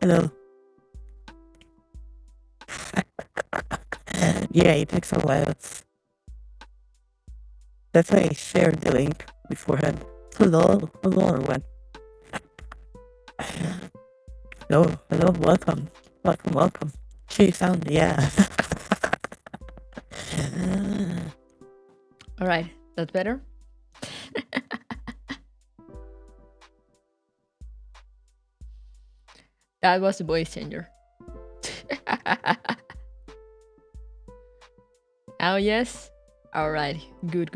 Hello. Yeah, it takes a while. That's why I shared the link beforehand. Hello, or what? Hello, welcome. She sound, yeah. All right, that's better. That was the voice changer. Oh, yes? All right. Good.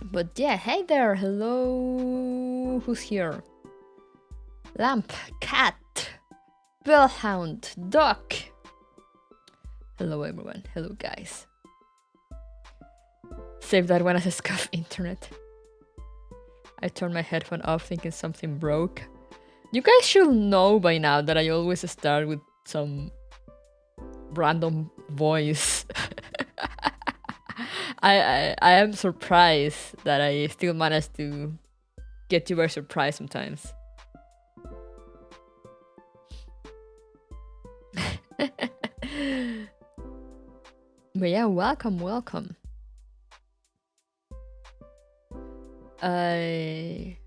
But yeah, hey there. Hello. Who's here? Lamp, cat, bellhound, duck. Hello, everyone. Hello, guys. Save that one as a scuff internet. I turned my headphone off thinking something broke. You guys should know by now that I always start with some random voice. I am surprised that I still manage to get you by surprise sometimes. But yeah, welcome. I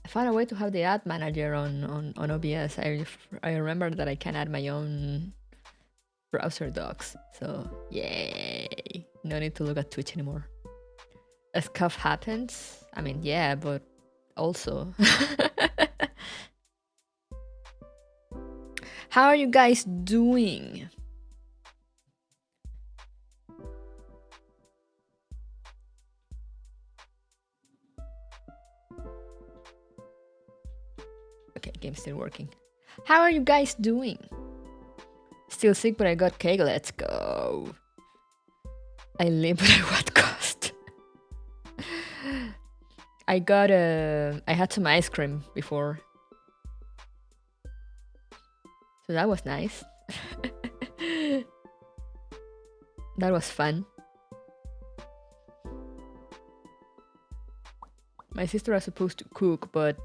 found a way to have the ad manager on OBS. I remember that I can add my own browser docs. So yay! No need to look at Twitch anymore. A scuff happens. I mean, yeah, but also. How are you guys doing? Okay, game's still working. How are you guys doing? Still sick, but I got cake. Let's go. I live at what cost? I had some ice cream before. So that was nice. That was fun. My sister was supposed to cook, but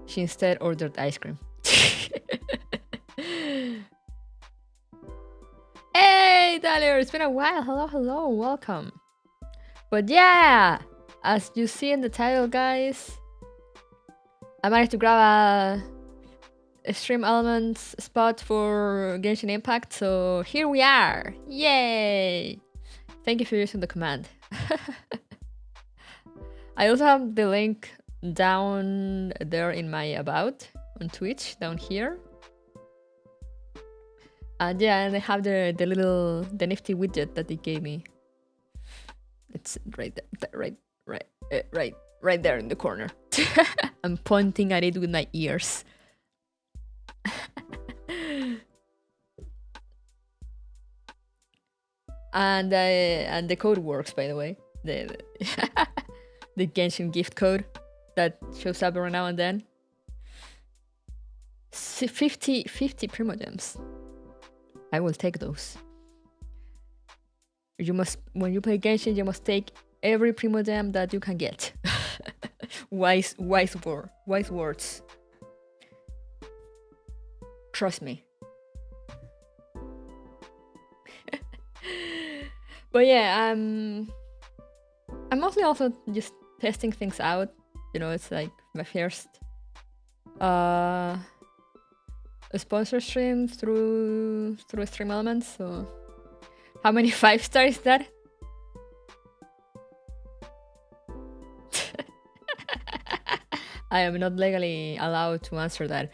she instead ordered ice cream. Hey, Tyler, it's been a while. Hello, welcome. But yeah, as you see in the title, guys, I managed to grab a stream elements spot for Genshin Impact, so here we are. Yay! Thank you for using the command. I also have the link down there in my about on Twitch, down here. And yeah, and I have the nifty widget that they gave me. It's right there, right there in the corner. I'm pointing at it with my ears. And the code works, by the way. The the Genshin gift code that shows up every now and then. 50 primogems. I will take those. You must, when you play Genshin, you must take every primogem that you can get. wise words. Trust me. But yeah, I'm mostly also just testing things out. You know, it's like my first sponsor stream through Stream Elements. So how many 5 stars is that? I am not legally allowed to answer that.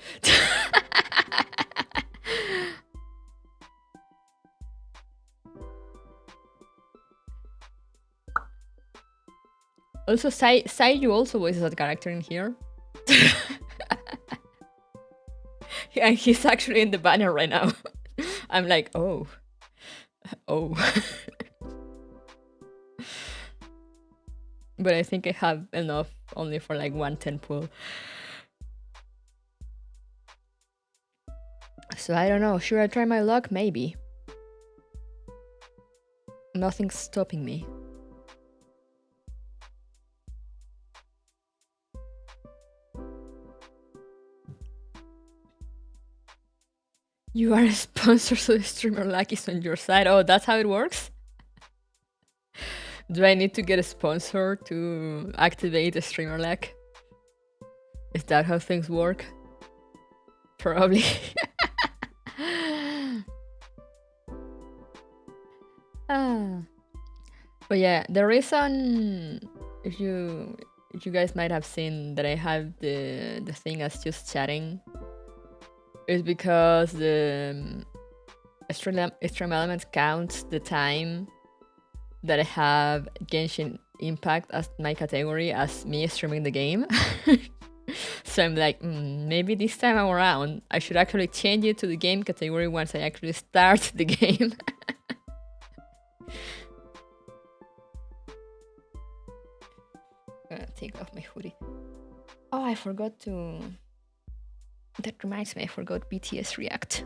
Also, Saiju also voices that character in here. And he's actually in the banner right now. I'm like, oh. But I think I have enough only for like 110 pool. So I don't know. Should I try my luck? Maybe. Nothing's stopping me. You are a sponsor, so the streamer luck is on your side. Oh, that's how it works? Do I need to get a sponsor to activate a streamer luck? Is that how things work? Probably. But yeah, the reason, if you guys might have seen that I have the thing as just chatting, is because the stream elements counts the time that I have Genshin Impact as my category as me streaming the game. So I'm like, maybe this time around I should actually change it to the game category once I actually start the game. Take off my hoodie. Oh, I forgot to... That reminds me, I forgot BTS React.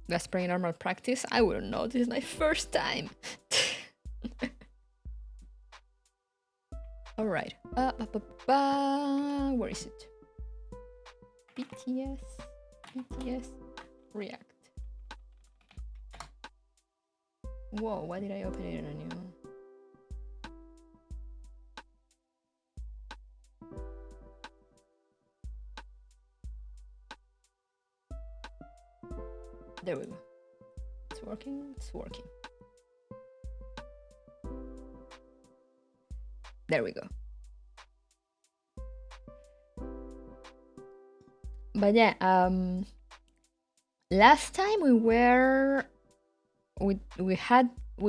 That's pretty normal practice. I wouldn't know. This is my first time. All right. Where is it? BTS React. Whoa, why did I open it in a new? There we go. It's working. It's working. There we go. But yeah, last time we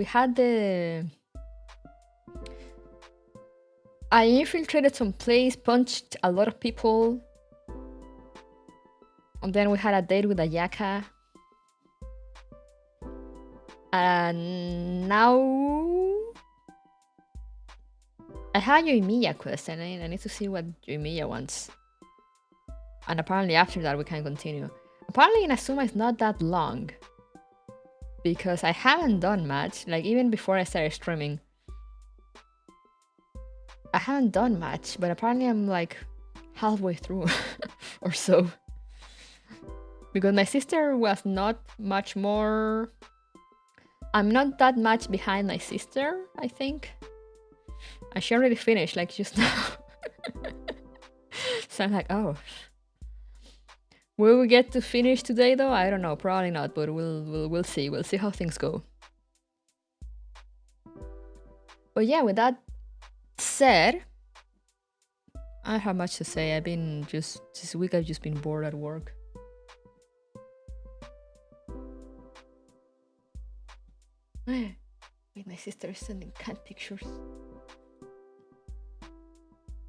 had the... I infiltrated some place, punched a lot of people, and then we had a date with a gacha. And now I had Yoimiya quest, and I need to see what Yoimiya wants. And apparently after that we can continue. Apparently Inazuma is not that long, because I haven't done much. Like, even before I started streaming, I haven't done much, but apparently I'm like halfway through or so. Because my sister was not much more... I'm not that much behind my sister, I think. And she already finished, like, just now. So I'm like, oh. Will we get to finish today though? I don't know, probably not, but we'll see. We'll see how things go. But yeah, with that said, I don't have much to say. I've been just... This week I've just been bored at work. Wait, my sister is sending cat pictures.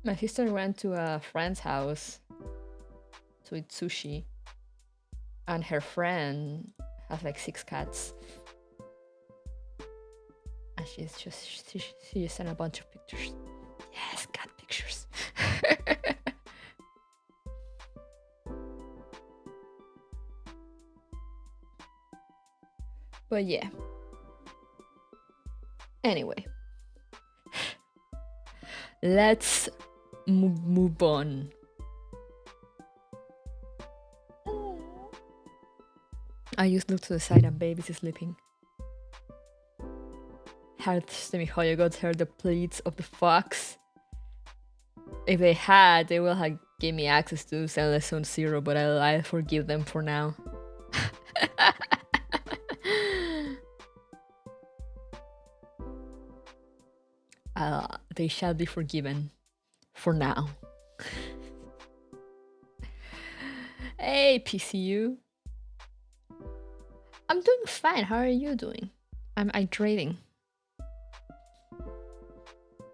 My sister went to a friend's house to eat sushi, and her friend has like 6 cats, and she just sent a bunch of pictures. Yes, cat pictures. But yeah. Anyway, let's move on. I just looked to the side and baby's sleeping. Hearthstone Hoyo gods heard the pleas of the fox. If they had, they will have given me access to Zenless Zone Zero, but I'll forgive them for now. They shall be forgiven for now. Hey, PCU. I'm doing fine. How are you doing? I'm hydrating.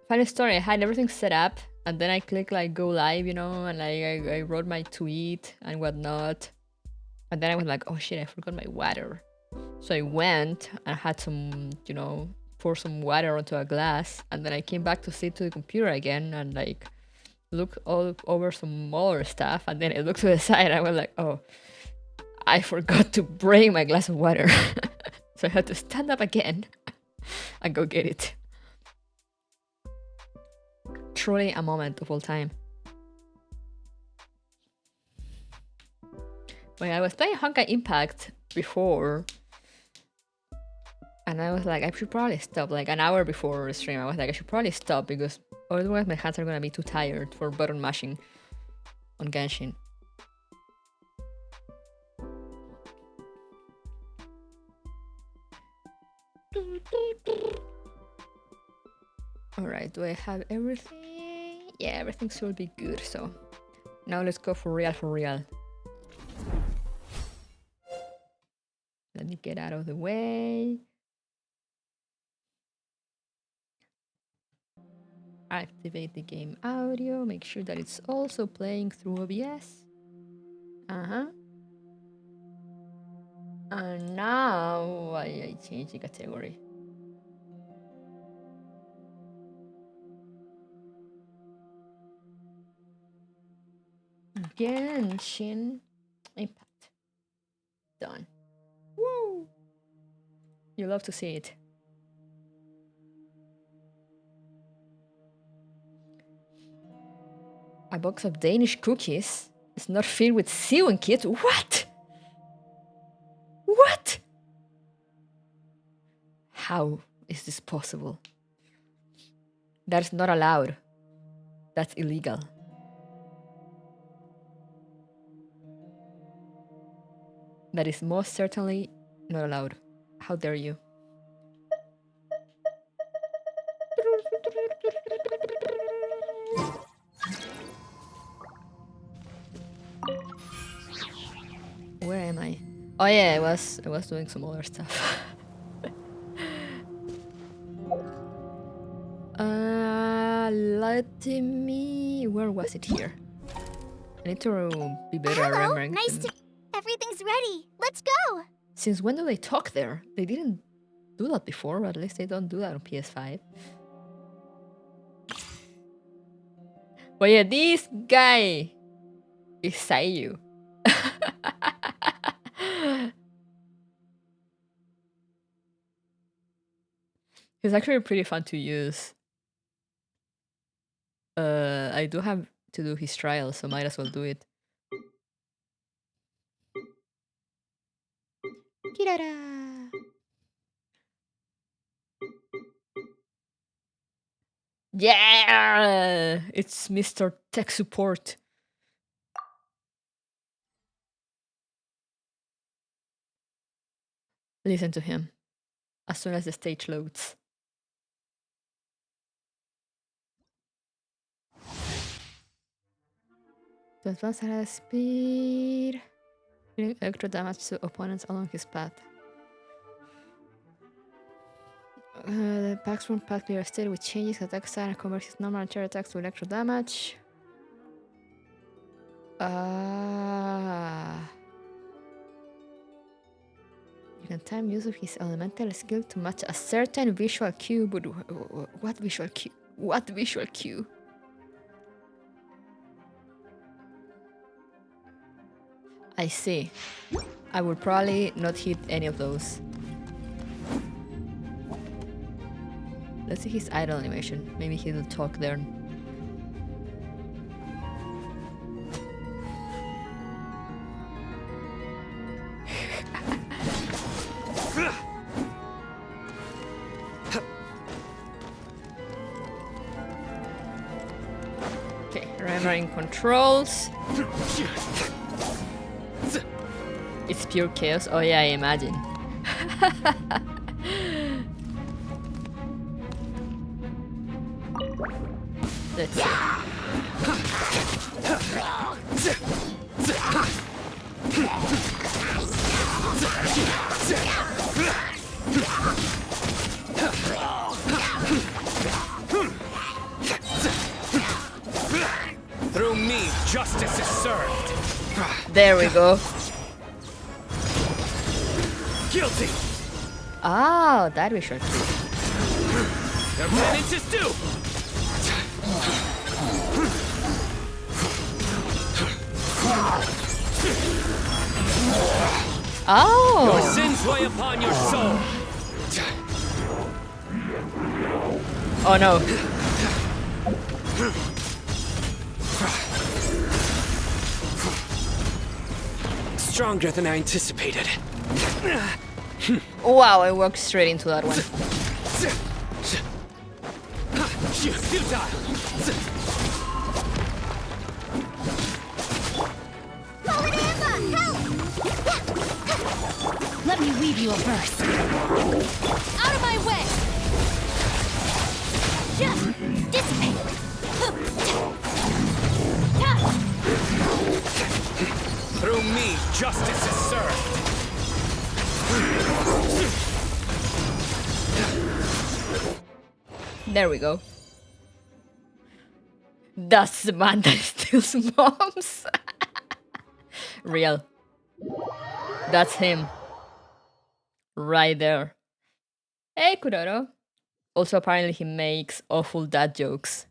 Funny story, I had everything set up, and then I clicked like go live, you know, and like I wrote my tweet and whatnot. And then I was like, oh shit, I forgot my water. So I went and had some, you know, pour some water onto a glass, and then I came back to sit to the computer again and like look all over some other stuff, and then I looked to the side and I was like, oh, I forgot to bring my glass of water. So I had to stand up again and go get it. Truly a moment of all time. When I was playing Honkai Impact before, and I was like, I should probably stop. Like an hour before the stream, I was like, I should probably stop because otherwise my hands are gonna be too tired for button mashing on Genshin. Alright, do I have everything? Yeah, everything should be good, so now let's go for real, for real. Let me get out of the way. Activate the game audio, make sure that it's also playing through OBS. And now I change the category. Genshin Impact. Done. Woo! You love to see it. A box of Danish cookies is not filled with sewing kits. What? What? How is this possible? That's not allowed. That's illegal. That is most certainly not allowed. How dare you? Where am I? Oh yeah, I was doing some other stuff. Let me. Where was it here? I need to be better at remembering. Nice to. Everything's ready. Let's go. Since when do they talk there? They didn't do that before, or at least they don't do that on PS5. But yeah, this guy is Sayu. He's actually pretty fun to use. I do have to do his trial, so might as well do it. Kirara. Yeah! It's Mr. Tech Support. Listen to him as soon as the stage loads. To advance at speed, dealing extra damage to opponents along his path. The packs from path clear state with changes attack style and converts his normal and charge attacks to electro damage. You can time use of his elemental skill to match a certain visual cue, but what visual cue? What visual cue? I see. I would probably not hit any of those. Let's see his idle animation. Maybe he'll talk there. Okay, remembering controls. It's pure chaos. Oh yeah, I imagine. Let's see. Through me, justice is served. There we go. Guilty. Oh, that we should do. Their penance is due. Oh. Your sins weigh upon your soul. Oh no. stronger than I anticipated. Wow, I walked straight into that one. Futile! Let me weave you a verse. Out of my way! Just dissipate. Through me, justice is served. There we go. That's the man that steals moms. Real. That's him. Right there. Hey, Kuroro. Also, apparently he makes awful dad jokes.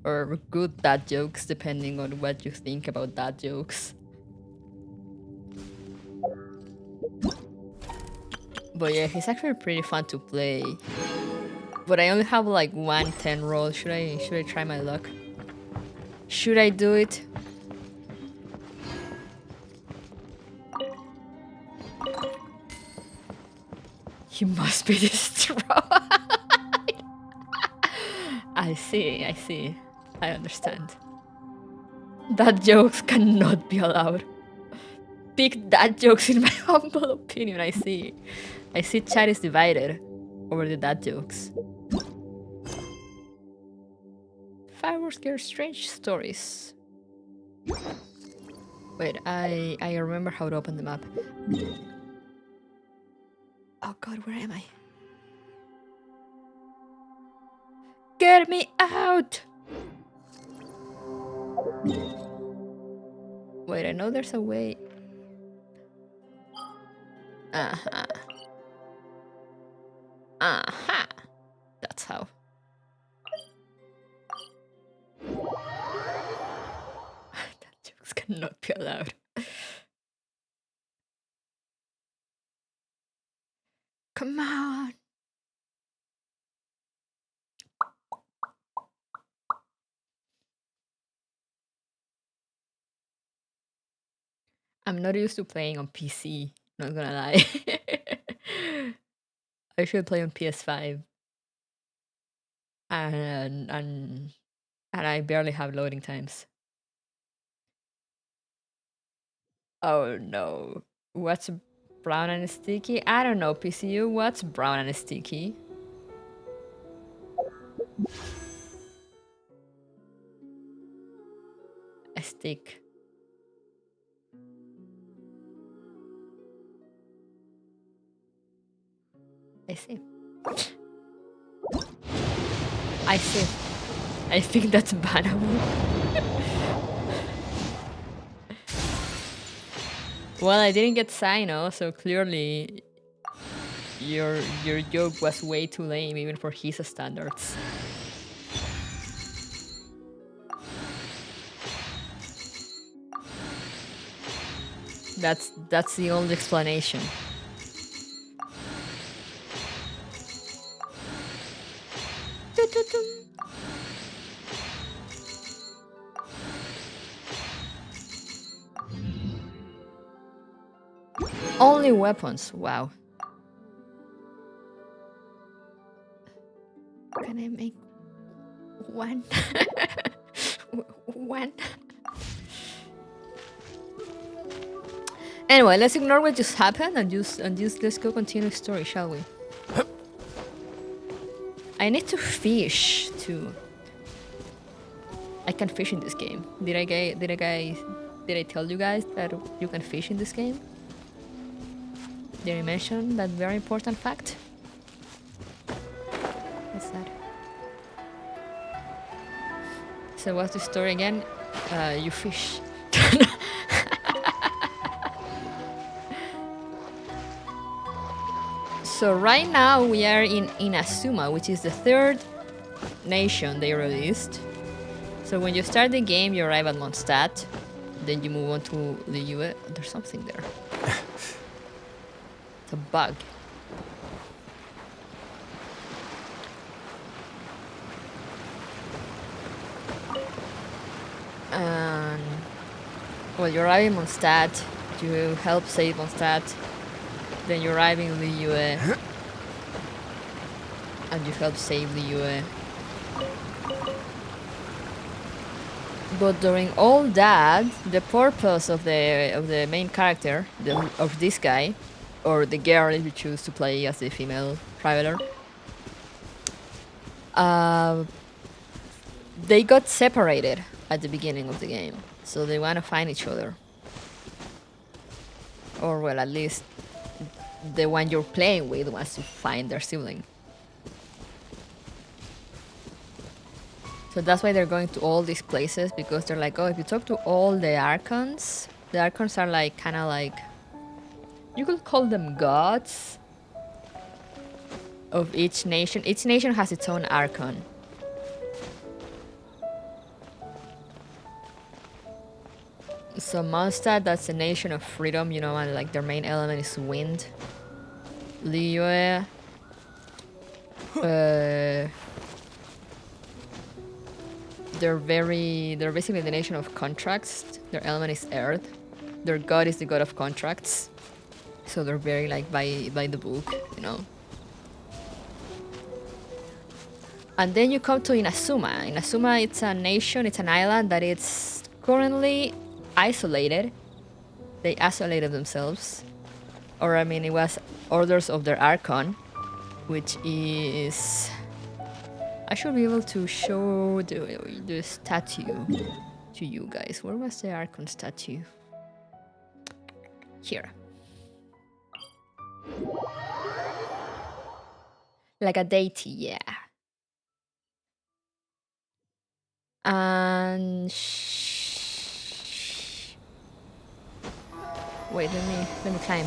Or good dad jokes, depending on what you think about dad jokes. But yeah, he's actually pretty fun to play. But I only have like 110 roll. Should I try my luck? Should I do it? He must be destroyed. I see. I understand. That jokes cannot be allowed. Big dad jokes in my humble opinion, I see. I see chat is divided over the dad jokes. Fireworks get strange stories. Wait, I remember how to open the map. Oh god, where am I? Get me out! Wait, I know there's a way. Uh-huh. Uh-huh. That's how. That jokes cannot be allowed. Come on. I'm not used to playing on PC, not gonna lie. I should play on PS5. And I barely have loading times. Oh no. What's brown and sticky? I don't know, PCU. What's brown and sticky? A stick. I see. I see. I think that's bannable. Well, I didn't get Sino, so clearly your joke was way too lame even for his standards. That's the only explanation. Only weapons, wow. Can I make one? One? Anyway, let's ignore what just happened and just let's go continue the story, shall we? I need to fish too. I can fish in this game. Did I tell you guys that you can fish in this game? Did I mention that very important fact? What's that? So what's the story again? You fish. So right now we are in Inazuma, which is the third nation they released. So when you start the game, you arrive at Mondstadt, then you move on to the US. There's something there. It's a bug. Well, you arrive in Mondstadt, you help save Mondstadt, then you arrive in Liyue, and you help save Liyue. But during all that, the purpose of the main character, of this guy, or the girl if you choose to play as the female traveler, they got separated at the beginning of the game, so they want to find each other. Or well, at least the one you're playing with wants to find their sibling. So that's why they're going to all these places, because they're like, oh, if you talk to all the Archons are like, kind of like, you could call them gods of each nation. Each nation has its own Archon. So Mondstadt, that's a nation of freedom, you know, and like their main element is wind. Liyue, they're basically the nation of contracts. Their element is earth. Their god is the god of contracts. So they're very like by the book, you know. And then you come to Inazuma. Inazuma, it's a nation, it's an island that it's currently isolated. They isolated themselves. Or I mean, it was orders of their Archon, which is... I should be able to show the statue to you guys. Where was the Archon statue? Here. Like a deity, yeah. And... Wait, let me climb.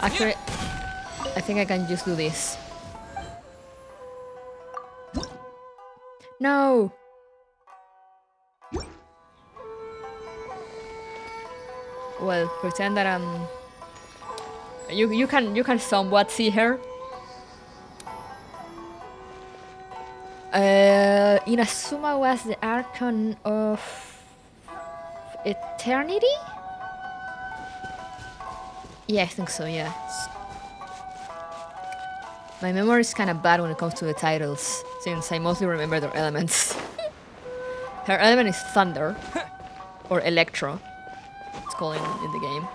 Actually, I think I can just do this. No! Well, pretend that I'm... You can somewhat see her. Inazuma was the Archon of Eternity? Yeah, I think so, yeah. My memory is kind of bad when it comes to the titles, since I mostly remember their elements. Her element is thunder, or electro, it's called in the game.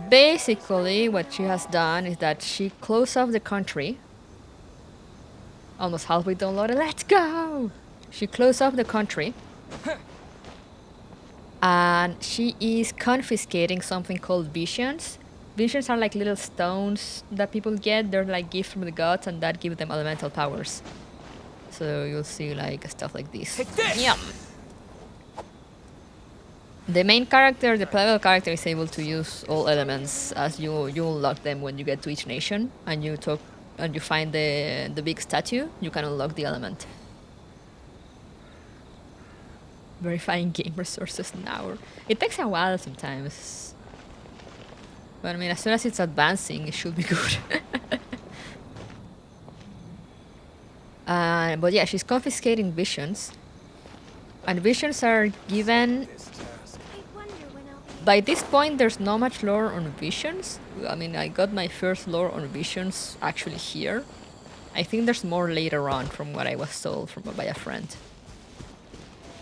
Basically, what she has done is that she closed off the country. Almost halfway downloaded, let's go! She closed off the country. And she is confiscating something called visions. Visions are like little stones that people get. They're like gifts from the gods, and that gives them elemental powers. So you'll see like stuff like this. Yum! The main character, the playable character, is able to use all elements as you unlock them when you get to each nation, and you find the big statue. You can unlock the element. Verifying game resources now. It takes a while sometimes. But I mean, as soon as it's advancing, it should be good. But yeah, she's confiscating visions. And visions are given... By this point, there's not much lore on visions. I mean, I got my first lore on visions actually here. I think there's more later on from what I was told by a friend.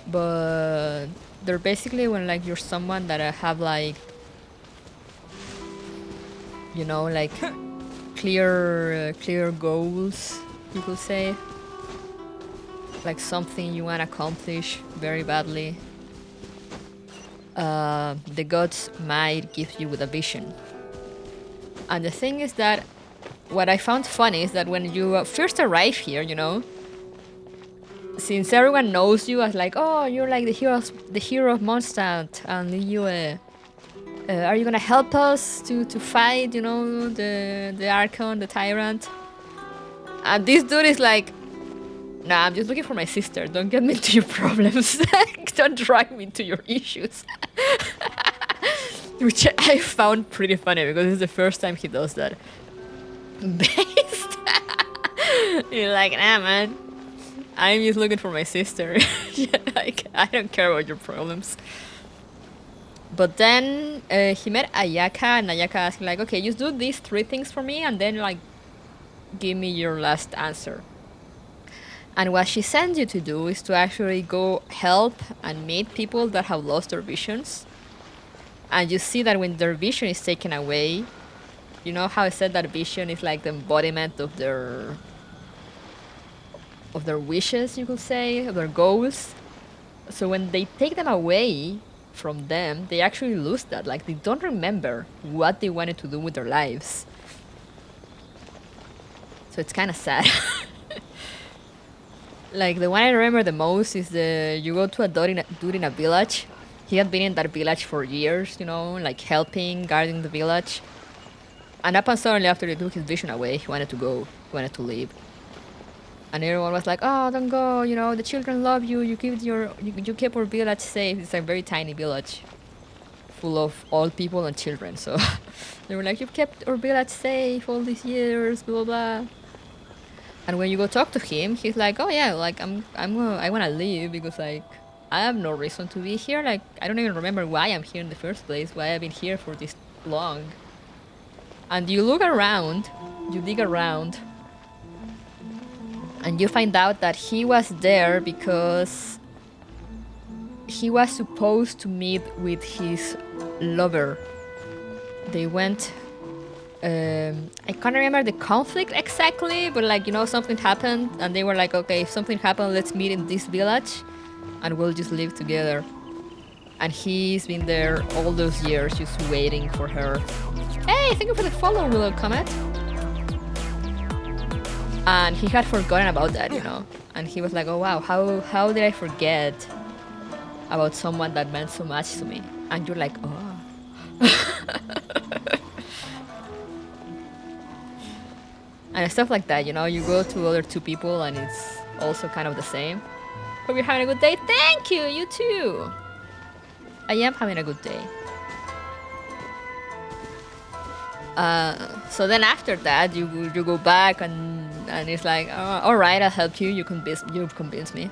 But they're basically when like you're someone that have like, you know, like clear goals, you could say, like something you want to accomplish very badly. The gods might give you with a vision. And the thing is that what I found funny is that when you first arrive here, you know, since everyone knows you as like, oh, you're like the hero of Mondstadt and Liyue, are you gonna help us to fight, you know, the Archon, the tyrant? And this dude is like, nah, I'm just looking for my sister. Don't get me into your problems. Don't drag me into your issues. Which I found pretty funny because it's the first time he does that. Based You're like, nah, man. I'm just looking for my sister. Like, I don't care about your problems. But then he met Ayaka, and Ayaka asked him, like, okay, just do these 3 things for me, and then, like, give me your last answer. And what she sends you to do is to actually go help and meet people that have lost their visions. And you see that when their vision is taken away, you know how I said that vision is like the embodiment of their wishes, you could say, of their goals. So when they take them away from them, they actually lose that. Like, they don't remember what they wanted to do with their lives. So it's kind of sad. Like, the one I remember the most is you go to a dude in a village. He had been in that village for years, you know, like helping, guarding the village. And up and suddenly after they took his vision away, he wanted to go, he wanted to leave. And everyone was like, oh, don't go, you know, the children love you, you keep our village safe. It's a very tiny village full of old people and children. So they were like, you've kept our village safe all these years, blah, blah, blah. And when you go talk to him, he's like, oh yeah, like I want to leave because like I have no reason to be here. Like, I don't even remember why I'm here in the first place, why I've been here for this long. And you look around, you dig around, and you find out that he was there because he was supposed to meet with his lover. They went, I can't remember the conflict exactly, but like, you know, something happened and they were like, okay, if something happened, let's meet in this village and we'll just live together. And he's been there all those years just waiting for her. Hey, thank you for the follow, Willow Comet. And he had forgotten about that, you know. And he was like, oh wow, how did I forget about someone that meant so much to me? And you're like, oh. And stuff like that, you know. You go to other 2 people and it's also kind of the same. Hope you're having a good day. Thank you, you too. I am having a good day. So then after that, you go back and it's like, all right, I'll help you. You've convinced me.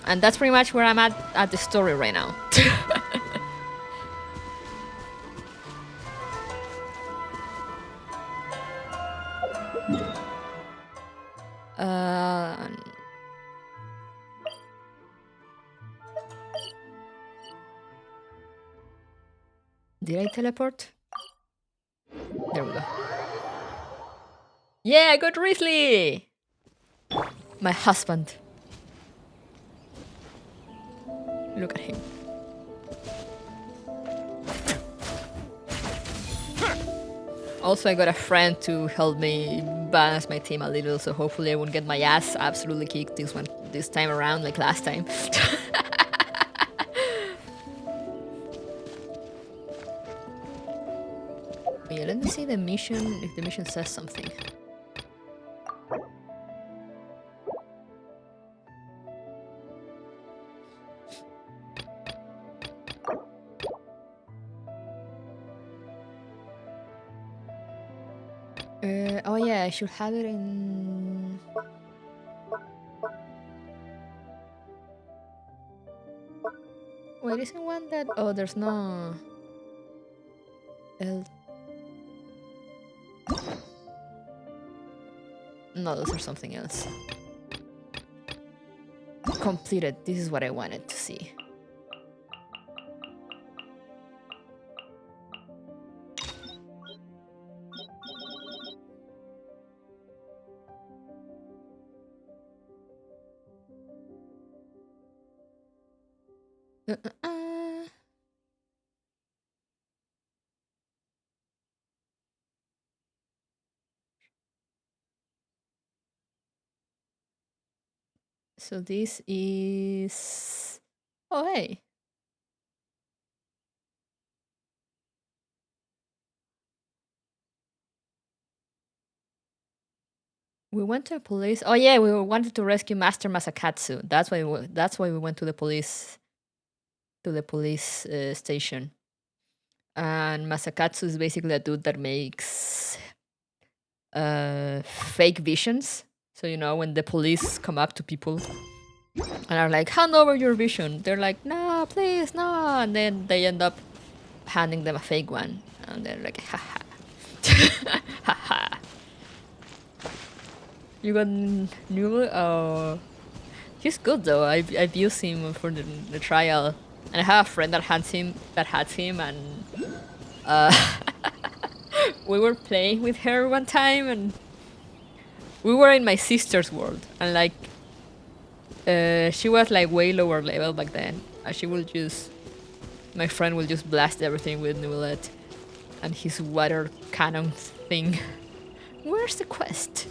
And that's pretty much where I'm at the story right now. Did I teleport? There we go. Yeah, I got Risley! My husband. Look at him. Also, I got a friend to help me balance my team a little, so hopefully I won't get my ass absolutely kicked this time around like last time. Yeah, let me see the mission, if the mission says something. Oh yeah, I should have it in... Wait, isn't one that... Oh, there's no... No, those are something else. Completed. This is what I wanted to see. So this is... Oh, hey. We went to a police... Oh yeah, we wanted to rescue Master Masakatsu. That's why we went to the police... station. And Masakatsu is basically a dude that makes... fake visions. So, you know, when the police come up to people and are like, hand over your vision, they're like, no, please, no. And then they end up handing them a fake one. And they're like, haha. Haha. You got new? Oh. He's good though. I've used him for the trial. And I have a friend that has him, and we were playing with her one time, and we were in my sister's world, and like she was like way lower level back then, and she will just, my friend will just blast everything with Nulet and his water cannon thing. Where's the quest?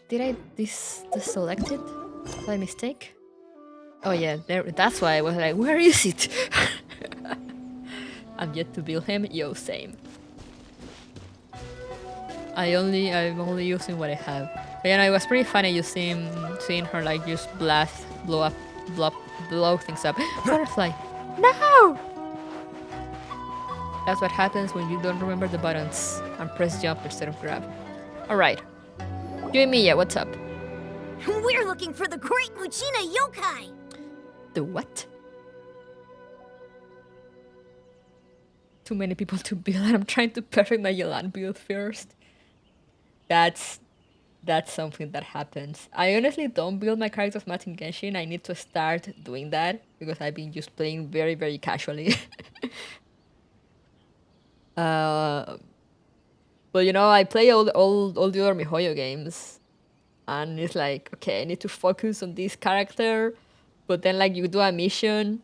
Did I deselect it by mistake? Oh yeah, there. That's why I was like, where is it? I'm yet to build him. Yo, same. I'm only using what I have. But you know, it was pretty funny just seeing her like just blow things up. Butterfly. No! That's what happens when you don't remember the buttons and press jump instead of grab. Alright. Yoimiya, what's up? We're looking for the great Lucina yokai! The what? Too many people to build, and I'm trying to perfect my Yelan build first. That's something that happens. I honestly don't build my characters much in Genshin. I need to start doing that because I've been just playing very, very casually. But you know, I play all the other MiHoYo games, and it's like, okay, I need to focus on this character, but then like you do a mission,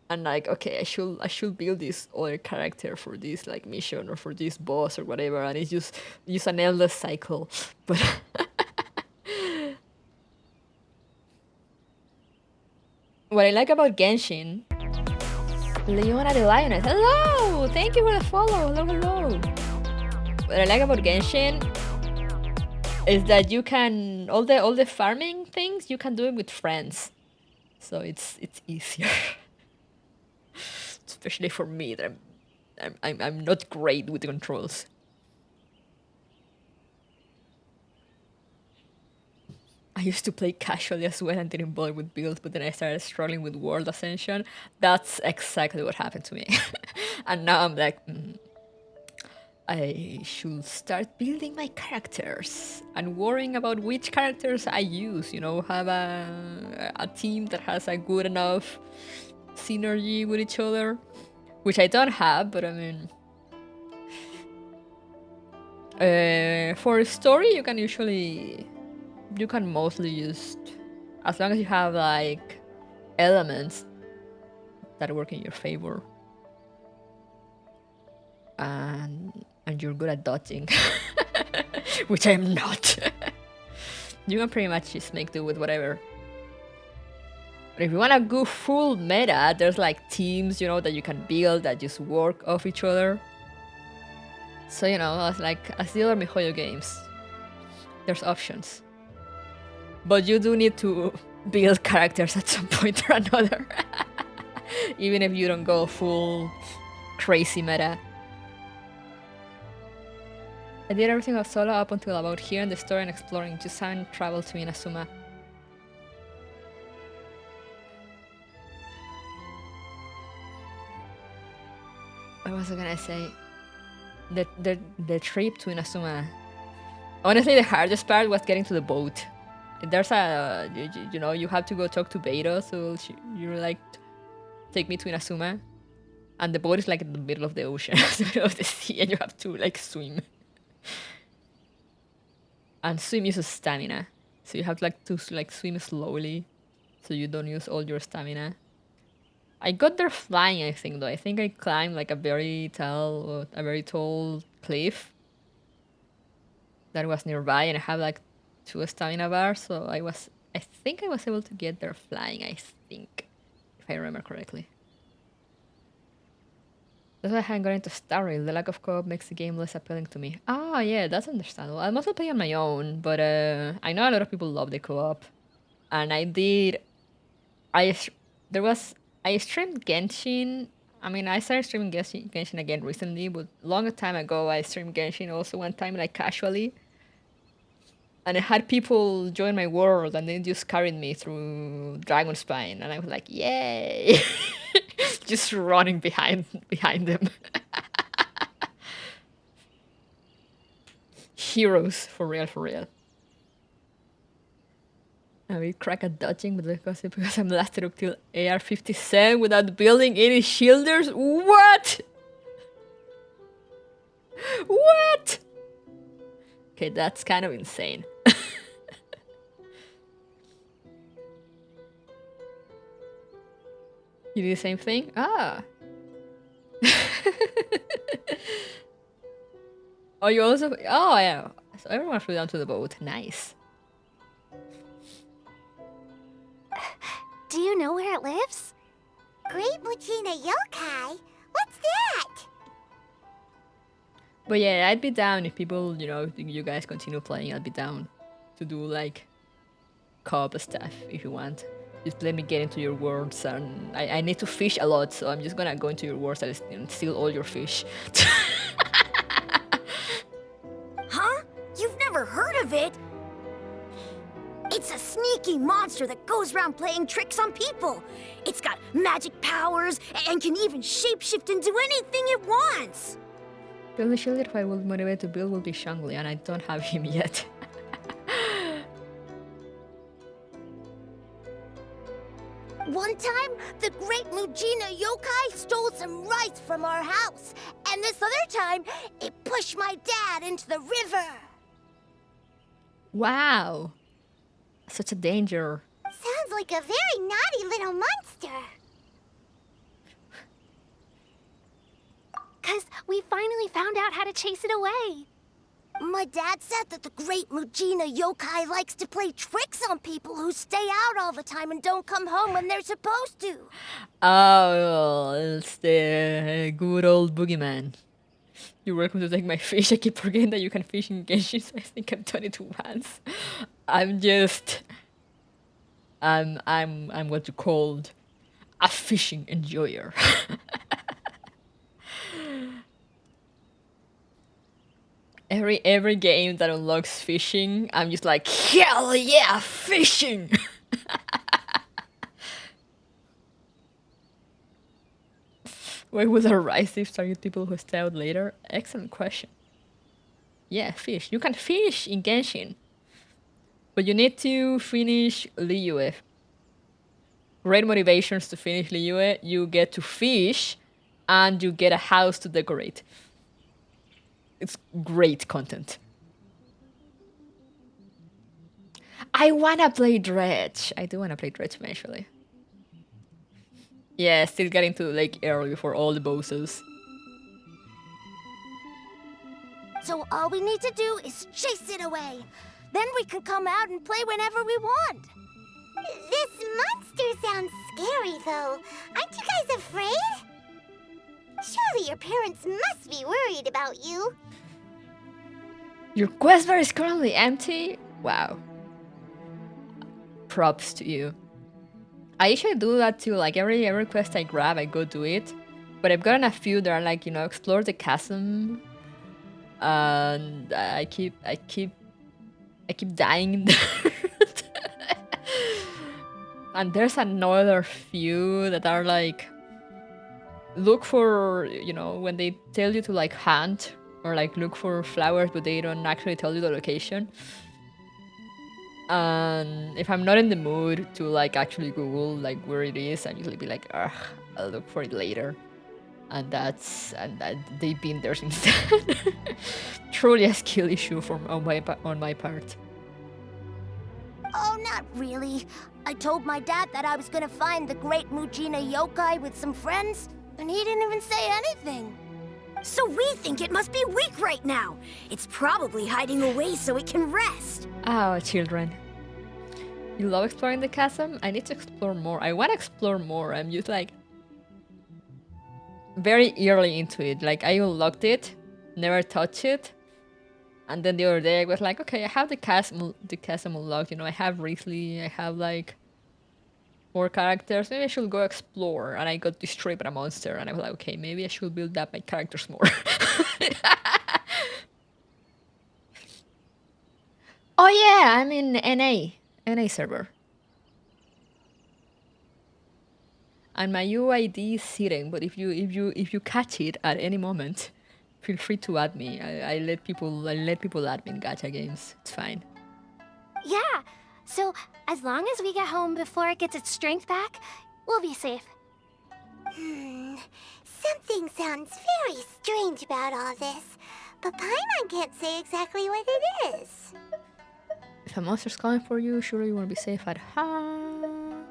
and like, okay, I should build this other character for this like mission or for this boss or whatever, and it's just an endless cycle. But what I like about Genshin, Leona the Lioness, hello! Thank you for the follow. Hello. What I like about Genshin is that you can all the farming things you can do it with friends, so it's easier. Especially for me, that I'm not great with the controls. I used to play casually as well and didn't bother with builds, but then I started struggling with World Ascension. That's exactly what happened to me. And now I'm like, I should start building my characters and worrying about which characters I use, you know, have a team that has a good enough synergy with each other, which I don't have, but I mean, for a story you can mostly just, as long as you have like elements that work in your favor and you're good at dodging, which I'm not. You can pretty much just make do with whatever. But if you wanna go full meta, there's like teams, you know, that you can build that just work off each other. So, you know, as the other MiHoYo games, there's options. But you do need to build characters at some point or another. Even if you don't go full crazy meta. I did everything of solo up until about here in the story and exploring, just haven't traveled to Inazuma. What was I gonna say? The trip to Inazuma. Honestly, the hardest part was getting to the boat. There's a, you know, you have to go talk to Beidou, so you're like, take me to Inazuma. And the boat is like in the middle of the ocean, the middle of the sea, and you have to like swim. And swim uses stamina, so you have to swim slowly, so you don't use all your stamina. I got there flying, I think, though. I think I climbed like a very tall cliff that was nearby, and I have like 2 stamina bars, so I think I was able to get there flying, I think, if I remember correctly. That's why I haven't got into Star Rail. The lack of co-op makes the game less appealing to me. Ah, yeah, that's understandable. I mostly play on my own, but I know a lot of people love the co-op, and I did. There was I streamed Genshin. I mean, I started streaming Genshin again recently, but long time ago I streamed Genshin also one time, like casually, and I had people join my world, and they just carried me through Dragon Spine, and I was like, yay! Just running behind them. Heroes, for real, for real. I will crack at dodging, but because I'm lasted up till AR-57 without building any shielders. What? What? Okay, that's kind of insane. You do the same thing? Ah. Oh, you also... Oh, yeah. So everyone flew down to the boat. Nice. Do you know where it lives? Great Mujina Yokai? What's that? But yeah, I'd be down if people, you know, if you guys continue playing, I'd be down to do, like, co-op stuff if you want. Just let me get into your worlds, and I need to fish a lot, so I'm just gonna go into your worlds and steal all your fish. Huh? You've never heard of it? It's a sneaky monster that goes around playing tricks on people. It's got magic powers and can even shapeshift into anything it wants. The only shield if I will motivate to build will be Shangli, and I don't have him yet. One time, the Great Mujina Yokai stole some rice from our house. And this other time, it pushed my dad into the river. Wow. Such a danger. Sounds like a very naughty little monster. 'Cause we finally found out how to chase it away. My dad said that the Great Mujina Yokai likes to play tricks on people who stay out all the time and don't come home when they're supposed to. Oh, it's the good old boogeyman. You're welcome to take my fish. I keep forgetting that you can fish in Genshin, so I think I've done it once. I'm what you called a fishing enjoyer. Every game that unlocks fishing, I'm just like, hell yeah, fishing! Why would a rice leaf target people who stay out later? Excellent question. Yeah, fish. You can fish in Genshin. But you need to finish Liyue. Great motivations to finish Liyue. You get to fish, and you get a house to decorate. It's great content. I wanna play Dredge. I do wanna play Dredge eventually. Yeah, still getting to Lake early for all the bosses. So all we need to do is chase it away. Then we can come out and play whenever we want. This monster sounds scary, though. Aren't you guys afraid? Surely your parents must be worried about you. Your quest bar is currently empty? Wow. Props to you. I usually do that too, like every quest I grab, I go do it. But I've gotten a few that are like, you know, explore the chasm. And I keep dying in there. And there's another few that are like, look for, you know, when they tell you to like hunt or like look for flowers, but they don't actually tell you the location. And if I'm not in the mood to like actually Google like where it is, I usually be like, ugh, I'll look for it later. And they've been there since then. Truly a skill issue on my part. Oh, not really. I told my dad that I was gonna find the Great Mujina Yokai with some friends, and he didn't even say anything. So we think it must be weak right now. It's probably hiding away so it can rest. Oh, children. You love exploring the chasm? I need to explore more. I want to explore more. I'm just like... very early into it. Like I unlocked it, never touched it, and then the other day I was like, okay, I have the chasm unlocked. You know, I have Risley, I have like 4 characters. Maybe I should go explore. And I got destroyed by a monster, and I was like, okay, maybe I should build up my characters more. Oh yeah, I'm in NA server. And my UID is sitting, but if you catch it at any moment, feel free to add me. I let people add me in gacha games. It's fine. Yeah, so as long as we get home before it gets its strength back, we'll be safe. Something sounds very strange about all this, but Paimon can't say exactly what it is. If a monster's coming for you, surely you want to be safe at home.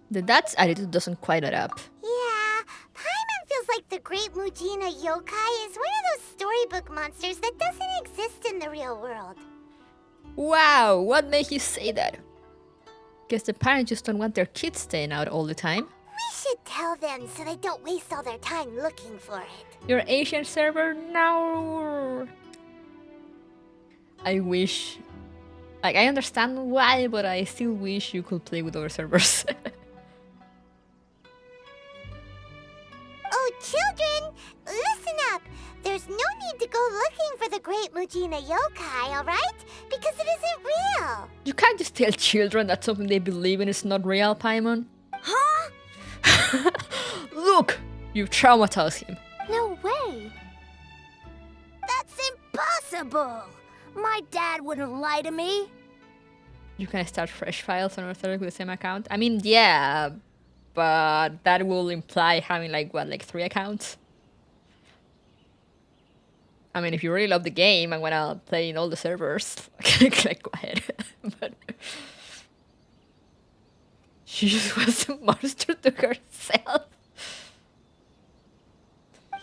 The Dutch attitude doesn't quite add up. Yeah, Paimon feels like the Great Mujina Yokai is one of those storybook monsters that doesn't exist in the real world. Wow, what makes you say that? Guess the parents just don't want their kids staying out all the time. We should tell them so they don't waste all their time looking for it. Your Asian server? No. I wish. Like, I understand why, but I still wish you could play with other servers. Oh, children, listen up. There's no need to go looking for the Great Mujina Yokai, alright? Because it isn't real. You can't just tell children that something they believe in is not real, Paimon. Huh? Look! You've traumatized him. No way. That's impossible. My dad wouldn't lie to me. You can start fresh files on our server with the same account. I mean, yeah, but that will imply having like 3 accounts. I mean, if you really love the game and wanna play in all the servers, like go ahead. But she just was a monster to herself.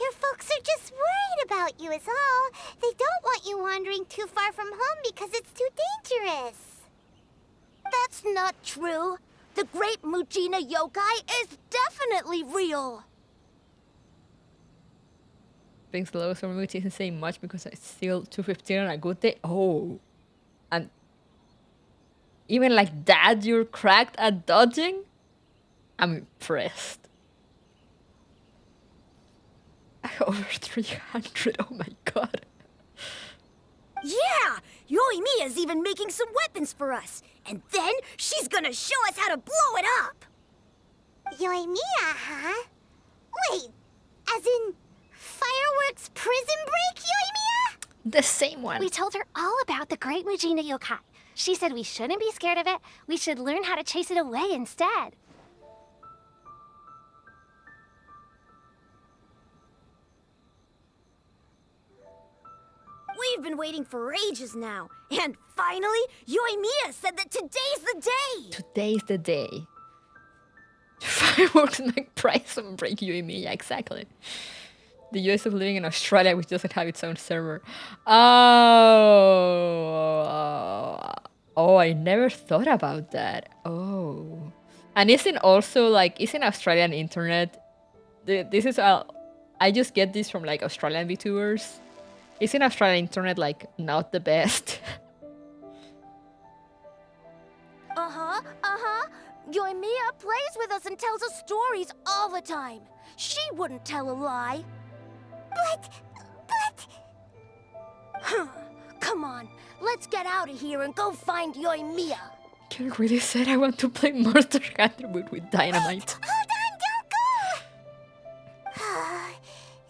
Your folks are just worried about you is all. They don't want you wandering too far from home because it's too dangerous. That's not true. The Great Mujina Yokai is definitely real. Being slow so maybe it isn't saying much because it's still 2:15 on a good day. Oh, and even like that, you're cracked at dodging. I'm impressed. Over 300. Oh my god. Yeah! Yoimiya's even making some weapons for us. And then she's gonna show us how to blow it up! Yoimiya, huh? Wait, as in fireworks prison break, Yoimiya? The same one. We told her all about the Great Mujina Yokai. She said we shouldn't be scared of it. We should learn how to chase it away instead. We've been waiting for ages now. And finally, Yoimiya said that today's the day! Today's the day. Fireworks make price and break Yoimiya, exactly. The US of living in Australia, which doesn't have its own server. Oh, I never thought about that. Oh. And isn't also like, isn't Australian internet, this is, I just get this from like Australian VTubers. Isn't Australian internet like not the best? Yoimiya plays with us and tells us stories all the time. She wouldn't tell a lie. But... Come on, let's get out of here and go find Yoimiya. You really said I want to play Monster Hunter with dynamite. Hold on, don't go!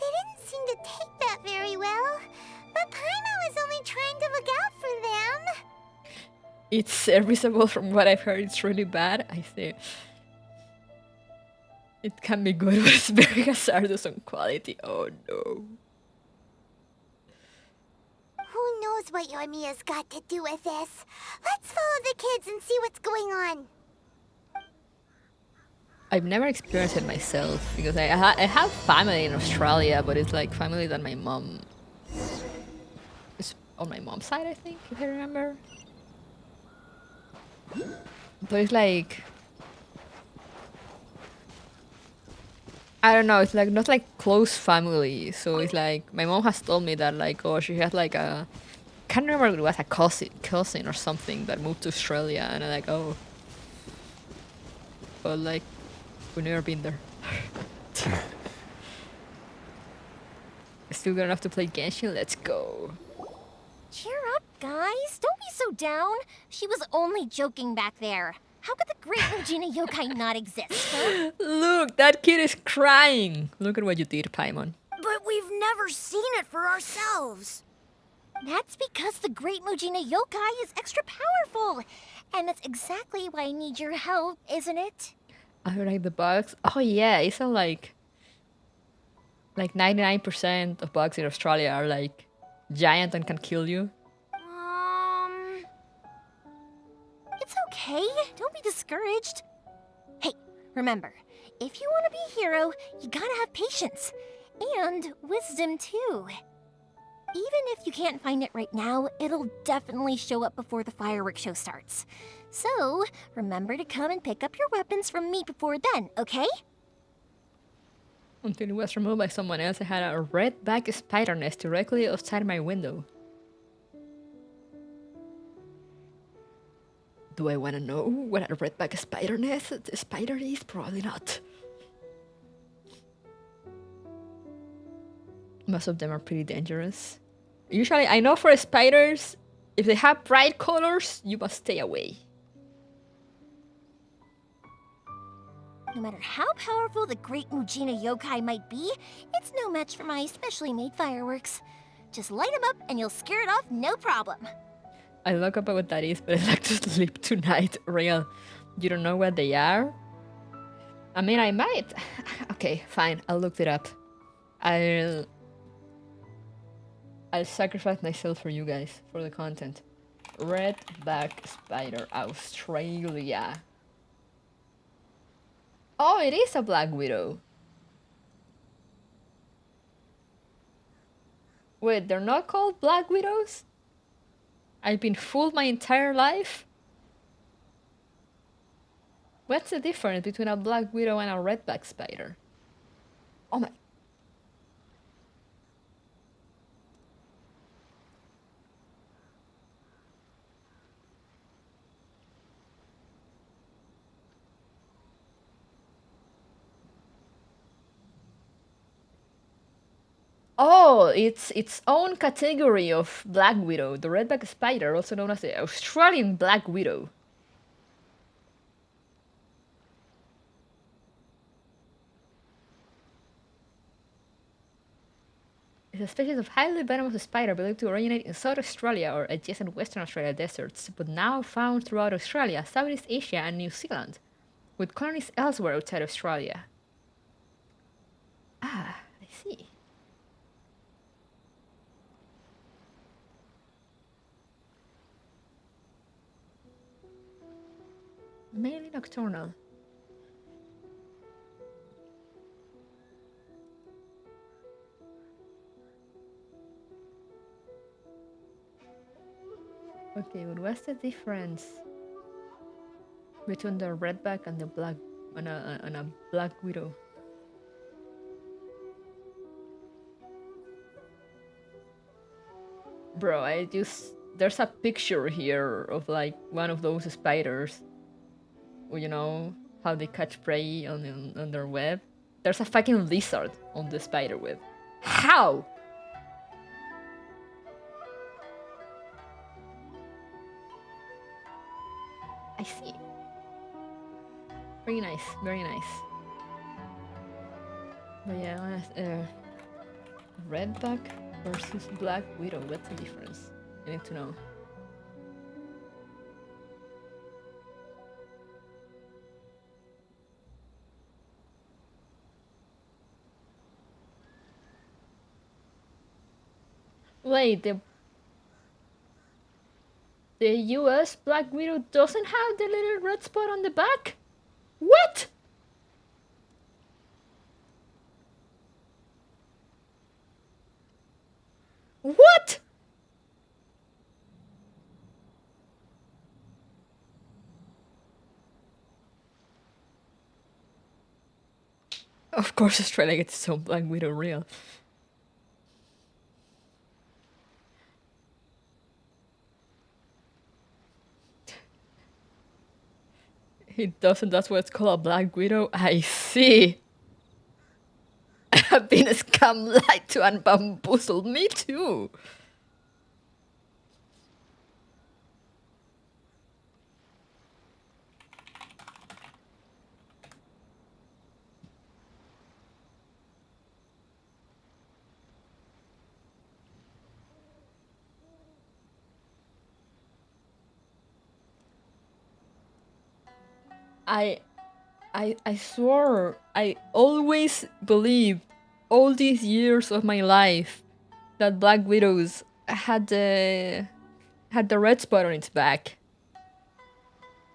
They didn't seem to take that very well. But Paimon was only trying to look out for them. It's serviceable from what I've heard. It's really bad. I say it can be good, but it's very hazardous on quality. Oh no. Who knows what Yoimiya's got to do with this? Let's follow the kids and see what's going on. I've never experienced it myself because I have family in Australia, but it's like family that my mom is on my mom's side, I think, if I remember. But it's like I don't know. It's like not like close family. So it's like my mom has told me that like oh she had like a can't remember if it was a cousin or something that moved to Australia, and I'm like oh, but like we've never been there. Still good enough to play Genshin. Let's go. Cheer up, guys. Don't be so down. She was only joking back there. How could the great Regina Yokai not exist, huh? Look, that kid is crying. Look at what you did, Paimon. But we've never seen it for ourselves. That's because the great Mujina Yokai is extra powerful. And that's exactly why I need your help, isn't it? I like the bugs. Oh yeah, isn't like 99% of bugs in Australia are like giant and can kill you. It's okay. Don't be discouraged. Hey, remember, if you want to be a hero, you gotta have patience. And wisdom, too. Even if you can't find it right now, it'll definitely show up before the fireworks show starts. So, remember to come and pick up your weapons from me before then, okay? Until it was removed by someone else, I had a red back spider nest directly outside my window. Do I want to know what a redback spider nest spider is? Probably not. Most of them are pretty dangerous. Usually, I know for spiders, if they have bright colors, you must stay away. No matter how powerful the great Mujina Yokai might be, it's no match for my specially made fireworks. Just light them up and you'll scare it off no problem. I look up at what that is, but I like to sleep tonight. Real. You don't know what they are? I mean, I might. Okay, fine. I'll look it up. I'll sacrifice myself for you guys, for the content. Redback spider, Australia. Oh, it is a black widow. Wait, they're not called black widows? I've been fooled my entire life? What's the difference between a black widow and a redback spider? Oh my... Oh, it's its own category of black widow. The redback spider, also known as the Australian black widow. It's a species of highly venomous spider believed to originate in South Australia or adjacent Western Australia deserts, but now found throughout Australia, Southeast Asia, and New Zealand, with colonies elsewhere outside Australia. Ah, I see. Mainly nocturnal. Okay, but what's the difference between the redback and the black and a black widow? Bro, there's a picture here of like one of those spiders. You know how they catch prey on their web. There's a fucking lizard on the spider web. How? I see. Very nice, very nice. But yeah, redback versus black widow. What's the difference? I need to know. Wait, the US Black Widow doesn't have the little red spot on the back? What? What? Of course, Australia gets its own Black Widow real. He doesn't, that's why it's called a Black Widow? I see. I've been a scam, lied to, and bamboozled. Me too. I swore, I always believed all these years of my life that Black Widows had the red spot on its back.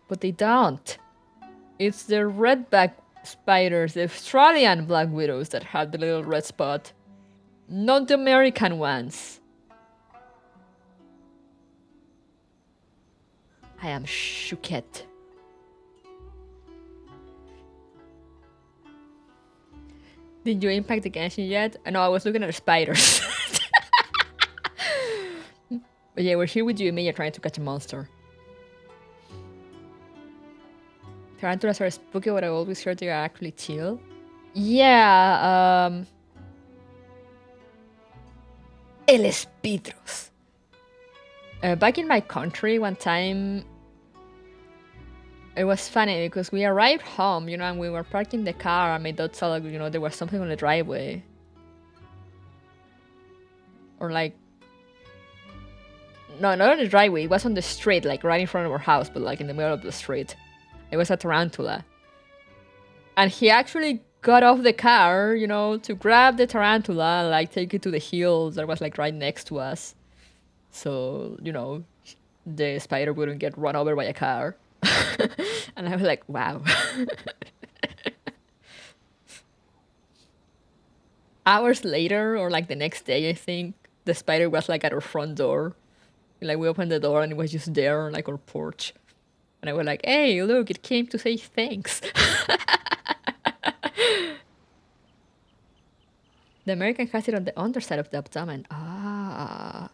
But they don't. It's the redback spiders, the Australian Black Widows, that have the little red spot, not the American ones. I am shooked. Did you impact the Genshin yet? No, I was looking at the spiders. But yeah, we're here with Yoimiya trying to catch a monster. Tarantulas are spooky, but I always heard they are actually chill. Yeah, El Espidros. Back in my country one time, it was funny because we arrived home, you know, and we were parking the car, and my dad saw, like, you know, there was something on the driveway. Or like, no, not on the driveway, it was on the street, like right in front of our house, but like in the middle of the street. It was a tarantula. And he actually got off the car, you know, to grab the tarantula and like take it to the hills that was like right next to us. So, you know, the spider wouldn't get run over by a car. And I was like, wow. Hours later, or like the next day, I think, the spider was like at our front door. Like we opened the door and it was just there on like our porch. And I was like, hey, look, it came to say thanks. The American has it on the underside of the abdomen. Ah.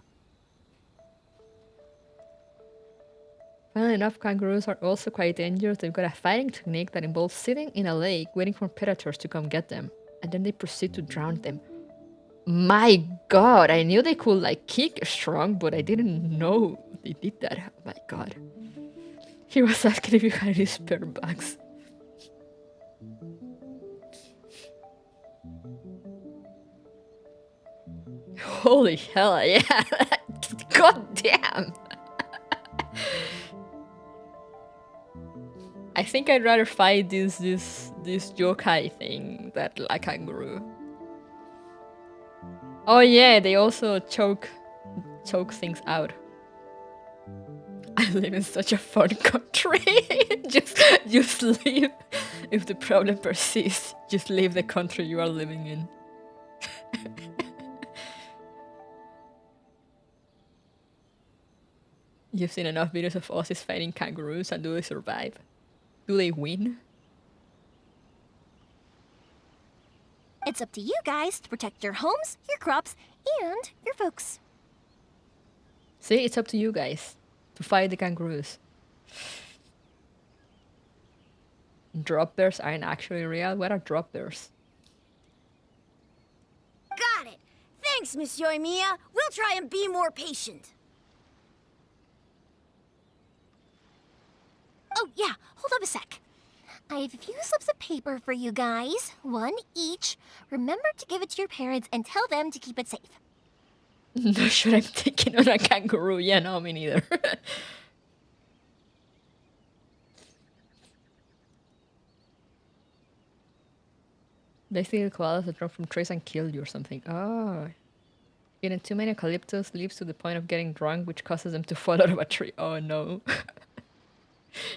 Funnily enough, kangaroos are also quite dangerous. They've got a fighting technique that involves sitting in a lake waiting for predators to come get them. And then they proceed to drown them. My god, I knew they could like kick strong, but I didn't know they did that. Oh my god. He was asking if you had any spare bugs. Holy hell, yeah. God damn. I think I'd rather fight this yokai thing than a kangaroo. Oh yeah, they also choke things out. I live in such a fun country. just leave. If the problem persists, just leave the country you are living in. You've seen enough videos of Aussies fighting kangaroos, and do they survive? Do they win? It's up to you guys to protect your homes, your crops, and your folks. See, it's up to you guys to fight the kangaroos. Drop bears aren't actually real. What are drop bears? Got it. Thanks, Miss Yoimiya. We'll try and be more patient. Oh, yeah, hold up a sec. I have a few slips of paper for you guys, one each. Remember to give it to your parents and tell them to keep it safe. Not sure I'm taking on a kangaroo. Yeah, no, me neither. Basically, the koalas that drop from trees and kill you or something. Oh. Eating too many eucalyptus leaves to the point of getting drunk, which causes them to fall out of a tree. Oh no.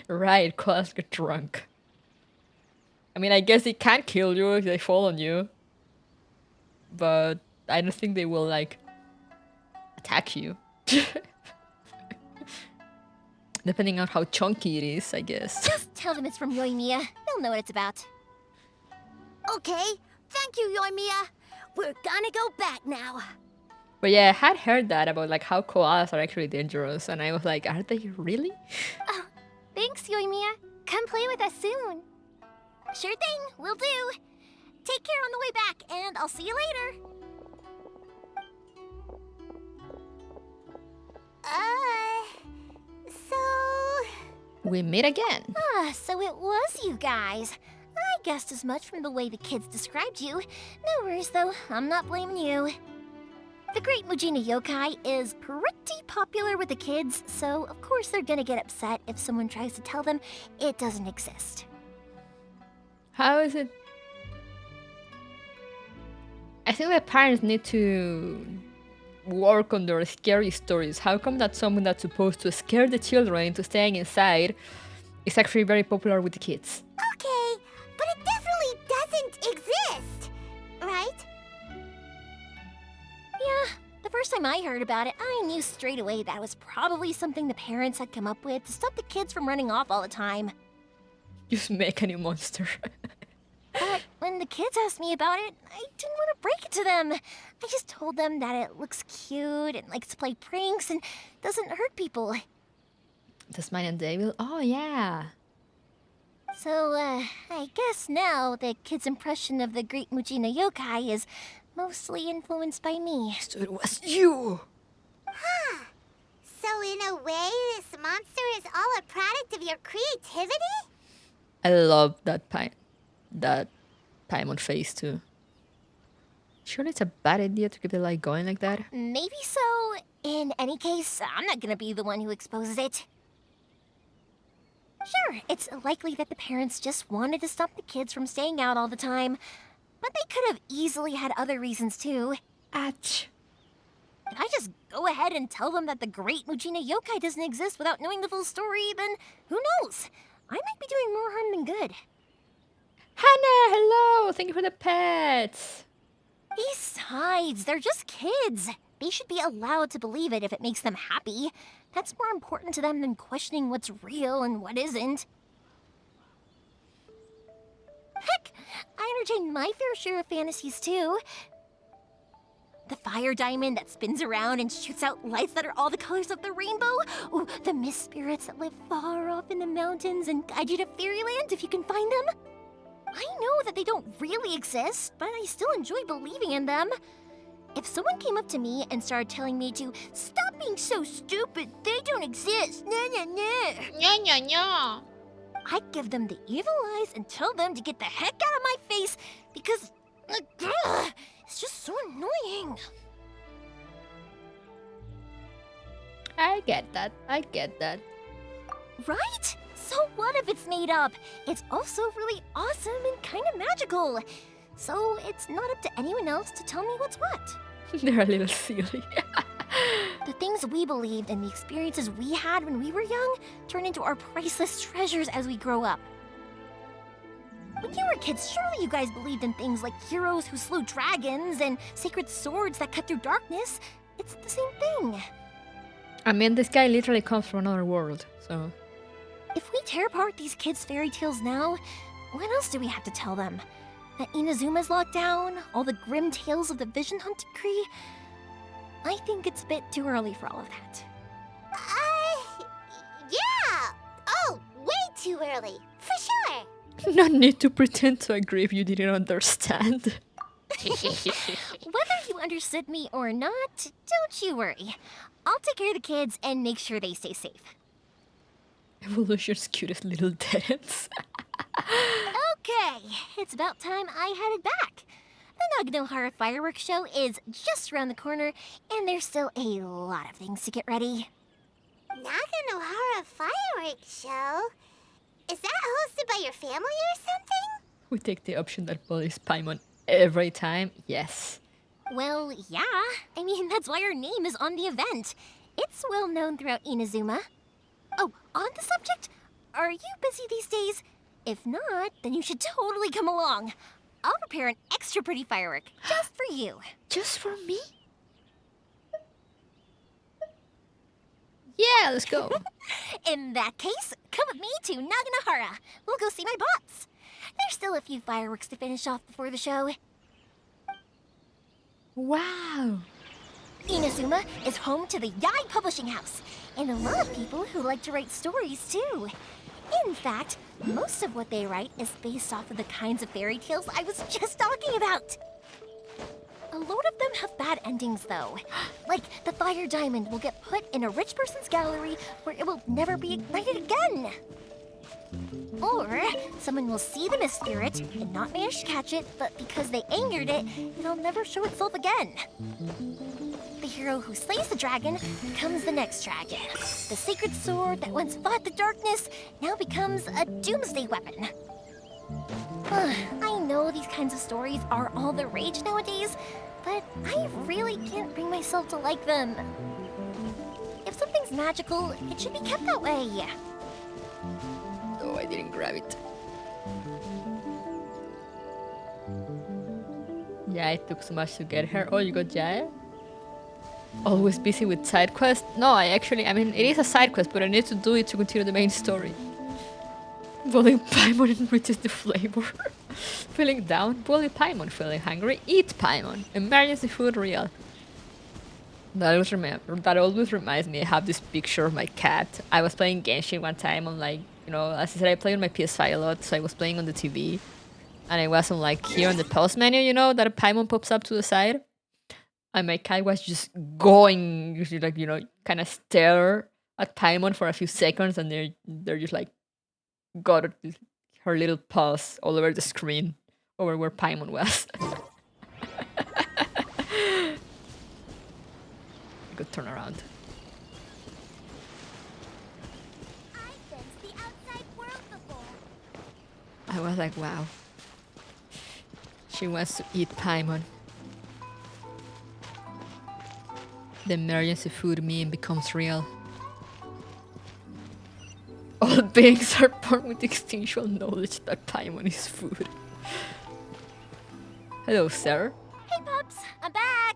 Right, koalas get drunk. I mean, I guess they can't kill you if they fall on you. But I don't think they will, like, attack you. Depending on how chunky it is, I guess. Just tell them it's from Yoimiya. They'll know what it's about. Okay, thank you, Yoimiya. We're gonna go back now. But yeah, I had heard that about like how koalas are actually dangerous, and I was like, are they really? Oh, thanks, Yoimiya. Come play with us soon. Sure thing, will do. Take care on the way back, and I'll see you later. So... We meet again. So it was you guys. I guessed as much from the way the kids described you. No worries though, I'm not blaming you. The Great Mujina Yokai is pretty popular with the kids, so of course they're gonna get upset if someone tries to tell them it doesn't exist. How is it? I think that parents need to work on their scary stories. How come that someone that's supposed to scare the children into staying inside is actually very popular with the kids? Okay, but it definitely doesn't exist, right? Yeah, the first time I heard about it, I knew straight away that was probably something the parents had come up with to stop the kids from running off all the time. Just make a new monster. But when the kids asked me about it, I didn't want to break it to them. I just told them that it looks cute and likes to play pranks and doesn't hurt people. Tasmanian and Devil? Oh, yeah. So, I guess now the kids' impression of the Great Mujina Yokai is mostly influenced by me. So it was you! So in a way, this monster is all a product of your creativity? I love that Paimon face too. Surely it's a bad idea to keep the light going like that. Maybe so. In any case, I'm not gonna be the one who exposes it. Sure, it's likely that the parents just wanted to stop the kids from staying out all the time, but they could have easily had other reasons too. Atch. If I just go ahead and tell them that the Great Mujina Yokai doesn't exist without knowing the full story, then who knows? I might be doing more harm than good. Hannah, hello! Thank you for the pets! Besides, they're just kids. They should be allowed to believe it if it makes them happy. That's more important to them than questioning what's real and what isn't. Heck, I entertain my fair share of fantasies too. The fire diamond that spins around and shoots out lights that are all the colors of the rainbow. Ooh, the mist spirits that live far off in the mountains and guide you to fairyland if you can find them. I know that they don't really exist, but I still enjoy believing in them. If someone came up to me and started telling me to stop being so stupid, they don't exist, I'd give them the evil eyes and tell them to get the heck out of my face because it's just so annoying. I get that. I get that. Right? So what if it's made up? It's also really awesome and kind of magical. So it's not up to anyone else to tell me what's what. They're a little silly. The things we believed and the experiences we had when we were young turn into our priceless treasures as we grow up. When you were kids, surely you guys believed in things like heroes who slew dragons and sacred swords that cut through darkness. It's the same thing. I mean, this guy literally comes from another world, so... If we tear apart these kids' fairy tales now, what else do we have to tell them? That Inazuma's locked down? All the grim tales of the Vision Hunt decree? I think it's a bit too early for all of that. Yeah! Oh, way too early, for sure. No need to pretend to agree if you didn't understand. Whether you understood me or not, don't you worry. I'll take care of the kids and make sure they stay safe. Evolution's cutest little dance. Okay, it's about time I headed back. The Naganohara fireworks show is just around the corner, and there's still a lot of things to get ready. Naganohara fireworks show? Is that hosted by your family or something? We take the option that bullies Paimon every time. Yes. Well, yeah. I mean, that's why our name is on the event. It's well known throughout Inazuma. Oh, on the subject, are you busy these days? If not, then you should totally come along. I'll prepare an extra pretty firework just for you. Just for me? Yeah, let's go. In that case, come with me to Naganohara. We'll go see my bots. there's still a few fireworks to finish off before the show. Wow. Inazuma is home to the Yai Publishing House, and a lot of people who like to write stories too. In fact, most of what they write is based off of the kinds of fairy tales I was just talking about. A lot of them have bad endings though. Like the fire diamond will get put in a rich person's gallery where it will never be ignited again. Or someone will see the mist spirit and not manage to catch it, but because they angered it, it'll never show itself again. The hero who slays the dragon becomes the next dragon. The sacred sword that once fought the darkness now becomes a doomsday weapon. I know these kinds of stories are all the rage nowadays, but I really can't bring myself to like them. If something's magical, it should be kept that way. Oh, I didn't grab it. Yeah, it took so much to get her. Oh, you got Jaya? Always busy with side quests? No, I mean, it is a side quest, but I need to do it to continue the main story. Boiling Paimon enriches the flavor. Feeling down? Boiling Paimon. Feeling hungry? Eat Paimon. Emergency food real. That always reminds me, I have this picture of my cat. I was playing Genshin one time on like, you know, as I said, I play on my PS5 a lot, so I was playing on the TV. And I was on like here on the pause menu, you know, that a Paimon pops up to the side. And my cat was just going, usually like, you know, kind of stare at Paimon for a few seconds, and they're just like, got her little paws all over the screen, over where Paimon was. I could turn around. I've been to the outside world before. I was like, wow. She wants to eat Paimon. The emergency food meme becomes real. All beings are born with instinctual knowledge that Paimon is food. Hello, sir. Hey, Pops, I'm back.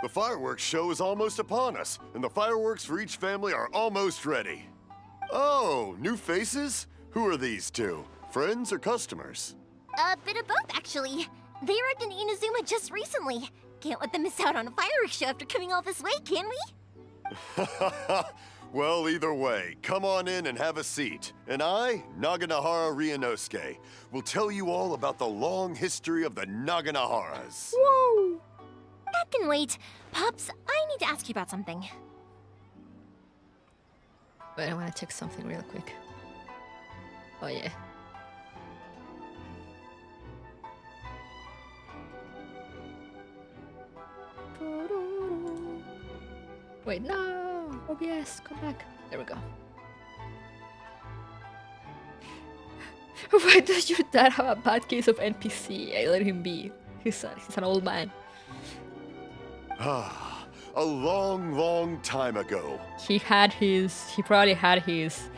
The fireworks show is almost upon us, and the fireworks for each family are almost ready. Oh, new faces? Who are these two? Friends or customers? A bit of both, actually. They arrived in Inazuma just recently. Can't let them miss out on a fireworks show after coming all this way, can we? Well, either way, come on in and have a seat. And I, Naganahara Ryunosuke, will tell you all about the long history of the Naganaharas. Whoa! That can wait. Pops, I need to ask you about something. Wait, I want to check something real quick. Oh, yeah. Wait, no! OBS, come back. There we go. Why does your dad have a bad case of NPC? I let him be. He's an old man. Ah, a long, long time ago. He probably had his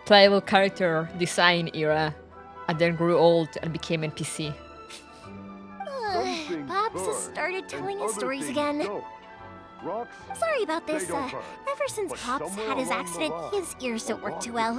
playable character design era, and then grew old and became NPC. Pops has started telling his stories again. Sorry about this. Ever since Pops had his accident, his ears don't work too well.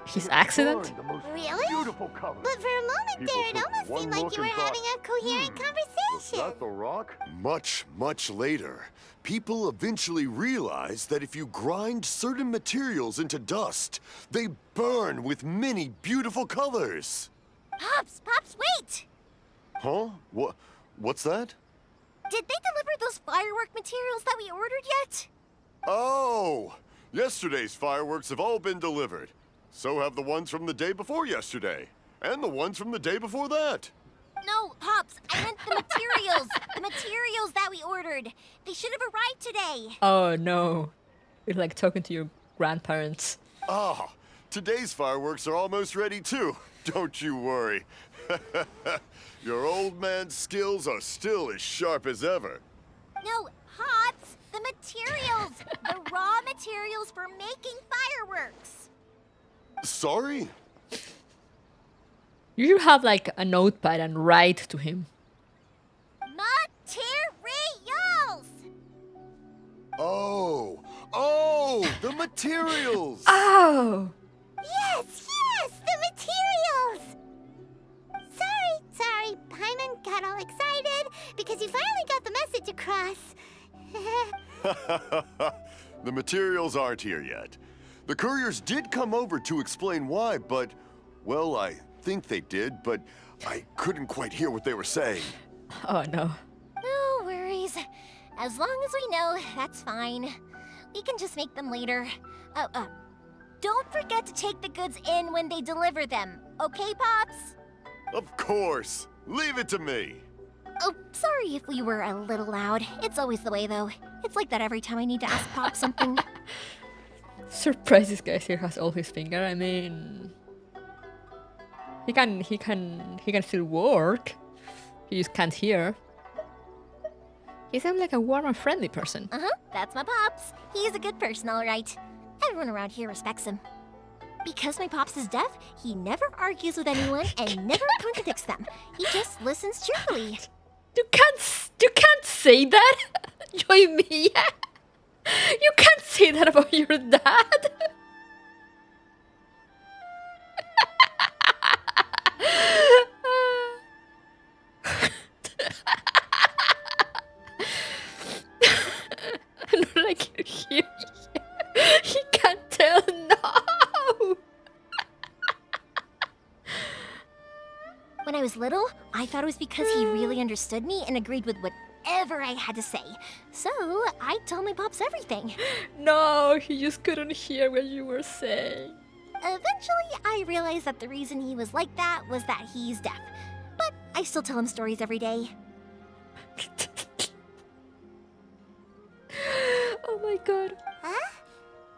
His accident? Really? But for a moment there, it almost seemed like you were having a coherent conversation. The rock? Much, much later, people eventually realized that if you grind certain materials into dust, they burn with many beautiful colors. Pops, wait! Huh? What's that? Did they deliver those firework materials that we ordered yet? Oh! Yesterday's fireworks have all been delivered. So have the ones from the day before yesterday. And the ones from the day before that. No, Pops, I meant the materials. The materials that we ordered. They should have arrived today. Oh no. It's like talking to your grandparents. Ah, today's fireworks are almost ready too. Don't you worry. Your old man's skills are still as sharp as ever. No, Pops, the materials. The raw materials for making fireworks. Sorry? You should have like a notepad and write to him. Materials! Oh, the materials! Oh! Yes, got all excited because you finally got the message across. The materials aren't here yet. The couriers did come over to explain why, but, well, I think they did, but I couldn't quite hear what they were saying. Oh no. No worries. As long as we know, that's fine. We can just make them later. Don't forget to take the goods in when they deliver them, okay, Pops? Of course. Leave it to me. Oh, sorry if we were a little loud. It's always the way, though. It's like that every time I need to ask Pop something. Surprised this guy here has all his finger. I mean, he can still work. He just can't hear. He sounds like a warm and friendly person. That's my Pops. He's a good person, all right. Everyone around here respects him. Because my Pops is deaf, he never argues with anyone and never contradicts them. He just listens cheerfully. You can't say that, Yoimiya. You can't say that about your dad. Not I can hear you. He can't tell. No. When I was little, I thought it was because he really understood me and agreed with whatever I had to say. So I told my Pops everything. No, he just couldn't hear what you were saying. Eventually, I realized that the reason he was like that was that he's deaf. But I still tell him stories every day. Oh my god. Huh?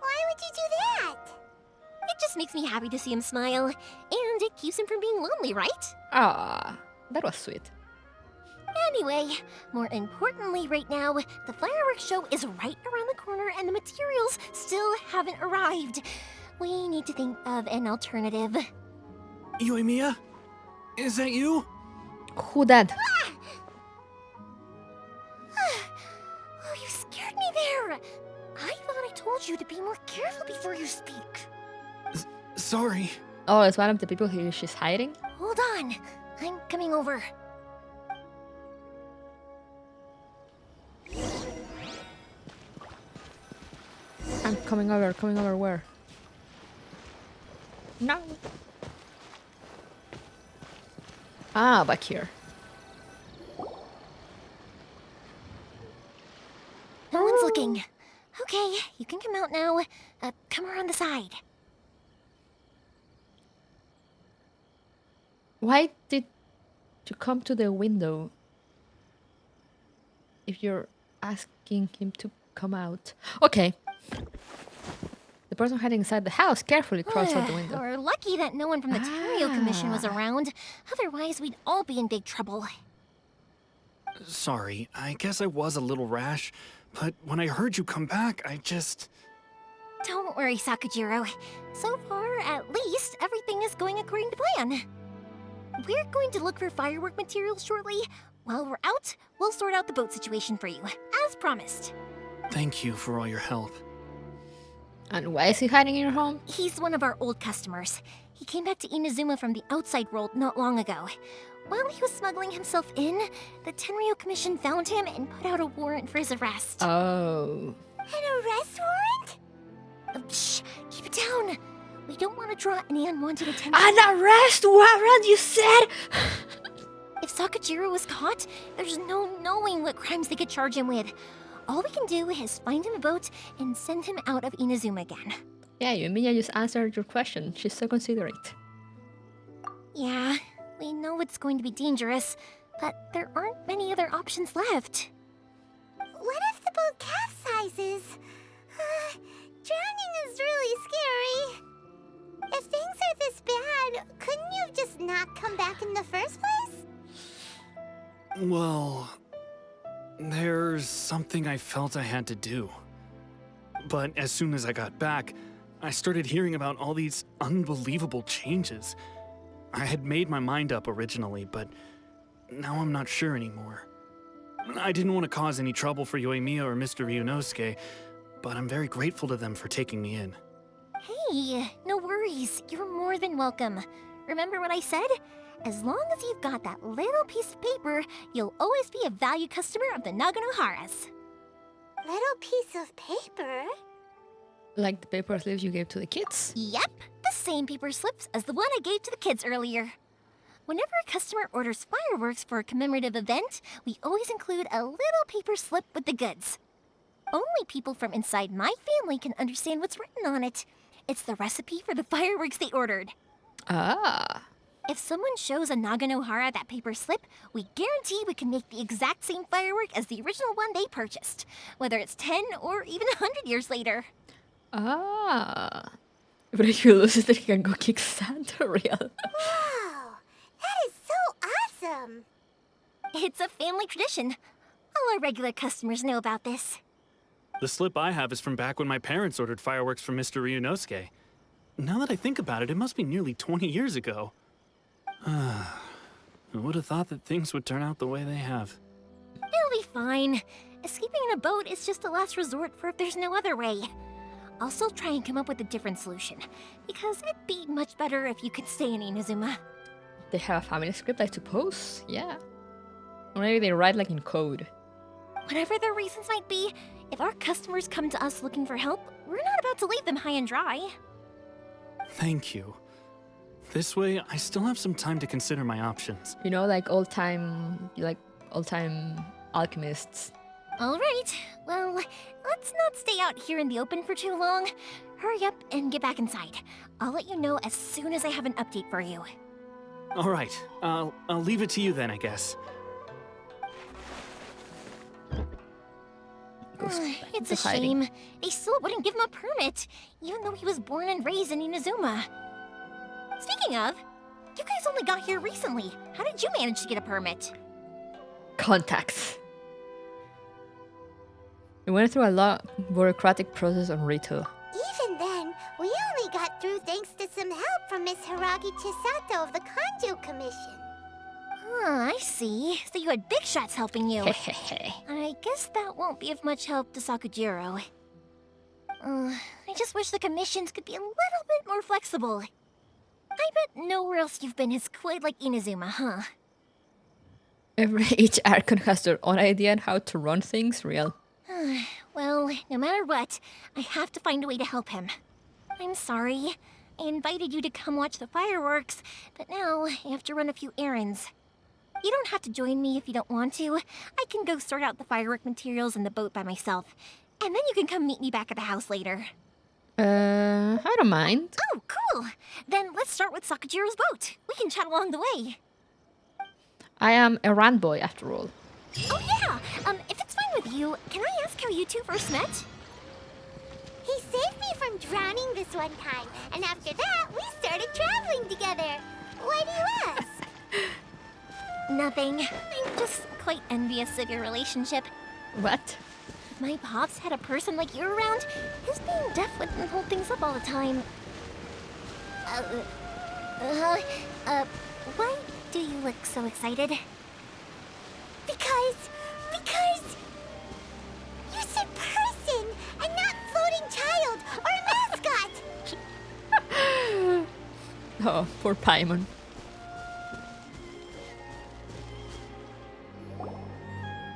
Why would you do that? It just makes me happy to see him smile, and it keeps him from being lonely, right? Ah, that was sweet. Anyway, more importantly right now, the fireworks show is right around the corner and the materials still haven't arrived. We need to think of an alternative. Yoimiya? Is that you? Who that? Oh, you scared me there! I thought I told you to be more careful before you speak. Sorry. Oh, it's one of the people she's hiding? Hold on, I'm coming over. I'm coming over where? No. Ah, back here. No one's looking. Okay, you can come out now. Come around the side. Why did you come to the window if you're asking him to come out? Okay. The person hiding inside the house carefully crawls out the window. We're lucky that no one from the Tenryo Commission was around. Otherwise, we'd all be in big trouble. Sorry, I guess I was a little rash, but when I heard you come back, I just... Don't worry, Sakujiro. So far, at least, everything is going according to plan. We're going to look for firework materials shortly. While we're out, we'll sort out the boat situation for you, as promised. Thank you for all your help. And why is he hiding in your home? He's one of our old customers. He came back to Inazuma from the outside world not long ago. While he was smuggling himself in, the Tenryo Commission found him and put out a warrant for his arrest. Oh. An arrest warrant? Shh, keep it down. We don't want to draw any unwanted attention. An arrest warrant, you said? If Sakujiro was caught, there's no knowing what crimes they could charge him with. All we can do is find him a boat and send him out of Inazuma again. Yeah, Yoimiya just answered your question. She's so considerate. Yeah, we know it's going to be dangerous, but there aren't many other options left. What if the boat capsizes? Drowning is really scary. If things are this bad, couldn't you have just not come back in the first place? Well, there's something I felt I had to do. But as soon as I got back, I started hearing about all these unbelievable changes. I had made my mind up originally, but now I'm not sure anymore. I didn't want to cause any trouble for Yoimiya or Mr. Ryunosuke, but I'm very grateful to them for taking me in. Hey, no worries. You're more than welcome. Remember what I said? As long as you've got that little piece of paper, you'll always be a valued customer of the Naganoharas. Little piece of paper? Like the paper slips you gave to the kids? Yep, the same paper slips as the one I gave to the kids earlier. Whenever a customer orders fireworks for a commemorative event, we always include a little paper slip with the goods. Only people from inside my family can understand what's written on it. It's the recipe for the fireworks they ordered. Ah. If someone shows a Naganohara that paper slip, we guarantee we can make the exact same firework as the original one they purchased, whether it's 10 or even 100 years later. Ah. But if you lose it, then you can go kick Santa real. Wow, that is so awesome. It's a family tradition. All our regular customers know about this. The slip I have is from back when my parents ordered fireworks from Mr. Ryunosuke. Now that I think about it, it must be nearly 20 years ago. I would have thought that things would turn out the way they have. It'll be fine. Escaping in a boat is just a last resort for if there's no other way. I'll still try and come up with a different solution, because it'd be much better if you could stay in Inazuma. They have a family script, I suppose. Yeah. Or maybe they write like in code. Whatever their reasons might be, if our customers come to us looking for help, we're not about to leave them high and dry. Thank you. This way, I still have some time to consider my options. You know, like old-time alchemists. All right, well, let's not stay out here in the open for too long. Hurry up and get back inside. I'll let you know as soon as I have an update for you. All right, I'll leave it to you then, I guess. Goes back It's into a hiding. shame. They still wouldn't give him a permit, even though he was born and raised in Inazuma. Speaking of, you guys only got here recently. How did you manage to get a permit? Contacts. We went through a long bureaucratic process on Rito. Even then, we only got through thanks to some help from Miss Hiragi Chisato of the Kanjo Commission. I see. So you had big shots helping you. Hehehe. I guess that won't be of much help to Sakujiro. I just wish the commissions could be a little bit more flexible. I bet nowhere else you've been is quite like Inazuma, huh? Each Archon has their own idea on how to run things real. Well, no matter what, I have to find a way to help him. I'm sorry. I invited you to come watch the fireworks, but now I have to run a few errands. You don't have to join me if you don't want to. I can go sort out the firework materials in the boat by myself. And then you can come meet me back at the house later. I don't mind. Oh, cool! Then let's start with Sakujiro's boat. We can chat along the way. I am a rand boy after all. Oh yeah! If it's fine with you, can I ask how you two first met? He saved me from drowning this one time, and after that, we started traveling together. Why do you ask? Nothing. I'm just quite envious of your relationship. What? If my pops had a person like you around, his being deaf wouldn't hold things up all the time. Why do you look so excited? Because you said person and not floating child or mascot. Oh, poor Paimon.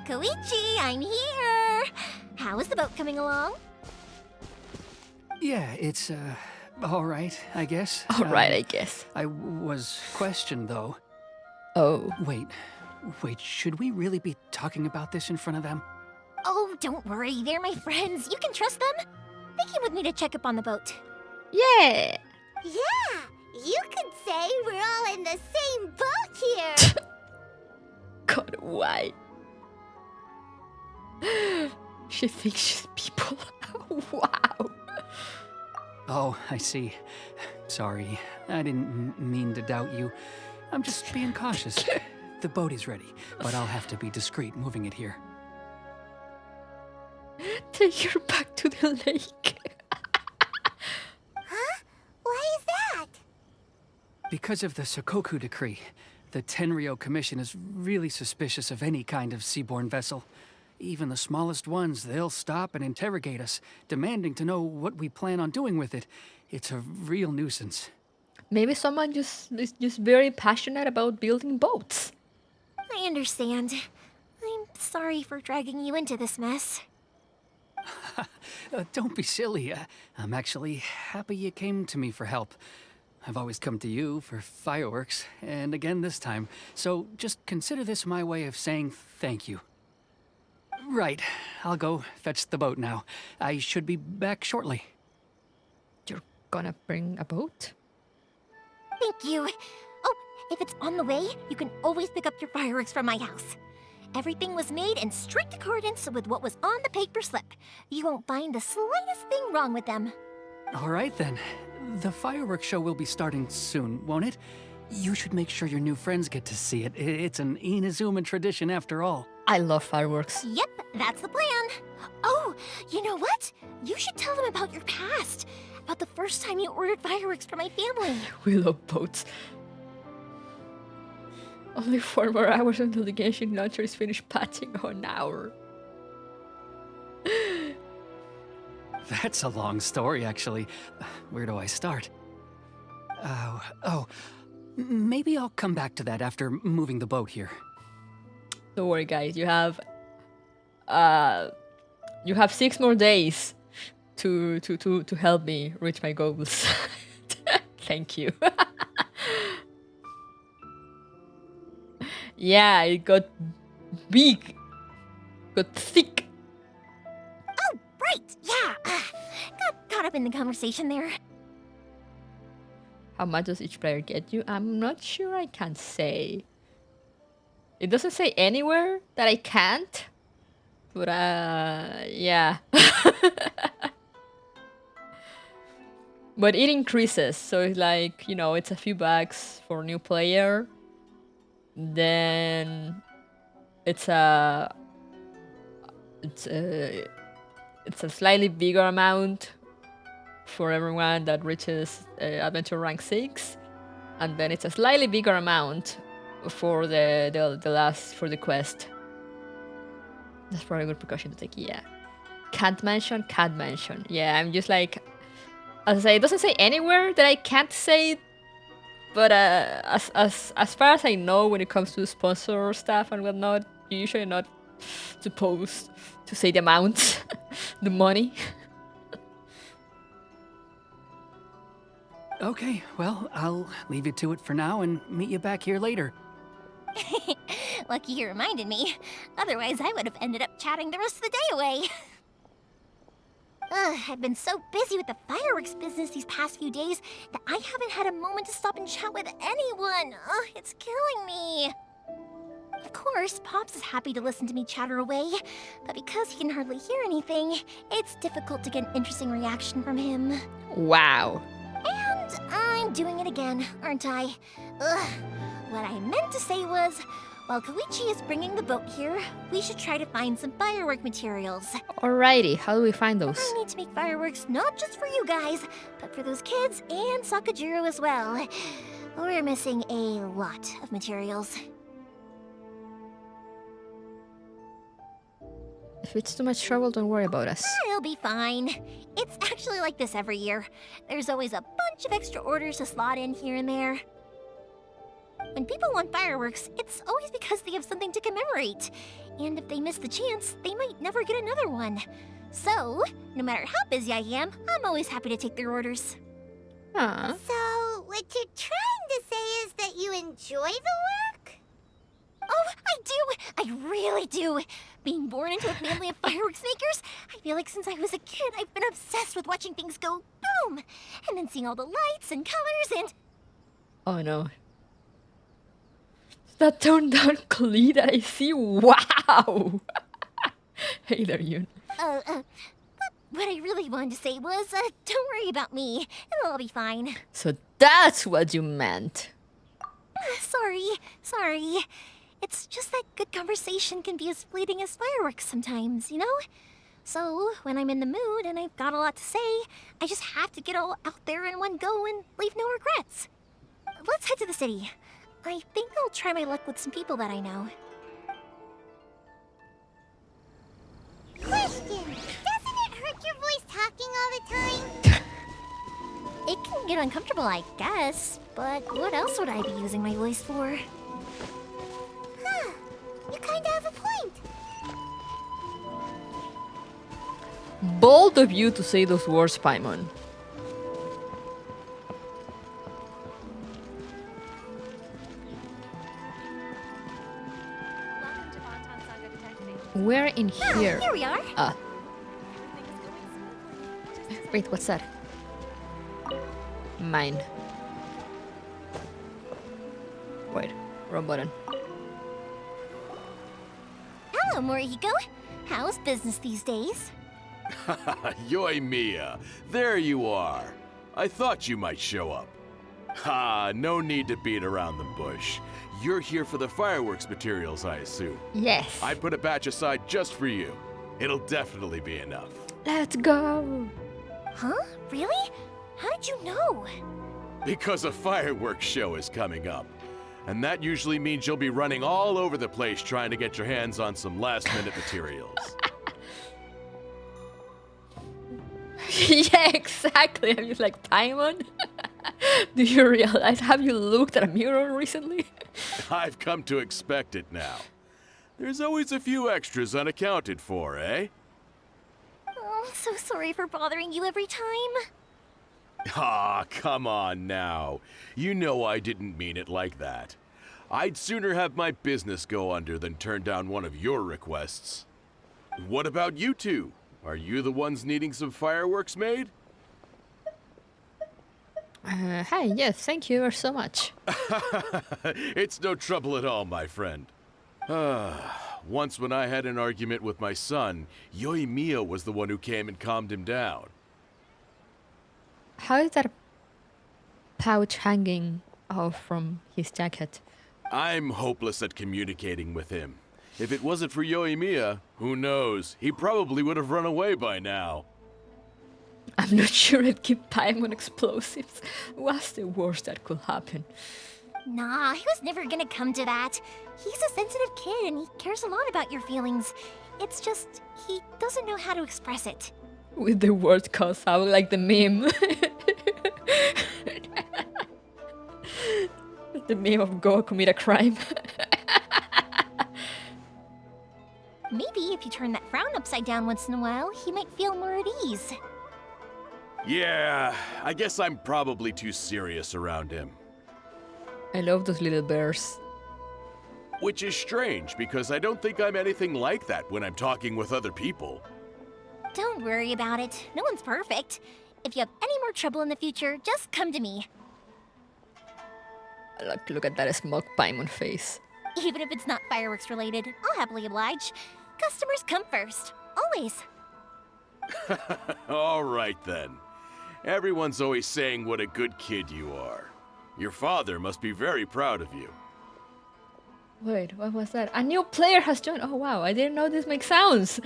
Koichi, I'm here! How is the boat coming along? Yeah, it's, all right, I guess. Alright, I guess. I was questioned, though. Oh. Wait, should we really be talking about this in front of them? Oh, don't worry, they're my friends. You can trust them. They came with me to check up on the boat. Yeah! Yeah, you could say we're all in the same boat here. God, why? She thinks she's people. Wow. Oh, I see. Sorry, I didn't mean to doubt you. I'm just being cautious. The boat is ready, but I'll have to be discreet moving it here. Take her back to the lake. Huh? Why is that? Because of the Sokoku decree, the Tenryo Commission is really suspicious of any kind of seaborne vessel. Even the smallest ones, they'll stop and interrogate us, demanding to know what we plan on doing with it. It's a real nuisance. Maybe someone just is just very passionate about building boats. I understand. I'm sorry for dragging you into this mess. Don't be silly. I'm actually happy you came to me for help. I've always come to you for fireworks, and again this time. So just consider this my way of saying thank you. Right, I'll go fetch the boat now. I should be back shortly. You're gonna bring a boat? Thank you. Oh, if it's on the way, you can always pick up your fireworks from my house. Everything was made in strict accordance with what was on the paper slip. You won't find the slightest thing wrong with them. All right then. The fireworks show will be starting soon, won't it? You should make sure your new friends get to see it. It's an Inazuma tradition after all. I love fireworks. Yep, that's the plan. Oh, you know what? You should tell them about your past. About the first time you ordered fireworks for my family. We love boats. Only 4 more hours until the Genshin launcher is finished patching. Oh, an hour. That's a long story, actually. Where do I start? Maybe I'll come back to that after moving the boat here. Don't worry, guys. You have 6 more days to help me reach my goals. Thank you. Yeah, it got big, got thick. Oh, right, yeah. Got caught up in the conversation there. How much does each player get you? I'm not sure. I can't say. It doesn't say anywhere that I can't. But yeah. But it increases, so it's like, you know, it's a few bucks for a new player. Then it's a slightly bigger amount for everyone that reaches adventure rank 6, and then it's a slightly bigger amount for the last for the quest. That's probably a good precaution to take. Yeah, can't mention. Yeah, I'm just like, as I say, it doesn't say anywhere that I can't say it. But as far as I know, when it comes to sponsor stuff and whatnot, you're usually not supposed to say the amount, the money. Okay, well, I'll leave you to it for now and meet you back here later. Lucky you reminded me. Otherwise, I would have ended up chatting the rest of the day away. I've been so busy with the fireworks business these past few days that I haven't had a moment to stop and chat with anyone. It's killing me. Of course, Pops is happy to listen to me chatter away, but because he can hardly hear anything, it's difficult to get an interesting reaction from him. Wow. And I'm doing it again, aren't I? What I meant to say was, while Koichi is bringing the boat here, we should try to find some firework materials. Alrighty, how do we find those? I need to make fireworks not just for you guys, but for those kids and Sakajiro as well. We're missing a lot of materials. If it's too much trouble, don't worry about us. It'll be fine. It's actually like this every year. There's always a bunch of extra orders to slot in here and there. When people want fireworks, it's always because they have something to commemorate. And if they miss the chance, they might never get another one. So, no matter how busy I am, I'm always happy to take their orders. Huh. So, what you're trying to say is that you enjoy the work? Oh, I do! I really do! Being born into a family of fireworks makers, I feel like since I was a kid, I've been obsessed with watching things go boom! And then seeing all the lights and colors and... Oh no. That toned down Klee that I see? Wow! Hey there, Yoon. What I really wanted to say was, don't worry about me. It'll all be fine. So that's what you meant. Sorry. It's just that good conversation can be as fleeting as fireworks sometimes, you know? So, when I'm in the mood and I've got a lot to say, I just have to get all out there in one go and leave no regrets. Let's head to the city. I think I'll try my luck with some people that I know. Question! Doesn't it hurt your voice talking all the time? It can can get uncomfortable, I guess. But what else would I be using my voice for? Huh. You kinda have a point. Bold of you to say those words, Paimon. Where in here? Here we are. Ah. Wait, what's that? Mine. Wait, wrong button. Hello, Morihiko. How's business these days? Yoimiya, there you are. I thought you might show up. Ha, no need to beat around the bush. You're here for the fireworks materials, I assume. Yes. I put a batch aside just for you. It'll definitely be enough. Let's go. Huh? Really? How did you know? Because a fireworks show is coming up. And that usually means you'll be running all over the place trying to get your hands on some last-minute materials. Yeah, exactly. I'm just like, Paimon? Do you realize? Have you looked at a mirror recently? I've come to expect it now. There's always a few extras unaccounted for, eh? Oh, I'm so sorry for bothering you every time. Ah, come on now. You know I didn't mean it like that. I'd sooner have my business go under than turn down one of your requests. What about you two? Are you the ones needing some fireworks made? Hi, yes, thank you so much. It's no trouble at all, my friend. Once when I had an argument with my son, Yoimiya was the one who came and calmed him down. How is that pouch hanging off from his jacket? I'm hopeless at communicating with him. If it wasn't for Yoimiya, who knows? He probably would have run away by now. I'm not sure I'd give Paimon explosives. What's the worst that could happen? Nah, he was never gonna come to that. He's a sensitive kid and he cares a lot about your feelings. It's just, he doesn't know how to express it. With the word cuss out like the meme. The meme of go commit a crime. Maybe if you turn that frown upside down once in a while, he might feel more at ease. Yeah, I guess I'm probably too serious around him. I love those little bears. Which is strange, because I don't think I'm anything like that when I'm talking with other people. Don't worry about it. No one's perfect. If you have any more trouble in the future, just come to me. I like to look at that smug Paimon face. Even if it's not fireworks related, I'll happily oblige. Customers come first. Always. All right then. Everyone's always saying what a good kid you are. Your father must be very proud of you. Wait, what was that? A new player has joined. Oh wow, I didn't know this makes sounds.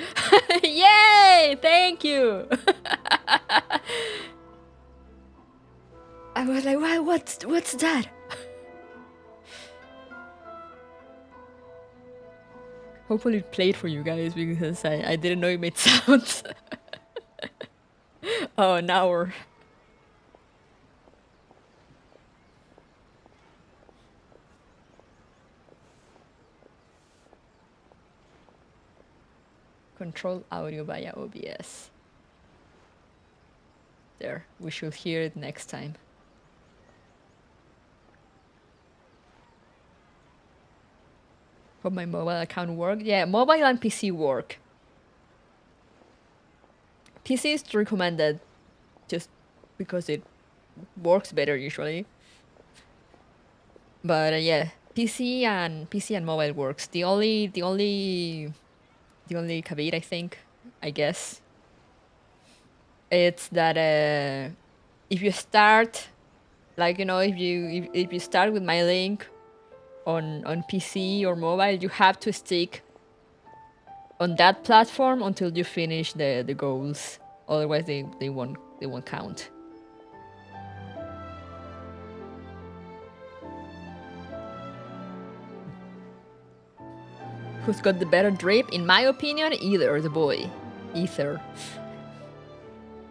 Yay! Thank you. I was like, wow, what's that? Hopefully it played for you guys because I didn't know it made sounds. Oh, now we're... Control audio via OBS. There, we should hear it next time. Hope my mobile account worked. Yeah, mobile and PC work. PC is recommended just because it works better usually. But yeah, PC and mobile works. The only caveat, I think, I guess, it's that if you start, like, you know, if you start with my link on PC or mobile, you have to stick on that platform until you finish the goals. Otherwise, they won't count. Who's got the better drip? In my opinion, either the boy, either.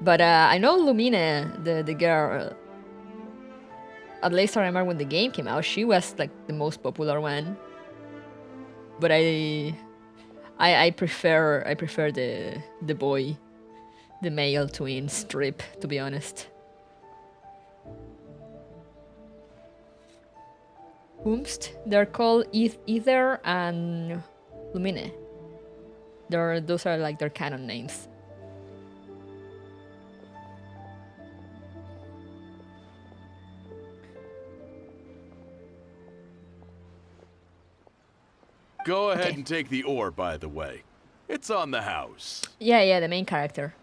But I know Lumine, the girl, at least I remember when the game came out, she was like the most popular one. But I prefer the boy, the male twin strip, to be honest. Whomst? They're called Ether and Lumine. Those are like their canon names. Go ahead Okay. and take the ore, by the way. It's on the house. Yeah, the main character.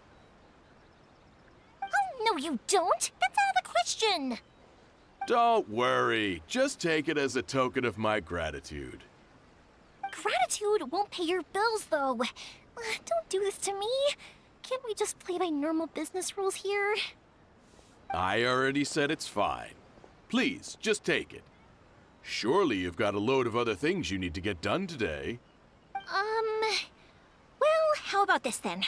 Oh, no, you don't. That's out of the question. Don't worry. Just take it as a token of my gratitude. Gratitude won't pay your bills, though. Don't do this to me. Can't we just play by normal business rules here? I already said it's fine. Please, just take it. Surely you've got a load of other things you need to get done today. Well, how about this then?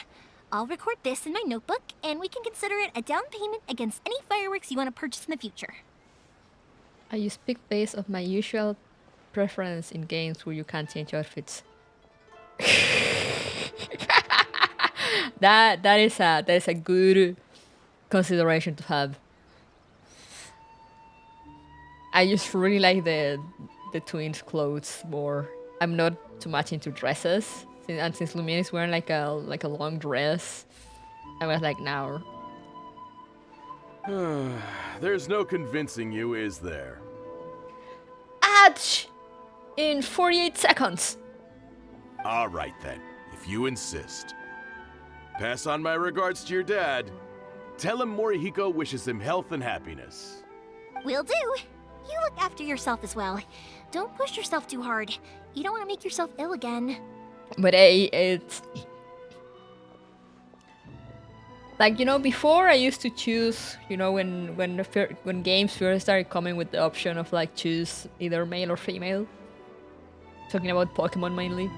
I'll record this in my notebook, and we can consider it a down payment against any fireworks you want to purchase in the future. I speak based on my usual preference in games where you can't change outfits. that is a good consideration to have. I just really like the twins' clothes more. I'm not too much into dresses, and since Lumine is wearing like a long dress, I was like, now. There's no convincing you, is there? Atch! In 48 seconds. All right then, if you insist. Pass on my regards to your dad. Tell him Morihiko wishes him health and happiness. Will do. You look after yourself as well. Don't push yourself too hard. You don't want to make yourself ill again. But it's like, before I used to choose, when games first started coming with the option of like choose either male or female. Talking about Pokemon mainly.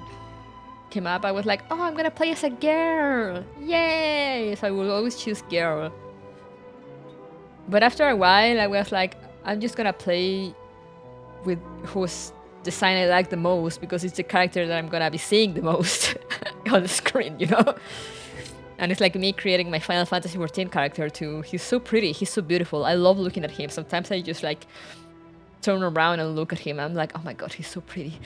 Came up, I was like, oh, I'm gonna play as a girl. Yay! So I would always choose girl. But after a while, I was like, I'm just gonna play with whose design I like the most because it's the character that I'm gonna be seeing the most on the screen, And it's like me creating my Final Fantasy XIV character too. He's so pretty, he's so beautiful. I love looking at him. Sometimes I just like turn around and look at him. I'm like, oh my god, he's so pretty.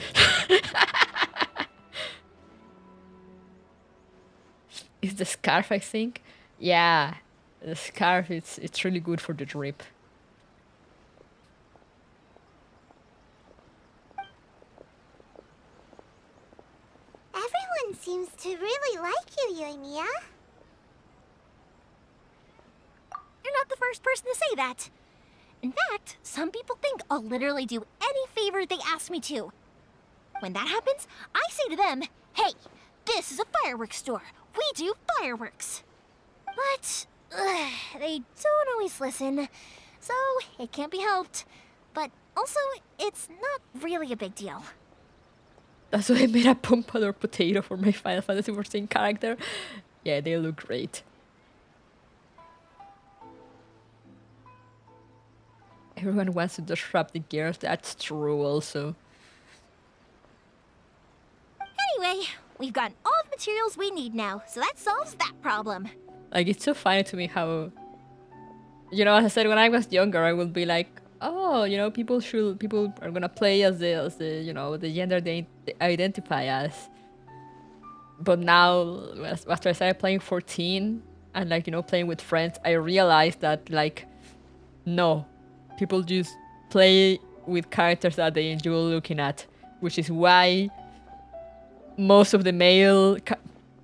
It's the scarf, I think. Yeah, the scarf. It's really good for the drip. Everyone seems to really like you, Yoimiya. You're not the first person to say that. In fact, some people think I'll literally do any favor they ask me to. When that happens, I say to them, hey, this is a fireworks store. We do fireworks. But they don't always listen, so it can't be helped. But also, it's not really a big deal. That's why I made a pompadour potato for my Final Fantasy XIV character. Yeah, they look great. Everyone wants to disrupt the gears. That's true also. Anyway, we've got all the materials we need now, so that solves that problem. Like, it's so funny to me how, as I said, when I was younger, I would be like, oh, people are gonna play as the the gender they identify as. But now, after I started playing 14 and playing with friends, I realized that no, people just play with characters that they enjoy looking at, which is why most of the male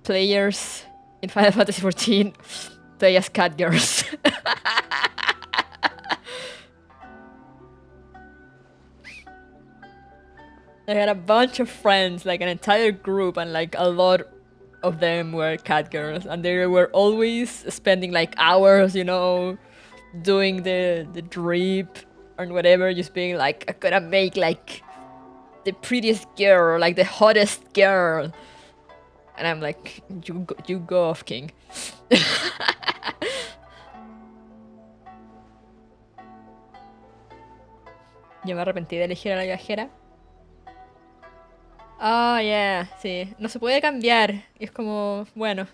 players in Final Fantasy XIV play as cat girls. I had a bunch of friends, like an entire group, and a lot of them were cat girls, and they were always spending hours, doing the drip and whatever, just being like, I'm gonna make the prettiest girl, the hottest girl. And I'm like, you go off, king. Yo me arrepentí de elegir a la viajera. Oh, yeah, sí. No se puede cambiar. Y es como, bueno.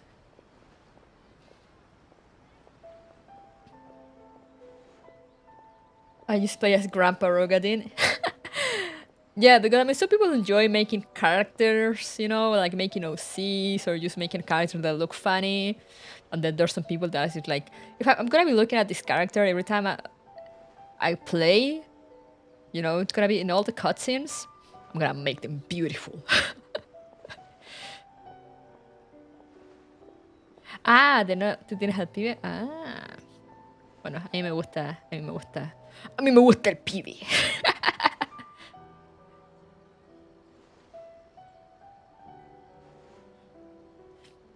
I just play as Grandpa Rogadin. Yeah, because I mean, some people enjoy making characters, you know, like making OCs or just making characters that look funny. And then there's some people that is just like, if I'm gonna be looking at this character every time I play, you know, it's gonna be in all the cutscenes, I'm gonna make them beautiful. Ah, tú tienes al pibe. Ah. Bueno, a mí me gusta el pibe.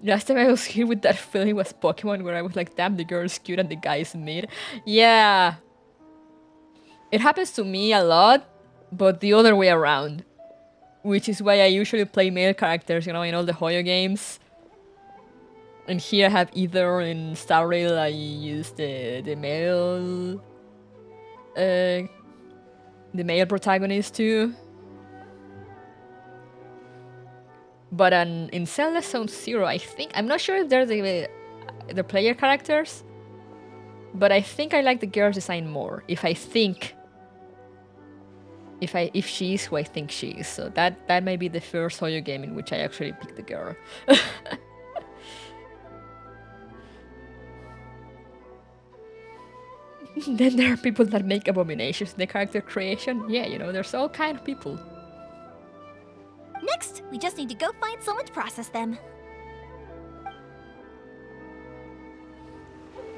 Last time I was here with that feeling was Pokemon, where I was like, damn, the girl is cute and the guy is mid. Yeah. It happens to me a lot, but the other way around. Which is why I usually play male characters, you know, in all the Hoyo games. And here I have either in Star Rail I use the male protagonist too. But in Zelda Zone Zero, I think I'm not sure if they're the player characters, but I think I like the girl's design more. If she is who I think she is, so that may be the first Hoyo game in which I actually pick the girl. Then there are people that make abominations in the character creation. Yeah, you know, there's all kind of people. Next, we just need to go find someone to process them.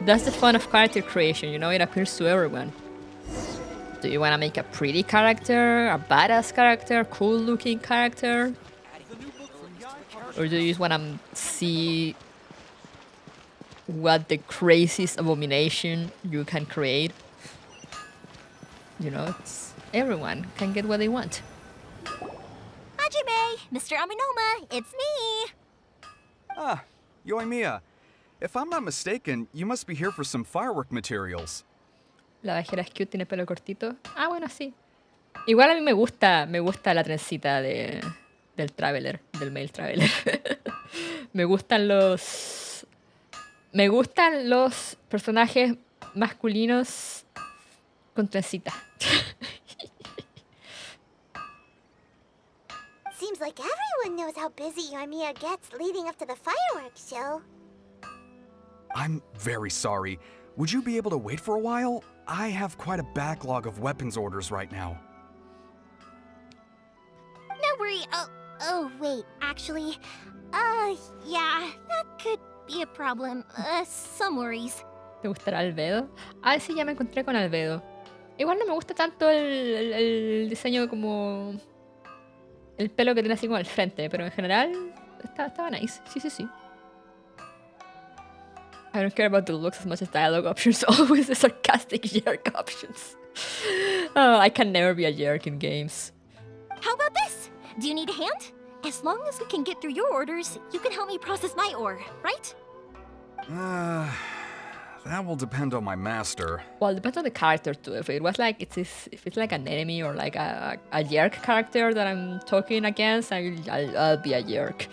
That's the fun of character creation, you know, it appeals to everyone. Do you want to make a pretty character, a badass character, cool looking character? Or do you just want to see what the craziest abomination you can create? You know, everyone can get what they want. Hajime, Mr. Aminoma, it's me! Ah, Yoimiya. If I'm not mistaken, you must be here for some firework materials. La bajera es cute, tiene pelo cortito. Ah, bueno, sí. Igual a mí me gusta la trencita del traveler, del male traveler. Me gustan los personajes masculinos con trencita. Seems like everyone knows how busy Yoimiya gets leading up to the fireworks show. I'm very sorry. Would you be able to wait for a while? I have quite a backlog of weapons orders right now. No worry. Oh, wait, actually. Yeah, that could be a problem. Some worries. ¿Te gustará Albedo? Ah, sí, ya me encontré con Albedo. Igual no me gusta tanto el diseño como... el pelo que tiene así como al frente, pero en general estaba nice. Sí. I don't care about the looks as much as dialogue options. Always the sarcastic jerk options. Oh, I can never be a jerk in games. How about this? Do you need a hand? As long as we can get through your orders, you can help me process my ore, right? That will depend on my master. Well, it depends on the character too. If it's like an enemy or like a jerk character that I'm talking against, I'll be a jerk.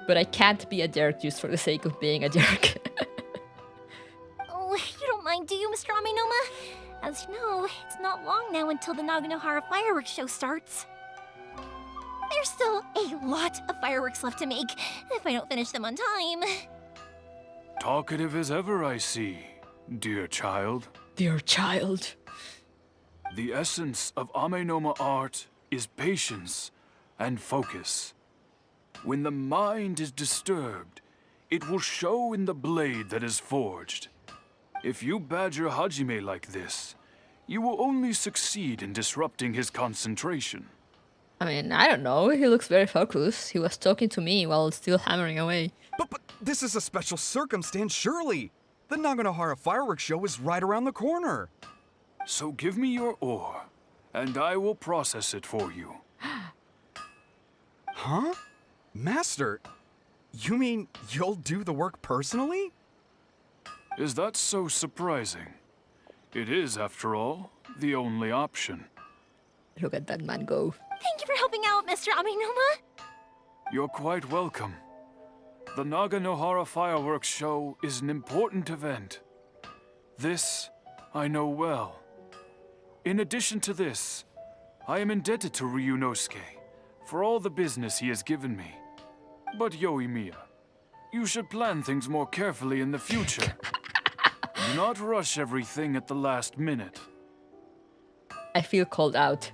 But I can't be a jerk just for the sake of being a jerk. Oh, you don't mind, do you, Mr. Aminoma? As you know, it's not long now until the Naganohara fireworks show starts. There's still a lot of fireworks left to make, if I don't finish them on time. Talkative as ever, I see, dear child. Dear child. The essence of Amenoma art is patience and focus. When the mind is disturbed, it will show in the blade that is forged. If you badger Hajime like this, you will only succeed in disrupting his concentration. I mean, I don't know. He looks very focused. He was talking to me while still hammering away. But this is a special circumstance, surely. The Naganohara fireworks show is right around the corner. So give me your ore, and I will process it for you. Huh? Master, you mean you'll do the work personally? Is that so surprising? It is, after all, the only option. Look at that man go. Thank you for helping out, Mr. Aminuma. You're quite welcome. The Naganohara fireworks show is an important event. This I know well. In addition to this, I am indebted to Ryunosuke for all the business he has given me. But Yoimiya, you should plan things more carefully in the future. Do not rush everything at the last minute. I feel called out.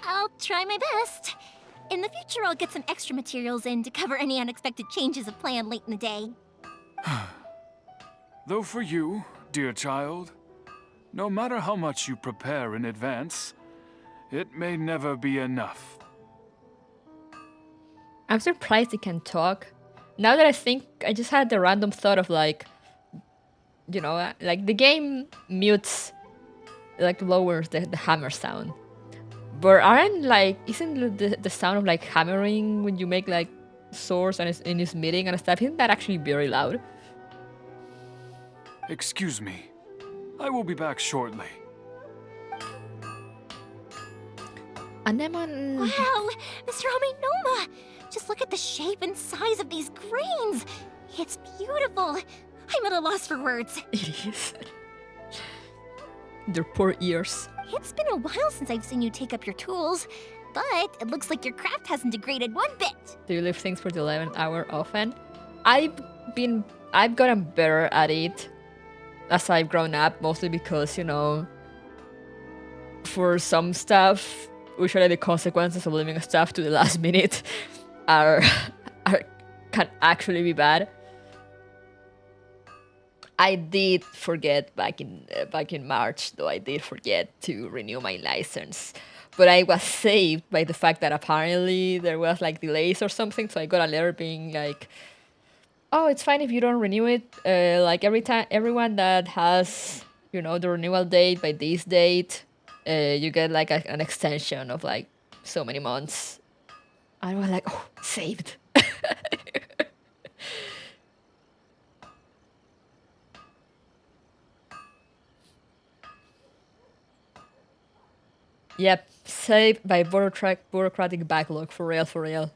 I'll try my best. In the future, I'll get some extra materials in to cover any unexpected changes of plan late in the day. Though for you, dear child, no matter how much you prepare in advance, it may never be enough. I'm surprised he can talk. Now that I think, I just had the random thought of like, you know, like the game mutes, like lowers the hammer sound. But isn't the sound of like hammering when you make like swords and in his meeting and stuff, isn't that actually very loud? Excuse me. I will be back shortly. Anemone. Wow, Mr. Aminoma! Just look at the shape and size of these grains. It's beautiful. I'm at a loss for words. It is. Their poor ears. It's been a while since I've seen you take up your tools, but it looks like your craft hasn't degraded one bit. Do you leave things for the 11th hour often? I've gotten better at it as I've grown up, mostly because, you know, for some stuff, usually the consequences of leaving stuff to the last minute can actually be bad. I did forget back in March, though I did forget to renew my license. But I was saved by the fact that apparently there was like delays or something, so I got a letter being like, "Oh, it's fine if you don't renew it. Like everyone that has, you know, the renewal date by this date, you get like an extension of like so many months." I was like, "Oh, saved." Yep, saved by bureaucratic backlog, for real, for real.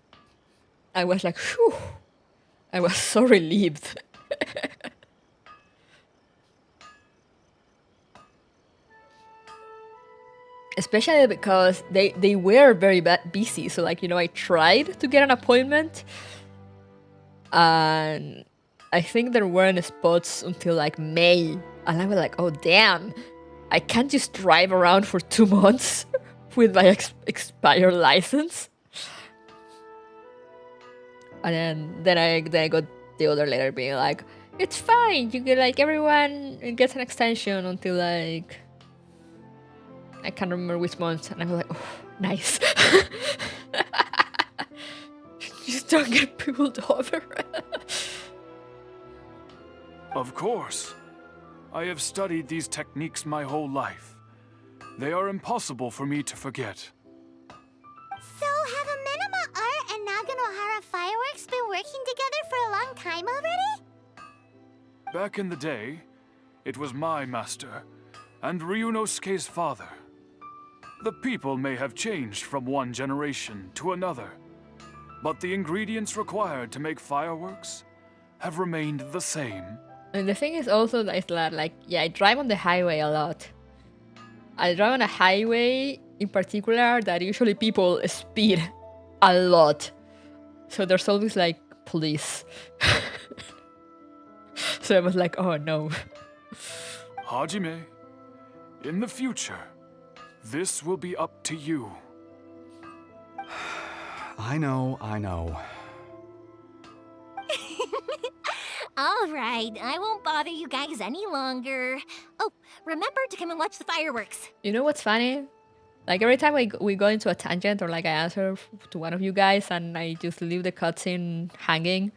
I was like, whew. I was so relieved. Especially because they were very busy. So like, you know, I tried to get an appointment. And I think there weren't spots until like May. And I was like, oh damn. I can't just drive around for 2 months with my expired license. And then I got the other letter being like, it's fine. You get like everyone gets an extension until like I can't remember which month. And I was like, oh, nice. Just don't get pulled over. Of course. I have studied these techniques my whole life. They are impossible for me to forget. So, have Amenema Art and Naganohara Fireworks been working together for a long time already? Back in the day, it was my master, and Ryunosuke's father. The people may have changed from one generation to another, but the ingredients required to make fireworks have remained the same. And the thing is also that, like, yeah, I drive on the highway a lot. I drive on a highway in particular that usually people speed a lot. So there's always like police. So I was like, oh no. Hajime, in the future, this will be up to you. I know. All right, I won't bother you guys any longer. Oh, remember to come and watch the fireworks. You know what's funny? Like every time we go into a tangent or like I answer to one of you guys and I just leave the cutscene hanging,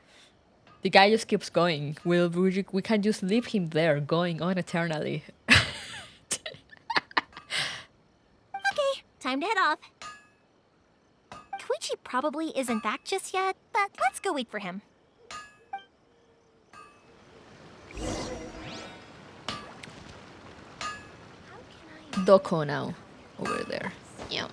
the guy just keeps going. We can just leave him there going on eternally. Okay, time to head off. Koichi probably isn't back just yet, but let's go wait for him. Doko now. over there. Yeah.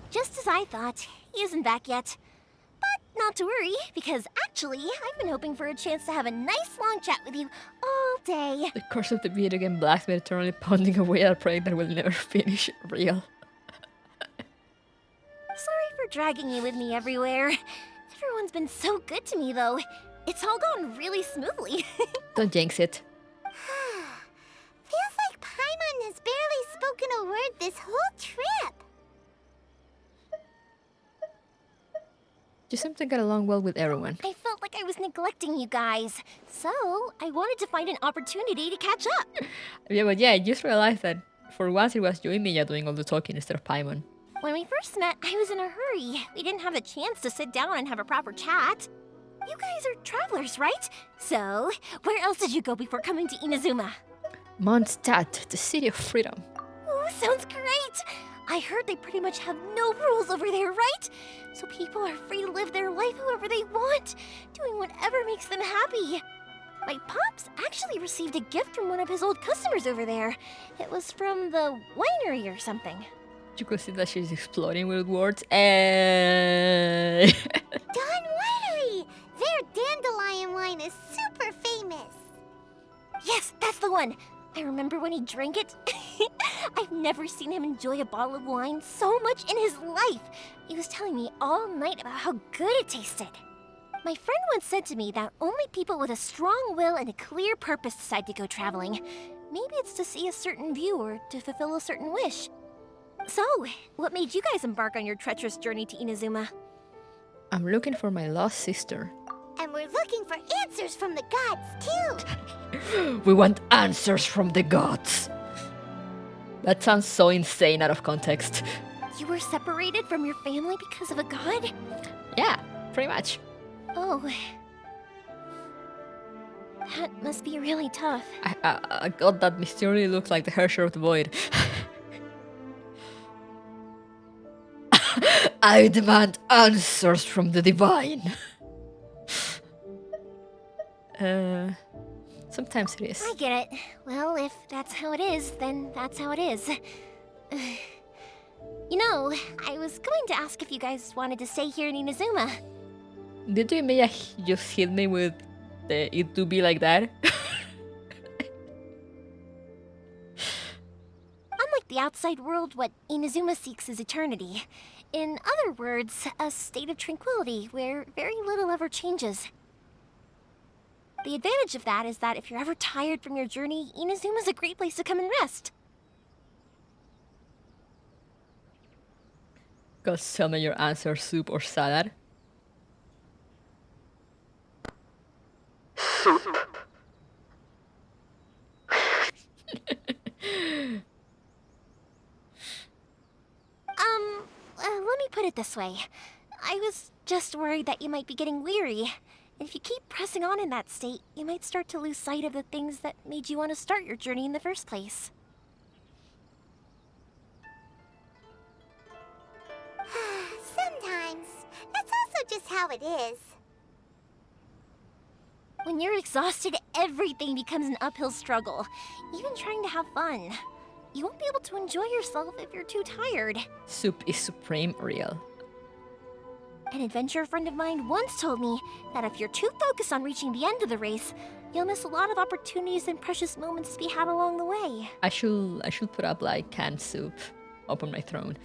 Just as I thought, he isn't back yet. But not to worry, because actually, I've been hoping for a chance to have a nice long chat with you all day. The course of the video game blacksmith eternally pounding away at a project that will never finish. Real. Sorry for dragging you with me everywhere. Everyone's been so good to me, though. It's all gone really smoothly. Don't jinx it. Feels like Paimon has barely spoken a word this whole trip. You seem to get along well with everyone. I felt like I was neglecting you guys, so I wanted to find an opportunity to catch up. Yeah, but yeah, I just realized that for once it was Yoimiya doing all the talking instead of Paimon. When we first met, I was in a hurry. We didn't have a chance to sit down and have a proper chat. You guys are travelers, right? So, where else did you go before coming to Inazuma? Mondstadt, the city of freedom. Ooh, sounds great! I heard they pretty much have no rules over there, right? So people are free to live their life however they want, doing whatever makes them happy. My pops actually received a gift from one of his old customers over there. It was from the winery or something. You could see that she's exploding with words. Hey. Dawn Winery! Their dandelion wine is super famous. Yes, that's the one. I remember when he drank it. I've never seen him enjoy a bottle of wine so much in his life. He was telling me all night about how good it tasted. My friend once said to me that only people with a strong will and a clear purpose decide to go traveling. Maybe it's to see a certain view or to fulfill a certain wish. So, what made you guys embark on your treacherous journey to Inazuma? I'm looking for my lost sister. And we're looking for answers from the gods, too. We want answers from the gods. That sounds so insane out of context. You were separated from your family because of a god? Yeah, pretty much. Oh. That must be really tough. A god that mysteriously looks like the Herrscher of the Void. I demand answers from the divine. Sometimes it is. I get it. Well, if that's how it is, then that's how it is. You know, I was going to ask if you guys wanted to stay here in Inazuma. Did Yoimiya just hit me with the it to be like that? Unlike the outside world, what Inazuma seeks is eternity. In other words, a state of tranquility where very little ever changes. The advantage of that is that if you're ever tired from your journey, Inazuma's a great place to come and rest. Go tell me your answer, soup or salad. Soup. Let me put it this way. I was just worried that you might be getting weary. And if you keep pressing on in that state, you might start to lose sight of the things that made you want to start your journey in the first place. Sometimes. That's also just how it is. When you're exhausted, everything becomes an uphill struggle. Even trying to have fun. You won't be able to enjoy yourself if you're too tired. Soup is supreme real. An adventure friend of mine once told me that if you're too focused on reaching the end of the race, you'll miss a lot of opportunities and precious moments to be had along the way. I should put up like canned soup up on my throne.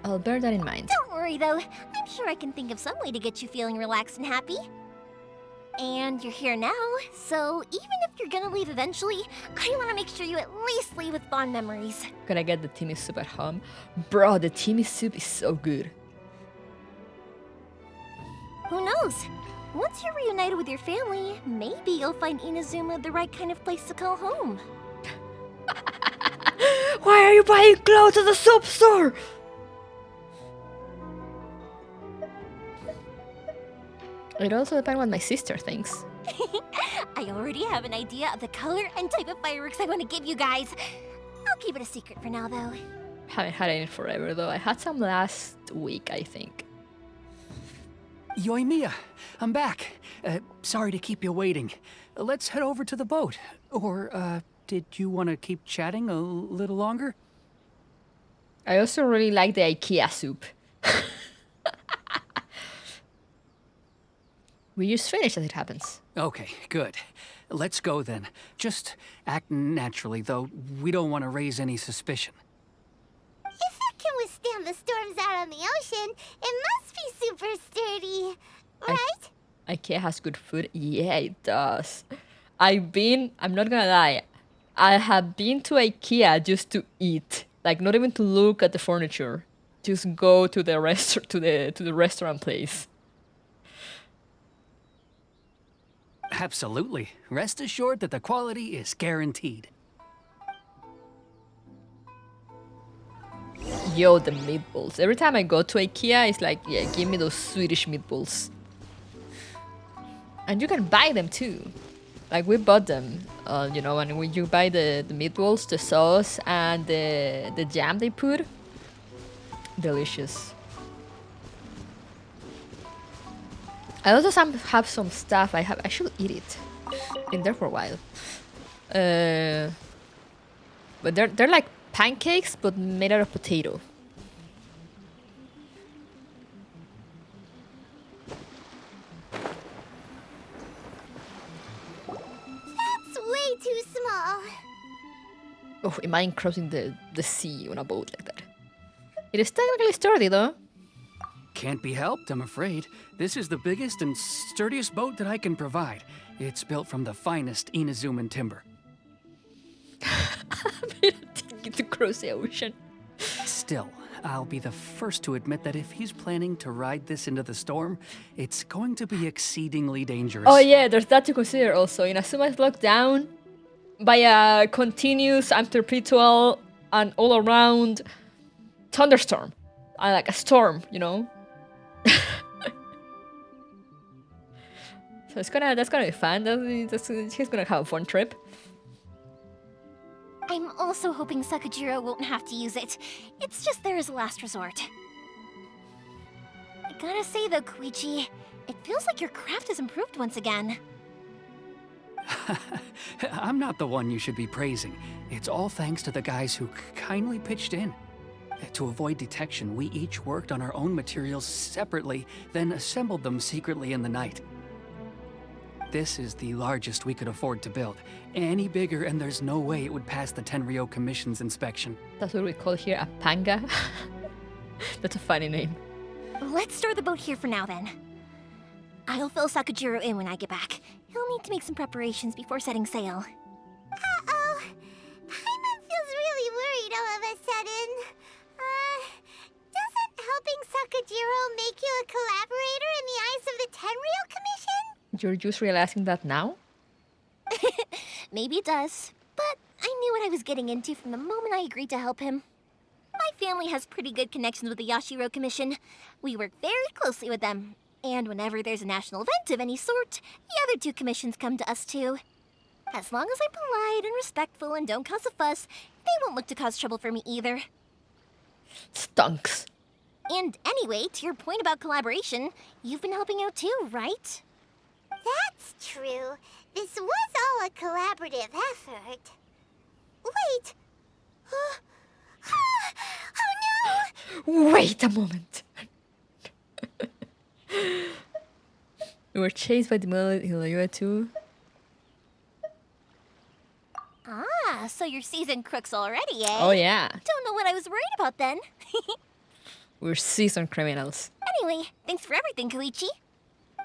I'll bear that in mind. Don't worry though, I'm sure I can think of some way to get you feeling relaxed and happy. And you're here now, so even if you're gonna leave eventually, I want to make sure you at least leave with fond memories. Can I get the Timmy soup at home? Bro, the Timmy soup is so good. Who knows? Once you're reunited with your family, maybe you'll find Inazuma the right kind of place to call home. Why are you buying clothes at the soup store? It also depends what my sister thinks. I already have an idea of the color and type of fireworks I want to give you guys. I'll keep it a secret for now, though. Haven't had any forever though. I had some last week, I think. Yoimiya, I'm back. Sorry to keep you waiting. Let's head over to the boat. Or, did you want to keep chatting a little longer? I also really like the IKEA soup. We just finished as it happens. Okay, good. Let's go then. Just act naturally, though. We don't want to raise any suspicion. If it can withstand the storms out on the ocean, it must be super sturdy, right? IKEA has good food? Yeah, it does. I'm not gonna lie, I have been to IKEA just to eat. Like, not even to look at the furniture. Just go to the to the restaurant place. Absolutely. Rest assured that the quality is guaranteed. Yo, the meatballs. Every time I go to IKEA, it's like, yeah, give me those Swedish meatballs. And you can buy them too. Like, we bought them, you know, and when you buy the meatballs, the sauce, and the jam they put, delicious. I also have some stuff I should eat it. Been there for a while. But they're like pancakes, but made out of potato. That's way too small. Oh, imagine crossing the sea on a boat like that. It is technically sturdy though. Can't be helped, I'm afraid. This is the biggest and sturdiest boat that I can provide. It's built from the finest Inazuman timber. I didn't get to cross the ocean. Still, I'll be the first to admit that if he's planning to ride this into the storm, it's going to be exceedingly dangerous. Oh yeah, there's that to consider also. Inazuma is locked down by a continuous and perpetual and all around thunderstorm. Like a storm, you know? So that's gonna be fun. He's gonna have a fun trip. I'm also hoping Sakajiro won't have to use it. It's just there as a last resort. I gotta say though, Koichi, it feels like your craft has improved once again. I'm not the one you should be praising. It's all thanks to the guys who kindly pitched in. To avoid detection, we each worked on our own materials separately, then assembled them secretly in the night. This is the largest we could afford to build. Any bigger and there's no way it would pass the Tenryou Commission's inspection. That's what we call here a panga. That's a funny name. Let's store the boat here for now then. I'll fill Sakajiro in when I get back. He'll need to make some preparations before setting sail. Uh-oh. Paimon feels really worried all of a sudden. Doesn't helping Sakajiro make you a collaborator in the eyes of the Tenryou Commission? You're just realizing that now? Maybe it does, but I knew what I was getting into from the moment I agreed to help him. My family has pretty good connections with the Yashiro Commission. We work very closely with them, and whenever there's a national event of any sort, the other two commissions come to us too. As long as I'm polite and respectful and don't cause a fuss, they won't look to cause trouble for me either. Stunks. And anyway, to your point about collaboration, you've been helping out too, right? That's true. This was all a collaborative effort. Wait. Oh no! Wait a moment. We were chased by the Hilayua too. Ah, so you're seasoned crooks already, eh? Oh yeah. Don't know what I was worried about then. We're seasoned criminals. Anyway, thanks for everything, Koichi.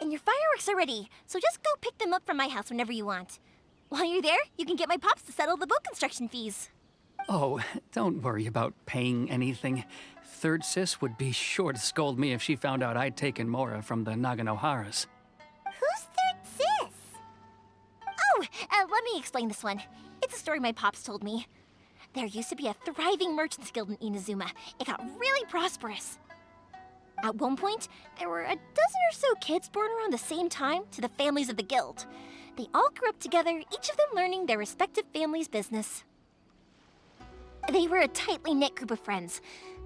And your fireworks are ready, so just go pick them up from my house whenever you want. While you're there, you can get my pops to settle the boat construction fees. Oh, don't worry about paying anything. Third Sis would be sure to scold me if she found out I'd taken Mora from the Naganoharas. Who's Third Sis? Oh, let me explain this one. It's a story my pops told me. There used to be a thriving merchants guild in Inazuma. It got really prosperous. At one point, there were a dozen or so kids born around the same time to the families of the guild. They all grew up together, each of them learning their respective family's business. They were a tightly knit group of friends,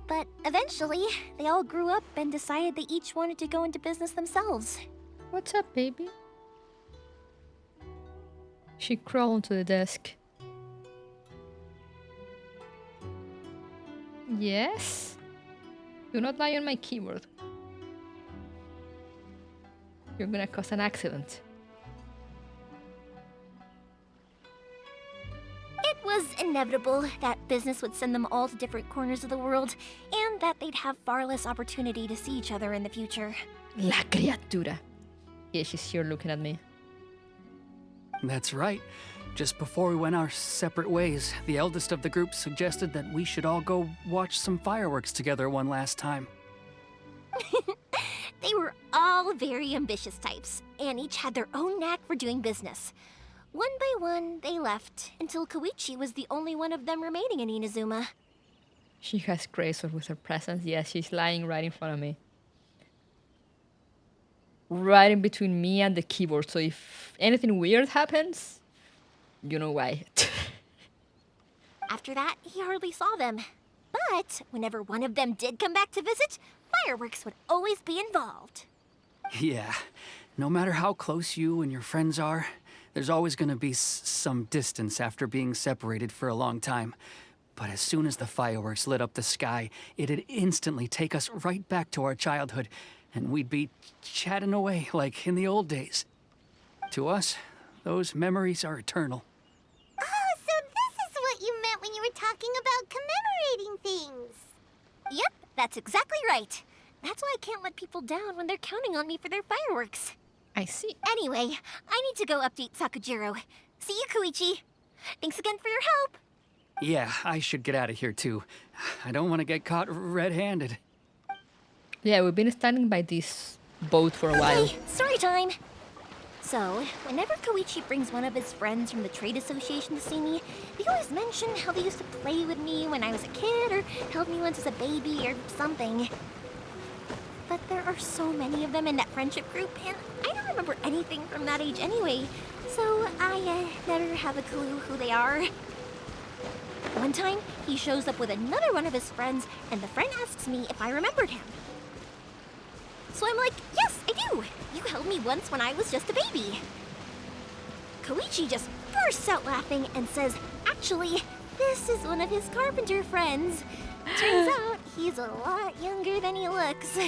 but eventually, they all grew up and decided they each wanted to go into business themselves. What's up, baby? She crawled onto the desk. Yes? Do not lie on my keyboard. You're gonna cause an accident. It was inevitable that business would send them all to different corners of the world, and that they'd have far less opportunity to see each other in the future. La criatura. Yeah, she's here looking at me. That's right. Just before we went our separate ways, the eldest of the group suggested that we should all go watch some fireworks together one last time. They were all very ambitious types, and each had their own knack for doing business. One by one, they left, until Koichi was the only one of them remaining in Inazuma. She has grace with her presence. Yes, she's lying right in front of me. Right in between me and the keyboard, so if anything weird happens, you know why. After that, he hardly saw them. But whenever one of them did come back to visit, fireworks would always be involved. Yeah, no matter how close you and your friends are, there's always gonna be some distance after being separated for a long time. But as soon as the fireworks lit up the sky, it'd instantly take us right back to our childhood, and we'd be chatting away like in the old days. To us, those memories are eternal. Oh, so this is what you meant when you were talking about commemorating things. Yep, that's exactly right. That's why I can't let people down when they're counting on me for their fireworks. I see. Anyway, I need to go update Sakujiro. See you, Koichi. Thanks again for your help. Yeah, I should get out of here too. I don't want to get caught red-handed. Yeah, we've been standing by this boat for a while. Okay, story time. So, whenever Koichi brings one of his friends from the trade association to see me, they always mention how they used to play with me when I was a kid, or held me once as a baby, or something. But there are so many of them in that friendship group, and I don't remember anything from that age anyway, so I never have a clue who they are. One time, he shows up with another one of his friends, and the friend asks me if I remembered him. So I'm like, yes, I do. You held me once when I was just a baby. Koichi just bursts out laughing and says, actually, this is one of his carpenter friends. Turns out he's a lot younger than he looks.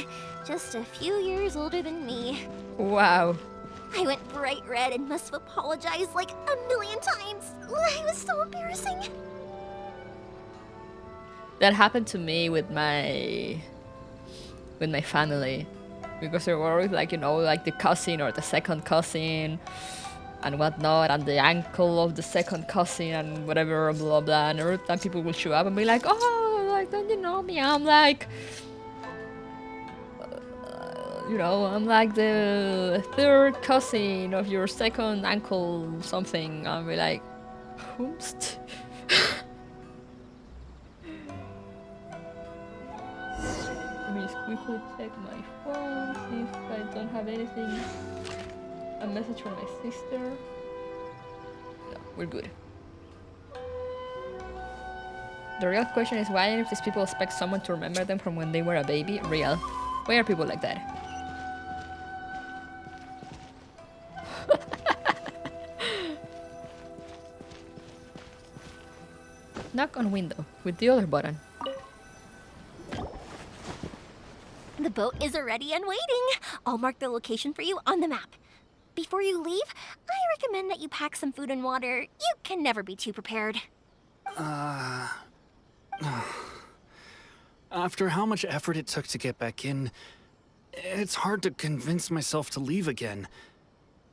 Just a few years older than me. Wow. I went bright red and must have apologized like a million times. It was so embarrassing. That happened to me with my family. Because there were always like, you know, like the cousin or the second cousin and whatnot, and the uncle of the second cousin and whatever, blah blah. And every time people will show up and be like, oh, like, don't you know me? I'm like, you know, I'm like the third cousin of your second uncle something. I'll be like, whomst? Let me just quickly check my phone, see if I don't have anything. A message from my sister. No, we're good. The real question is why if these people expect someone to remember them from when they were a baby? Real. Why are people like that? Knock on window with the other button. The boat is ready and waiting. I'll mark the location for you on the map. Before you leave, I recommend that you pack some food and water. You can never be too prepared. After how much effort it took to get back in, it's hard to convince myself to leave again.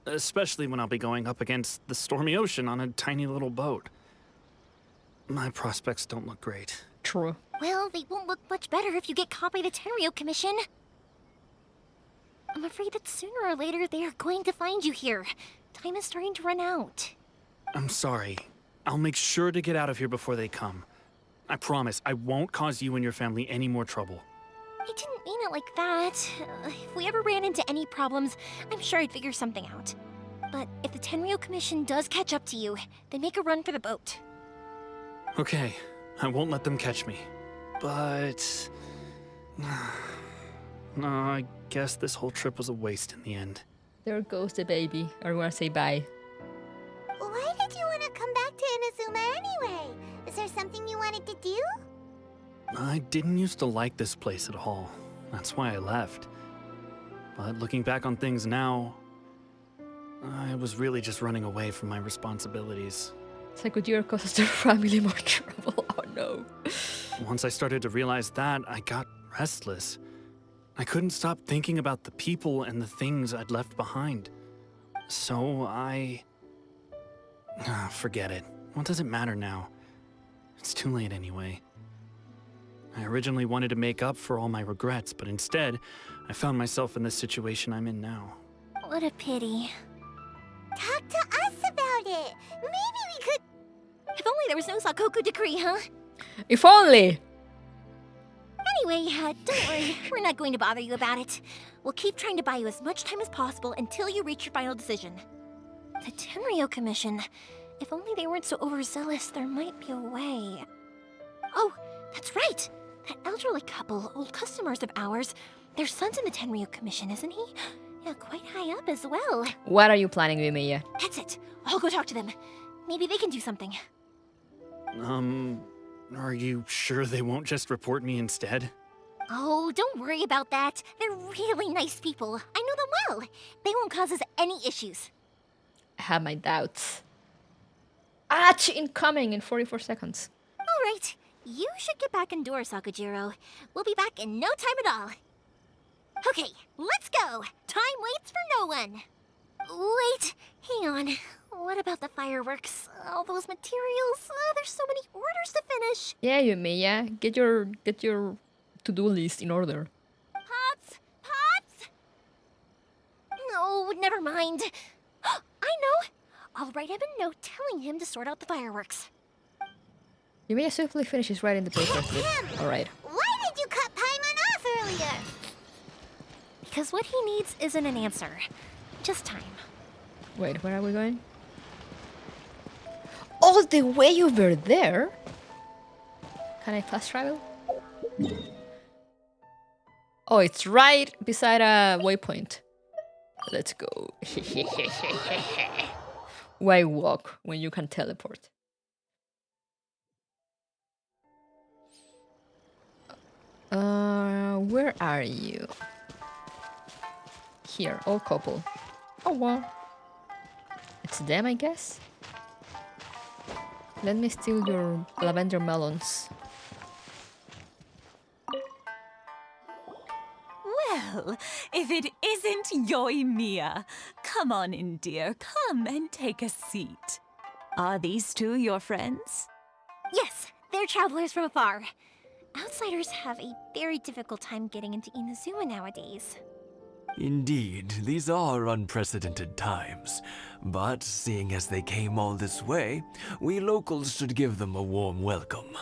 Especially when I'll be going up against the stormy ocean on a tiny little boat. My prospects don't look great. True. Well, they won't look much better if you get caught by the Tenryo Commission. I'm afraid that sooner or later they are going to find you here. Time is starting to run out. I'm sorry. I'll make sure to get out of here before they come. I promise I won't cause you and your family any more trouble. I didn't mean it like that. If we ever ran into any problems, I'm sure I'd figure something out. But if the Tenryou Commission does catch up to you, then make a run for the boat. Okay, I won't let them catch me. But... no, I guess this whole trip was a waste in the end. There goes the baby. Or you wanna say bye? Why did you want to come back to Inazuma anyway? Is there something you wanted to do? I didn't used to like this place at all. That's why I left. But looking back on things now, I was really just running away from my responsibilities. Sakujiro causes their family more trouble. Oh no. Once I started to realize that, I got restless. I couldn't stop thinking about the people and the things I'd left behind. So forget it. What does it matter now? It's too late anyway. I originally wanted to make up for all my regrets, but instead, I found myself in the situation I'm in now. What a pity. Talk to us about it. Maybe we could... If only there was no Sakoku decree, huh? If only! Anyway, don't worry. We're not going to bother you about it. We'll keep trying to buy you as much time as possible until you reach your final decision. The Tenryou Commission. If only they weren't so overzealous, there might be a way. Oh, that's right. That elderly couple, old customers of ours, their son's in the Tenryou Commission, isn't he? Yeah, quite high up as well. What are you planning, Yoimiya? That's it. I'll go talk to them. Maybe they can do something. Are you sure they won't just report me instead? Oh, don't worry about that. They're really nice people. I know them well. They won't cause us any issues. I have my doubts. Ach! Incoming in 44 seconds. All right. You should get back indoors, Sakujiro. We'll be back in no time at all. Okay, let's go. Time waits for no one. Wait, hang on. What about the fireworks? All those materials? There's so many orders to finish. Yeah, Yoimiya, get your to-do list in order. Pops! Pops! No, never mind. I know. I'll write him a note telling him to sort out the fireworks. Yoimiya swiftly finishes writing the paper slip. Alright. Why did you cut Paimon off earlier? Because what he needs isn't an answer. Just time. Wait, where are we going? All the way over there? Can I fast travel? Oh, it's right beside a waypoint. Let's go. Why walk when you can teleport? Where are you? Here, old couple. Oh well. It's them, I guess. Let me steal your lavender melons. Well, if it isn't Yoimiya. Come on in, dear. Come and take a seat. Are these two your friends? Yes, they're travelers from afar. Outsiders have a very difficult time getting into Inazuma nowadays. Indeed, these are unprecedented times. But seeing as they came all this way, we locals should give them a warm welcome.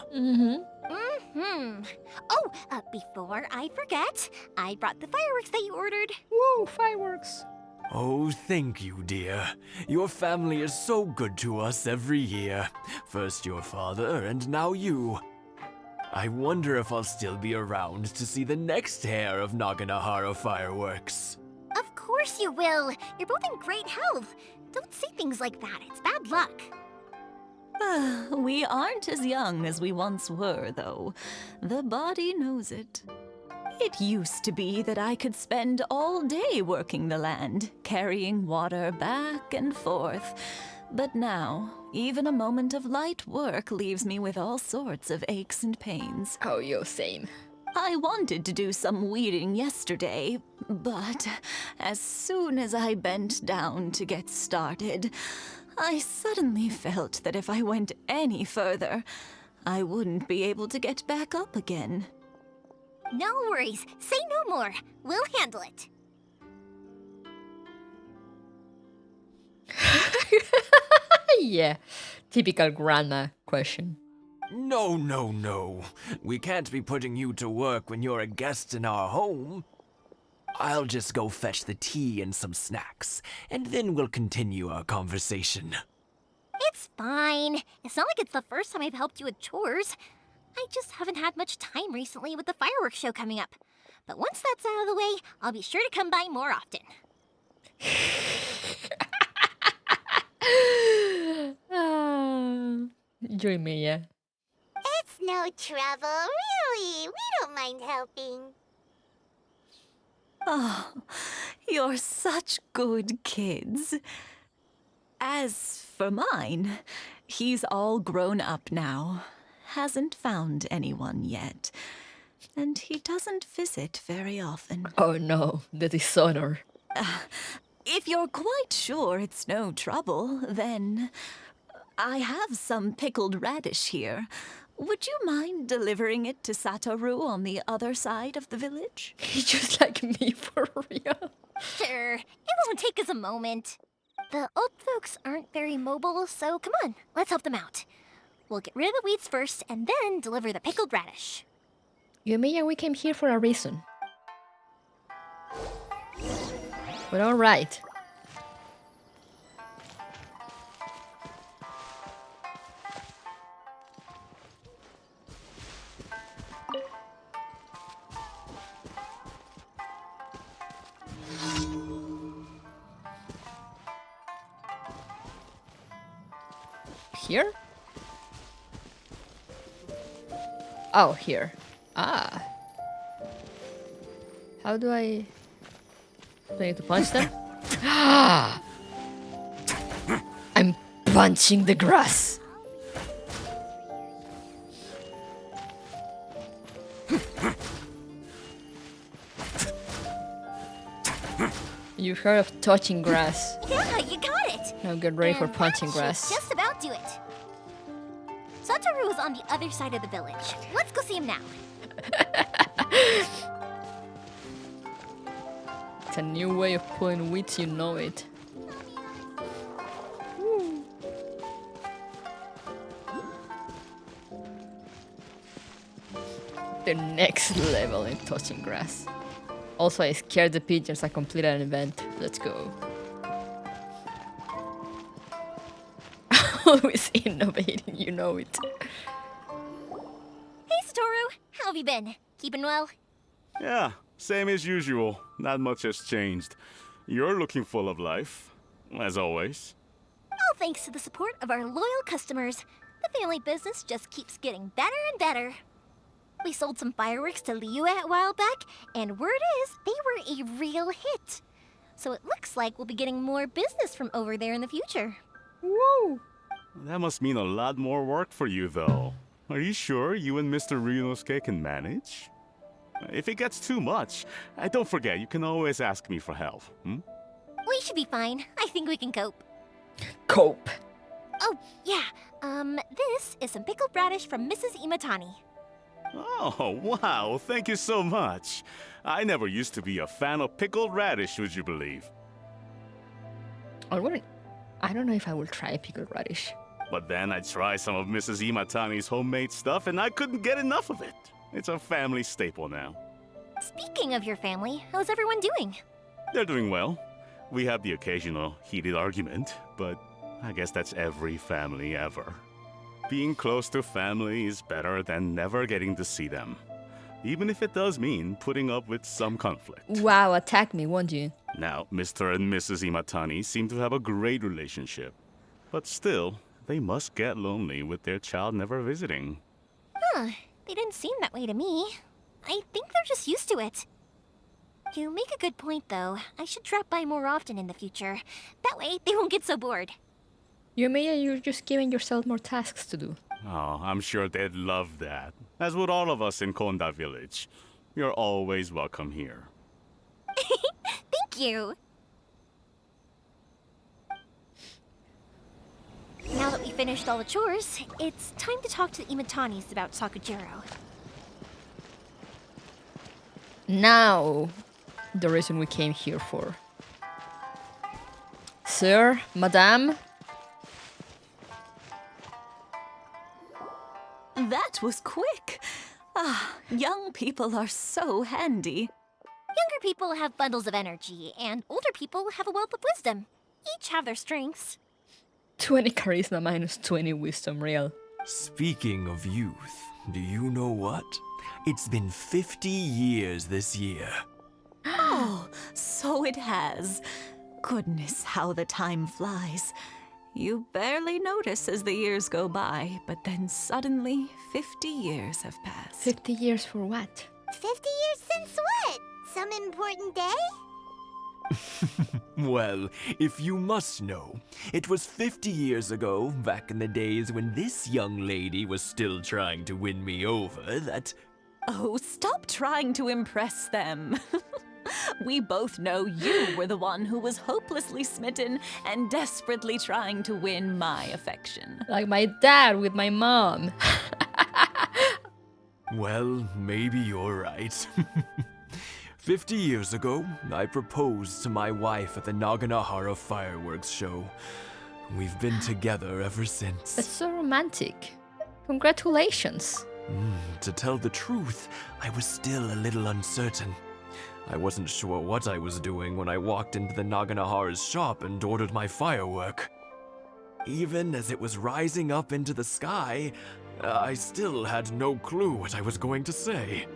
Oh, before I forget, I brought the fireworks that you ordered. Woo, fireworks. Oh, thank you, dear. Your family is so good to us every year. First your father, and now you. I wonder if I'll still be around to see the next hair of Naganohara fireworks. Of course you will. You're both in great health. Don't say things like that. It's bad luck. We aren't as young as we once were, though. The body knows it. It used to be that I could spend all day working the land, carrying water back and forth. But now, even a moment of light work leaves me with all sorts of aches and pains. Oh, yo, same. I wanted to do some weeding yesterday, but as soon as I bent down to get started, I suddenly felt that if I went any further, I wouldn't be able to get back up again. No worries. Say no more. We'll handle it. Yeah, typical grandma question. No, no, no. We can't be putting you to work when you're a guest in our home. I'll just go fetch the tea and some snacks, and then we'll continue our conversation. It's fine. It's not like it's the first time I've helped you with chores. I just haven't had much time recently with the fireworks show coming up. But once that's out of the way, I'll be sure to come by more often. Yoimiya. It's no trouble, really. We don't mind helping. Oh, you're such good kids. As for mine, he's all grown up now. Hasn't found anyone yet. And he doesn't visit very often. Oh no, the dishonor. If you're quite sure it's no trouble, then I have some pickled radish here. Would you mind delivering it to Satoru on the other side of the village? He's just like me for real. Sure, it won't take us a moment. The old folks aren't very mobile, so come on, let's help them out. We'll get rid of the weeds first and then deliver the pickled radish. Yoimiya, we came here for a reason. But alright. Here? Oh, here. Ah. How do I... Do I need to punch them? I'm punching the grass. You heard of touching grass. Yeah, you got it! Now get ready for And punching that should grass. just about do it. Satoru is on the other side of the village. Let's go see him now. It's a new way of pulling weeds, you know it. The next level in touching grass. Also, I scared the pigeons. I completed an event. Let's go. Always innovating, you know it. Hey, Satoru, how have you been? Keeping well? Yeah, same as usual. Not much has changed. You're looking full of life, as always. All thanks to the support of our loyal customers, the family business just keeps getting better and better. We sold some fireworks to Liyue a while back, and word is they were a real hit. So it looks like we'll be getting more business from over there in the future. Woo! That must mean a lot more work for you, though. Are you sure you and Mr. Ryunosuke can manage? If it gets too much, don't forget, you can always ask me for help, hmm? We should be fine. I think we can cope. Cope. Oh, yeah. This is some pickled radish from Mrs. Imatani. Oh, wow, thank you so much. I never used to be a fan of pickled radish, would you believe? I don't know if I will try pickled radish. But then I tried some of Mrs. Imatani's homemade stuff and I couldn't get enough of it. It's a family staple now. Speaking of your family, how's everyone doing? They're doing well. We have the occasional heated argument, but I guess that's every family ever. Being close to family is better than never getting to see them. Even if it does mean putting up with some conflict. Wow, attack me, won't you? Now, Mr. and Mrs. Imatani seem to have a great relationship. But still, they must get lonely with their child never visiting. Huh, they didn't seem that way to me. I think they're just used to it. You make a good point, though. I should drop by more often in the future. That way, they won't get so bored. Yoimiya, you're just giving yourself more tasks to do. Oh, I'm sure they'd love that. As would all of us in Konda Village. You're always welcome here. Thank you! Now that we finished all the chores, it's time to talk to the Imatanis about Sakujiro. Now, the reason we came here for. Sir, Madame? That was quick. Ah, young people are so handy. Younger people have bundles of energy, and older people have a wealth of wisdom. Each have their strengths. 20 charisma minus 20 wisdom, real. Speaking of youth, do you know what? It's been 50 years this year. Oh, so it has. Goodness, how the time flies. You barely notice as the years go by, but then suddenly 50 years have passed. 50 years for what? 50 years since what? Some important day? Well, if you must know, it was 50 years ago, back in the days when this young lady was still trying to win me over, that... Oh, stop trying to impress them. We both know you were the one who was hopelessly smitten and desperately trying to win my affection. Like my dad with my mom. Well, maybe you're right. 50 years ago, I proposed to my wife at the Naganohara fireworks show. We've been together ever since. That's so romantic. Congratulations. To tell the truth, I was still a little uncertain. I wasn't sure what I was doing when I walked into the Naganohara's shop and ordered my firework. Even as it was rising up into the sky, I still had no clue what I was going to say.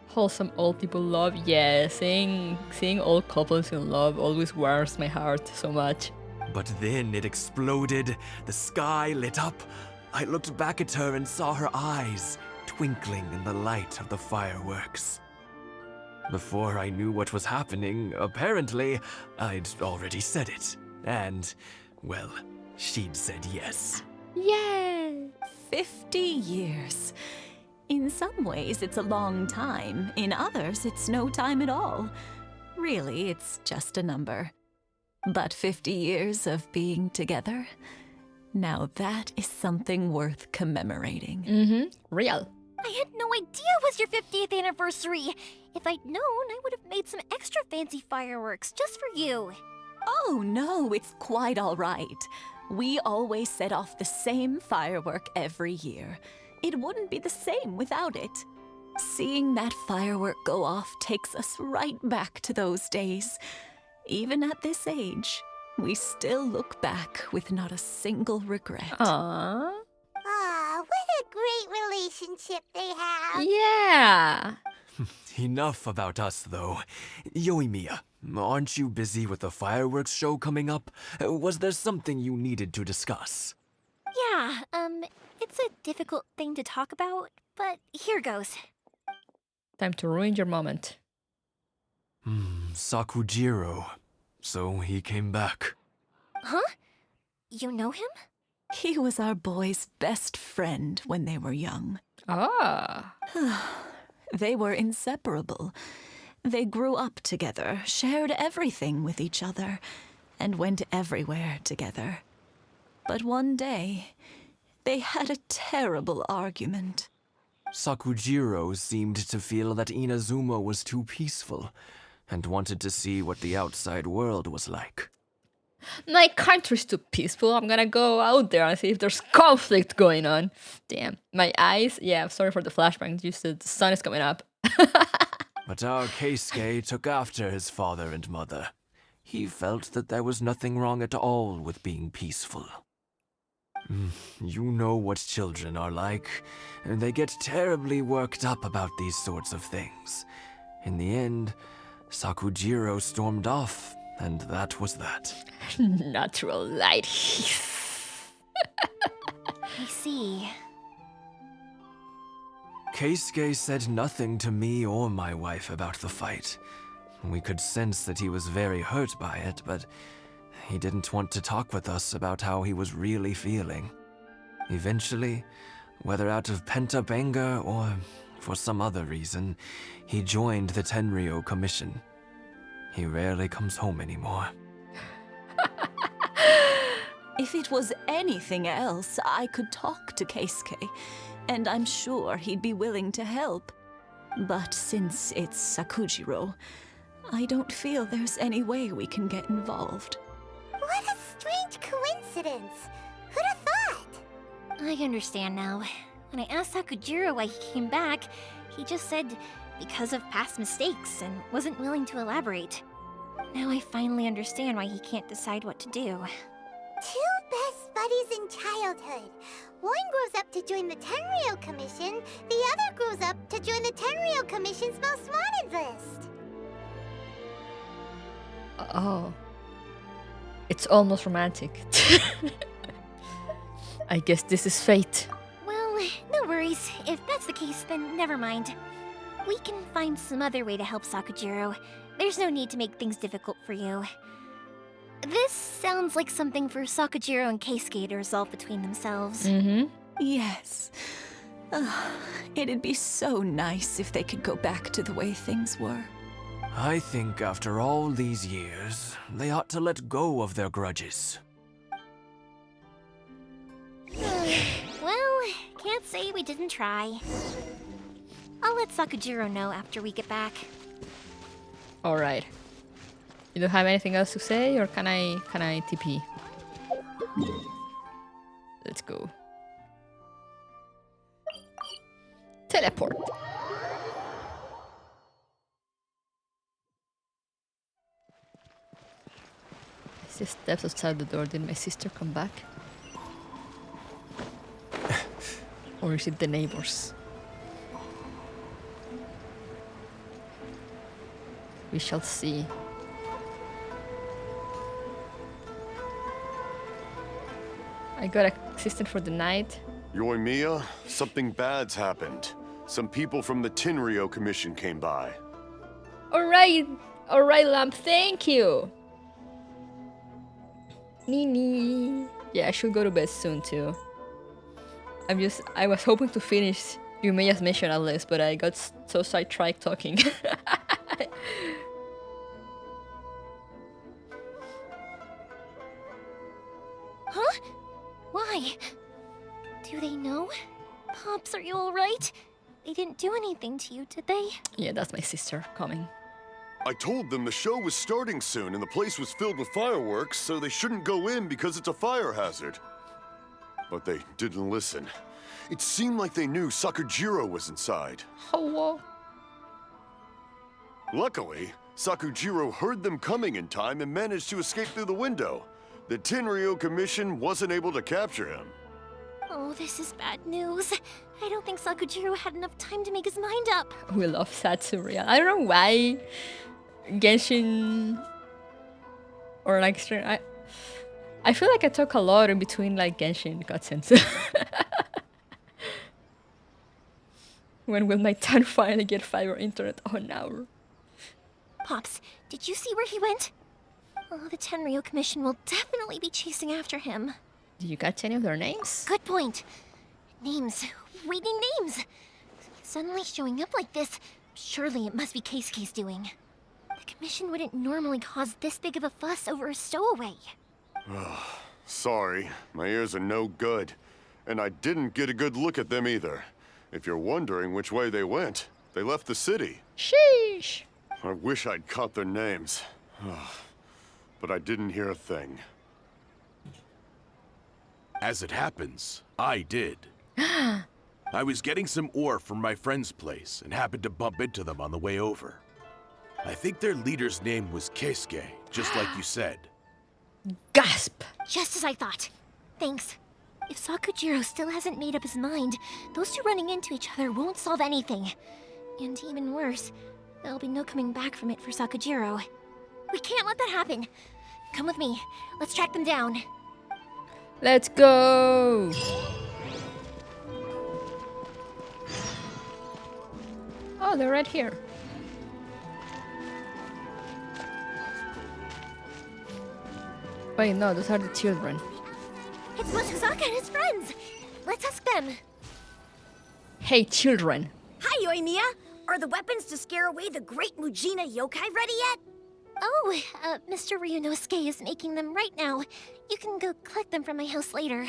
Wholesome old people love, yeah. Seeing old couples in love always warms my heart so much. But then it exploded, the sky lit up. I looked back at her and saw her eyes twinkling in the light of the fireworks. Before I knew what was happening, apparently, I'd already said it. And, well, she'd said yes. Yay! 50 years. In some ways, it's a long time. In others, it's no time at all. Really, it's just a number. But 50 years of being together, now that is something worth commemorating. Real. I had no idea it was your 50th anniversary. If I'd known, I would have made some extra fancy fireworks just for you. Oh no, it's quite all right. We always set off the same firework every year. It wouldn't be the same without it. Seeing that firework go off takes us right back to those days. Even at this age, we still look back with not a single regret. Aww. Ah, what a great relationship they have. Yeah. Enough about us, though. Yoimiya, aren't you busy with the fireworks show coming up? Was there something you needed to discuss? Yeah, it's a difficult thing to talk about, but here goes. Time to ruin your moment. Sakujiro. So he came back. Huh? You know him? He was our boy's best friend when they were young. Ah. They were inseparable. They grew up together, shared everything with each other, and went everywhere together. But one day, they had a terrible argument. Sakujiro seemed to feel that Inazuma was too peaceful, and wanted to see what the outside world was like. My country's too peaceful. I'm gonna go out there and see if there's conflict going on. Damn. My eyes. Yeah, sorry for the flashback. Just the sun is coming up. But our Keisuke took after his father and mother. He felt that there was nothing wrong at all with being peaceful. You know what children are like. They get terribly worked up about these sorts of things. In the end, Sakujiro stormed off, and that was that. Natural light. I see. Keisuke said nothing to me or my wife about the fight. We could sense that he was very hurt by it, but he didn't want to talk with us about how he was really feeling. Eventually, whether out of pent-up anger or for some other reason, he joined the Tenryou Commission. He rarely comes home anymore. If it was anything else, I could talk to Keisuke, and I'm sure he'd be willing to help. But since it's Sakujiro, I don't feel there's any way we can get involved. What a strange coincidence. Who'd have thought? I understand now. When I asked Sakujiro why he came back, he just said because of past mistakes and wasn't willing to elaborate. Now I finally understand why he can't decide what to do. Two best buddies in childhood. One grows up to join the Tenryou Commission, the other grows up to join the Tenryou Commission's most wanted list. Oh. It's almost romantic. I guess this is fate. Well, no worries. If that's the case, then never mind. We can find some other way to help Sakujiro. There's no need to make things difficult for you. This sounds like something for Sakujiro and Keisuke to resolve between themselves. Mm-hmm. Yes. It'd be so nice if they could go back to the way things were. I think after all these years, they ought to let go of their grudges. Well, can't say we didn't try. I'll let Sakujiro know after we get back. Alright. You don't have anything else to say, or can I TP? Let's go. Teleport. I see steps outside the door. Did my sister come back? Or is it the neighbors? We shall see. I got an assistant for the night. Yoimiya, something bad's happened. Some people from the Tenryou Commission came by. Alright, Lamp, thank you. Nini. Yeah, I should go to bed soon too. I was hoping to finish Yumiya's mission at least, but I got so sidetracked talking. Huh? Why? Do they know? Pops, are you alright? They didn't do anything to you, did they? Yeah, that's my sister coming. I told them the show was starting soon and the place was filled with fireworks, so they shouldn't go in because it's a fire hazard. But they didn't listen. It seemed like they knew Sakujiro was inside. Hello. Luckily, Sakujiro heard them coming in time and managed to escape through the window. The Tenryou Commission wasn't able to capture him. Oh, this is bad news. I don't think Sakujiro had enough time to make his mind up. We love Satsuriel. I don't know why Genshin or like I feel like I talk a lot in between like Genshin cutscenes. When will my town finally get fiber internet? Oh no. Pops, did you see where he went? Oh, the Tenryou Commission will definitely be chasing after him. Do you catch any of their names? Good point. Names. Reading names. Suddenly showing up like this, surely it must be Keisuke's doing. The Commission wouldn't normally cause this big of a fuss over a stowaway. Sorry, my ears are no good. And I didn't get a good look at them either. If you're wondering which way they went, they left the city. Sheesh. I wish I'd caught their names. But I didn't hear a thing. As it happens, I did. I was getting some ore from my friend's place and happened to bump into them on the way over. I think their leader's name was Keisuke, just like you said. Gasp! Just as I thought. Thanks. If Sakujiro still hasn't made up his mind, those two running into each other won't solve anything. And even worse, there'll be no coming back from it for Sakujiro. We can't let that happen. Come with me. Let's track them down. Let's go! Oh, they're right here. Wait, no, those are the children. It's Mochizaka and his friends. Let's ask them. Hey, children. Hi, Yoimiya. Are the weapons to scare away the great Mujina yokai ready yet? Oh, Mr. Ryunosuke is making them right now. You can go collect them from my house later.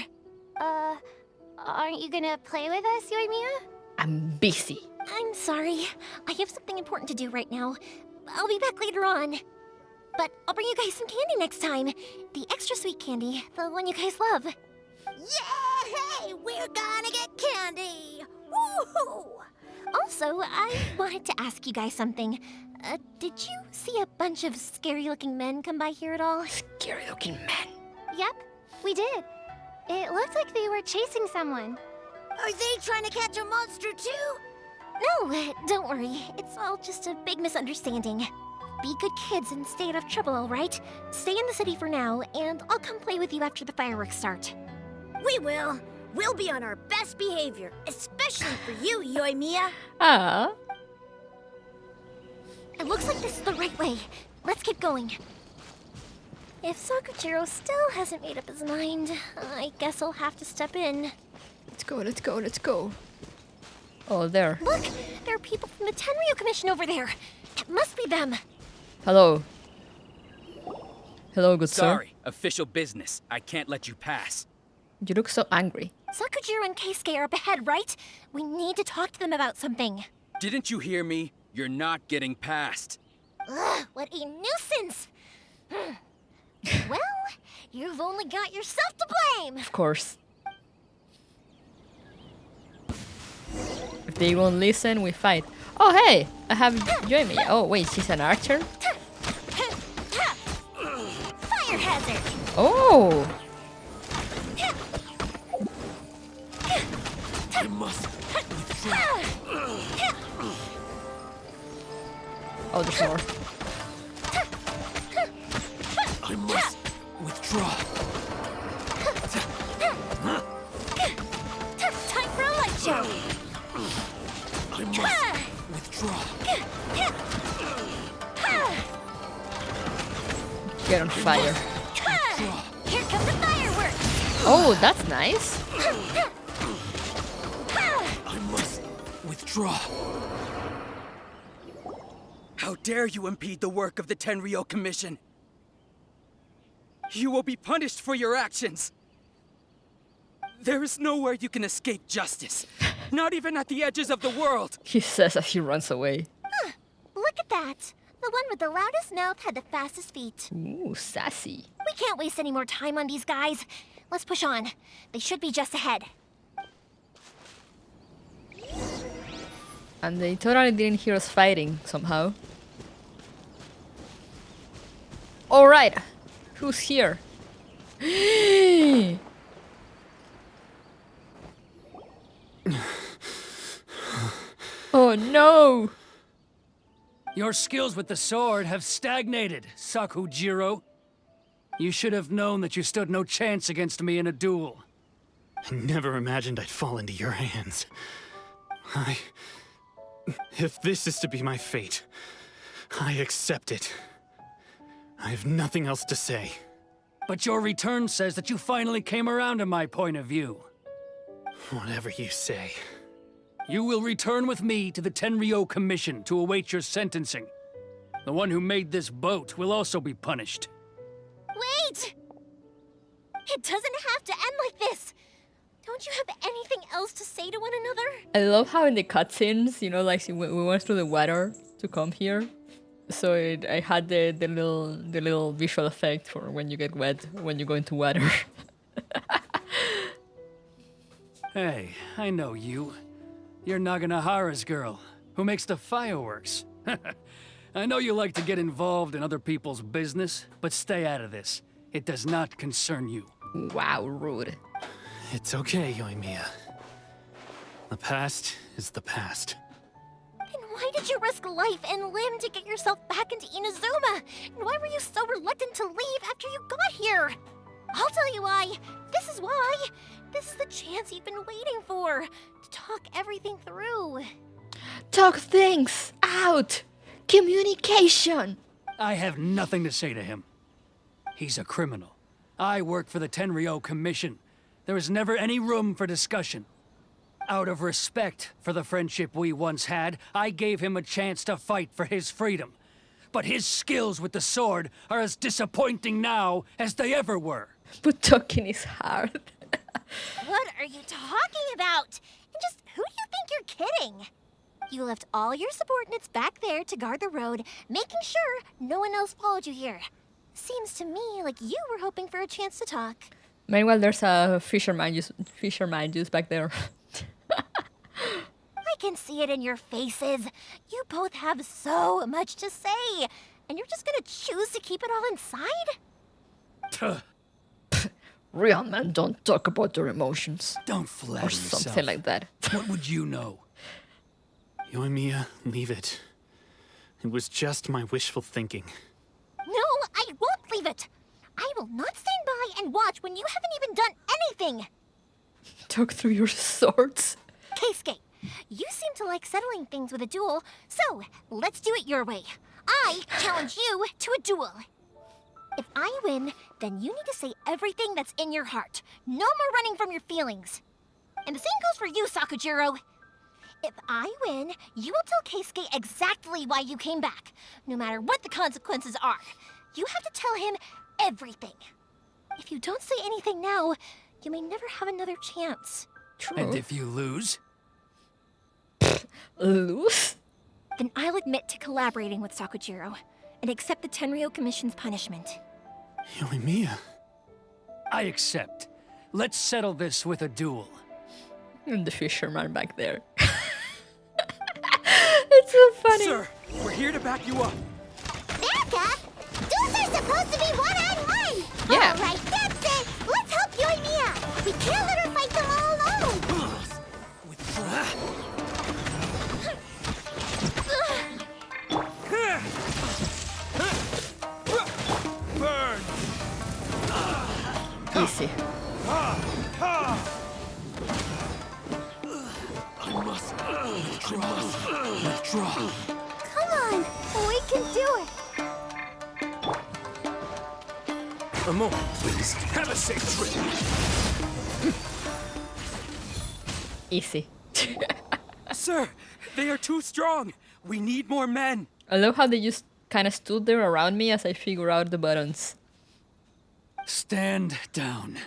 Aren't you gonna play with us, Yoimiya? I'm busy. I'm sorry. I have something important to do right now. I'll be back later on. But I'll bring you guys some candy next time. The extra sweet candy, the one you guys love. Yay! We're gonna get candy! Woo! Also, I wanted to ask you guys something. Did you see a bunch of scary-looking men come by here at all? Scary-looking men? Yep, we did. It looked like they were chasing someone. Are they trying to catch a monster too? No, don't worry. It's all just a big misunderstanding. Be good kids and stay out of trouble, all right? Stay in the city for now, and I'll come play with you after the fireworks start. We will. We'll be on our best behavior, especially for you, Yoimiya. Ah. It looks like this is the right way. Let's keep going. If Sakujiro still hasn't made up his mind, I guess I'll have to step in. Let's go, let's go, let's go. Oh, there. Look! There are people from the Tenryu Commission over there. It must be them. Hello. Hello, good sir. Sorry, official business. I can't let you pass. You look so angry. Sakujiro and Keisuke are up ahead, right? We need to talk to them about something. Didn't you hear me? You're not getting past. Ugh, what a nuisance! Well, you've only got yourself to blame! Of course. If they won't listen, we fight. Oh, hey! I have Yoimiya. Oh, wait, she's an archer? Fire hazard! Oh! I must withdraw. Oh, there's more. I must withdraw. Time for a light show! I must withdraw. Get on fire. Here come the fireworks! Oh, that's nice. I must withdraw. How dare you impede the work of the Tenryo Commission? You will be punished for your actions. There is nowhere you can escape justice. Not even at the edges of the world. He says as he runs away. Look at that! The one with the loudest mouth had the fastest feet. Ooh, sassy. We can't waste any more time on these guys. Let's push on. They should be just ahead. And they totally didn't hear us fighting, somehow. Alright! Who's here? Oh no! Your skills with the sword have stagnated, Sakujiro. You should have known that you stood no chance against me in a duel. I never imagined I'd fall into your hands. If this is to be my fate, I accept it. I have nothing else to say. But your return says that you finally came around to my point of view. Whatever you say. You will return with me to the Tenryo Commission to await your sentencing. The one who made this boat will also be punished. Wait! It doesn't have to end like this! Don't you have anything else to say to one another? I love how in the cutscenes, you know, like we went through the water to come here. So I had the little visual effect for when you get wet, when you go into water. Hey, I know you. You're Naganahara's girl, who makes the fireworks. I know you like to get involved in other people's business, but stay out of this. It does not concern you. Wow, rude. It's okay, Yoimiya. The past is the past. Then why did you risk life and limb to get yourself back into Inazuma? And why were you so reluctant to leave after you got here? I'll tell you why. This is why. This is the chance you've been waiting for. To talk everything through. Talk things out! Communication! I have nothing to say to him. He's a criminal. I work for the Tenryo Commission. There is never any room for discussion. Out of respect for the friendship we once had, I gave him a chance to fight for his freedom. But his skills with the sword are as disappointing now as they ever were. But talking is hard. What are you talking about? And just who do you think you're kidding? You left all your subordinates back there to guard the road, making sure no one else followed you here. Seems to me like you were hoping for a chance to talk. Meanwhile, there's a fisherman just back there. can see it in your faces. You both have so much to say, and you're just gonna choose to keep it all inside? Real men don't talk about their emotions. Don't flatter Or yourself. something like that. What would you know? Yoimiya, leave it. It was just my wishful thinking. No, I won't leave it. I will not stand by and watch when you haven't even done anything. Talk through your swords. Keisuke, you seem to like settling things with a duel, so let's do it your way. I challenge you to a duel. If I win, then you need to say everything that's in your heart. No more running from your feelings. And the same goes for you, Sakujiro. If I win, you will tell Keisuke exactly why you came back, no matter what the consequences are. You have to tell him everything. If you don't say anything now, you may never have another chance. True. And if you lose? Lose? Then I'll admit to collaborating with Sakujiro and accept the Tenryou Commission's punishment. Yoimiya. I accept. Let's settle this with a duel. And the fisherman back there. It's so funny. Sir, we're here to back you up. Back up? Duels are supposed to be one-on-one! Yeah. Alright, that's it! Let's help Yoimiya! We can't let her fight them all alone! Burn! Easy. Withdraw. Come on! We can do it! A moment, please. Have a safe trip. Easy. Sir, they are too strong. We need more men. I love how they just kind of stood there around me as I figure out the buttons. Stand down.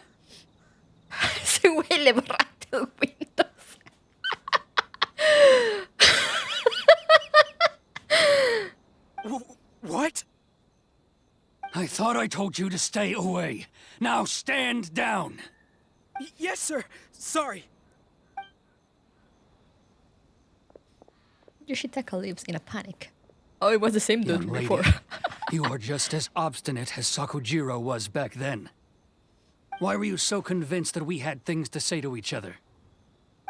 Ese güey le borraste el Windows. What? I thought I told you to stay away. Now stand down. Yes, sir. Sorry. Yoshitaka lives in a panic. Oh, it was the same dude Young lady, before. you are just as obstinate as Sakujiro was back then. Why were you so convinced that we had things to say to each other?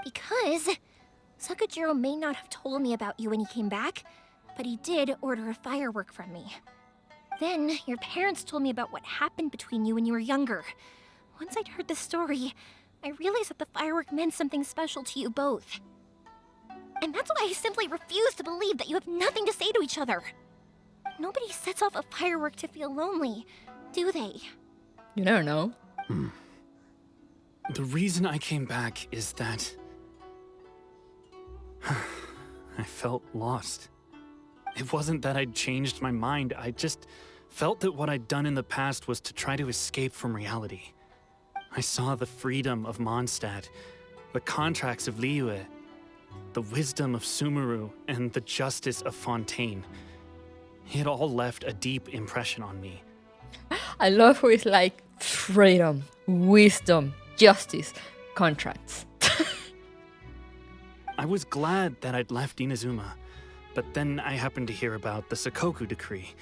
Because Sakujiro may not have told me about you when he came back, but he did order a firework from me. Then your parents told me about what happened between you when you were younger. Once I'd heard the story, I realized that the firework meant something special to you both. And that's why I simply refuse to believe that you have nothing to say to each other. Nobody sets off a firework to feel lonely, do they? You never know. The reason I came back is that I felt lost. It wasn't that I'd changed my mind, I just felt that what I'd done in the past was to try to escape from reality. I saw the freedom of Mondstadt, the contracts of Liyue, the wisdom of Sumeru, and the justice of Fontaine. It all left a deep impression on me. I love how it's like freedom, wisdom, justice, contracts. I was glad that I'd left Inazuma, but then I happened to hear about the Sakoku decree.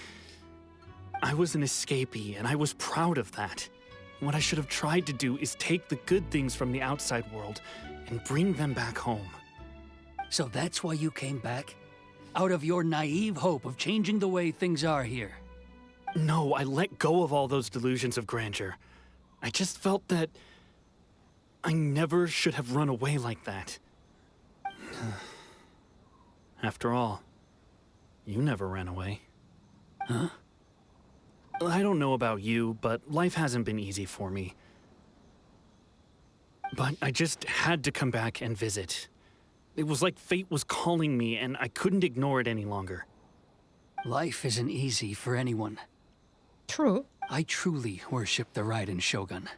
I was an escapee, and I was proud of that. What I should have tried to do is take the good things from the outside world and bring them back home. So that's why you came back? Out of your naive hope of changing the way things are here? No, I let go of all those delusions of grandeur. I just felt that I never should have run away like that. After all, you never ran away. Huh? I don't know about you, but life hasn't been easy for me. But I just had to come back and visit. It was like fate was calling me, and I couldn't ignore it any longer. Life isn't easy for anyone. True. I truly worship the Raiden Shogun.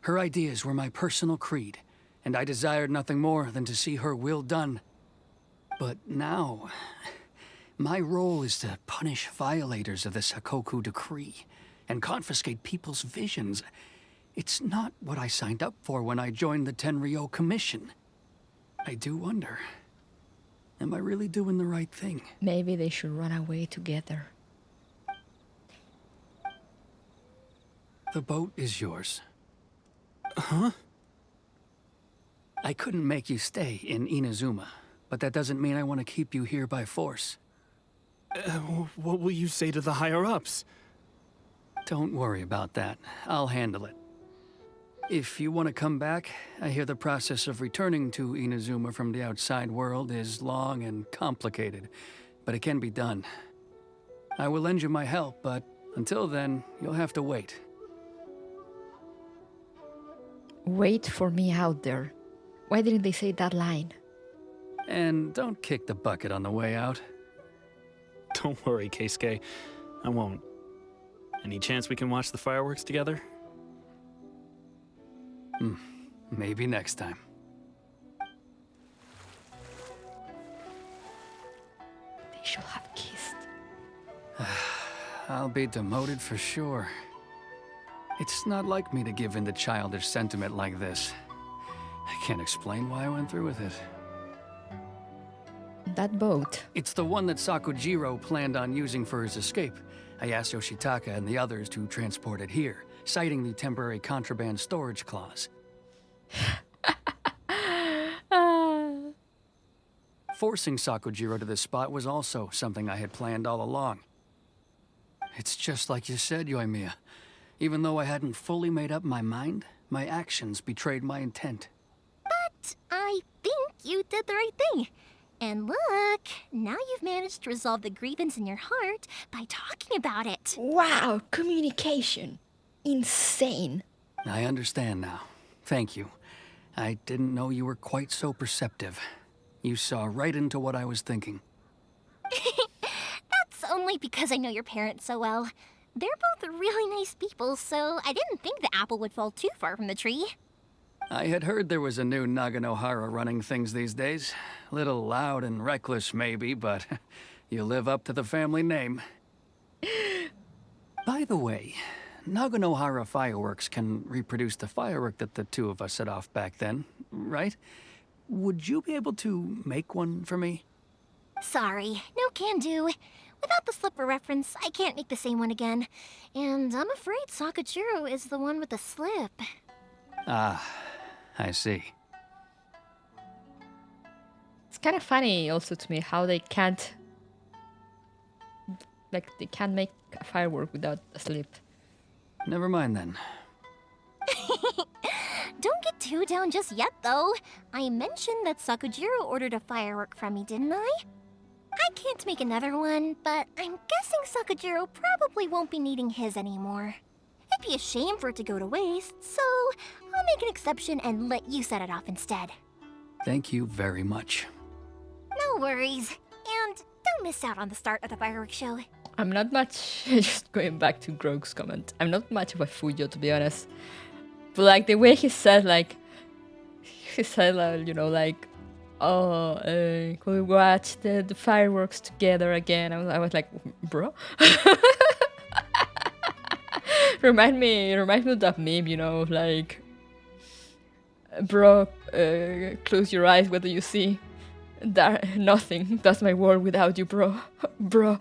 Her ideas were my personal creed, and I desired nothing more than to see her will done. But now, my role is to punish violators of the Sakoku decree and confiscate people's visions. It's not what I signed up for when I joined the Tenryou Commission. I do wonder, Am I really doing the right thing? Maybe they should run away together. The boat is yours. Huh? I couldn't make you stay in Inazuma, but that doesn't mean I want to keep you here by force. What will you say to the higher-ups? Don't worry about that. I'll handle it. If you want to come back, I hear the process of returning to Inazuma from the outside world is long and complicated, but it can be done. I will lend you my help, but until then, you'll have to wait. Wait for me out there. Why didn't they say that line? And don't kick the bucket on the way out. Don't worry, Keisuke. I won't. Any chance we can watch the fireworks together? Maybe next time. They should have kissed. I'll be demoted for sure. It's not like me to give in to childish sentiment like this. I can't explain why I went through with it. That boat. It's the one that Sakujiro planned on using for his escape. I asked Yoshitaka and the others to transport it here, citing the temporary contraband storage clause. Forcing Sakujiro to this spot was also something I had planned all along. It's just like you said, Yoimiya. Even though I hadn't fully made up my mind, my actions betrayed my intent. But I think you did the right thing. And look, now you've managed to resolve the grievance in your heart by talking about it. Wow, communication. Insane. I understand now. Thank you. I didn't know you were quite so perceptive. You saw right into what I was thinking. That's only because I know your parents so well. They're both really nice people, so I didn't think the apple would fall too far from the tree. I had heard there was a new Naganohara running things these days. Little loud and reckless, maybe, but you live up to the family name. By the way, Naganohara fireworks can reproduce the firework that the two of us set off back then, right? Would you be able to make one for me? Sorry, no can do. Without the slipper reference, I can't make the same one again. And I'm afraid Sakujiro is the one with the slip. Ah, I see. It's kind of funny also to me how they can't... Like, they can't make a firework without a slip. Never mind then. Don't get too down just yet, though. I mentioned that Sakujiro ordered a firework from me, didn't I? I can't make another one, but I'm guessing Sakujiro probably won't be needing his anymore. It'd be a shame for it to go to waste, so I'll make an exception and let you set it off instead. Thank you very much. No worries. And don't miss out on the start of the fireworks show. I'm not much... Just going back to Grogu's comment. I'm not much of a Fujo, to be honest. But, like, the way he said, like... He said, you know, like... Oh, could we watch the fireworks together again? I was like, bro? Remind me of that meme, you know, like... Bro, close your eyes, what do you see? Nothing. That's my world without you, bro. Bro.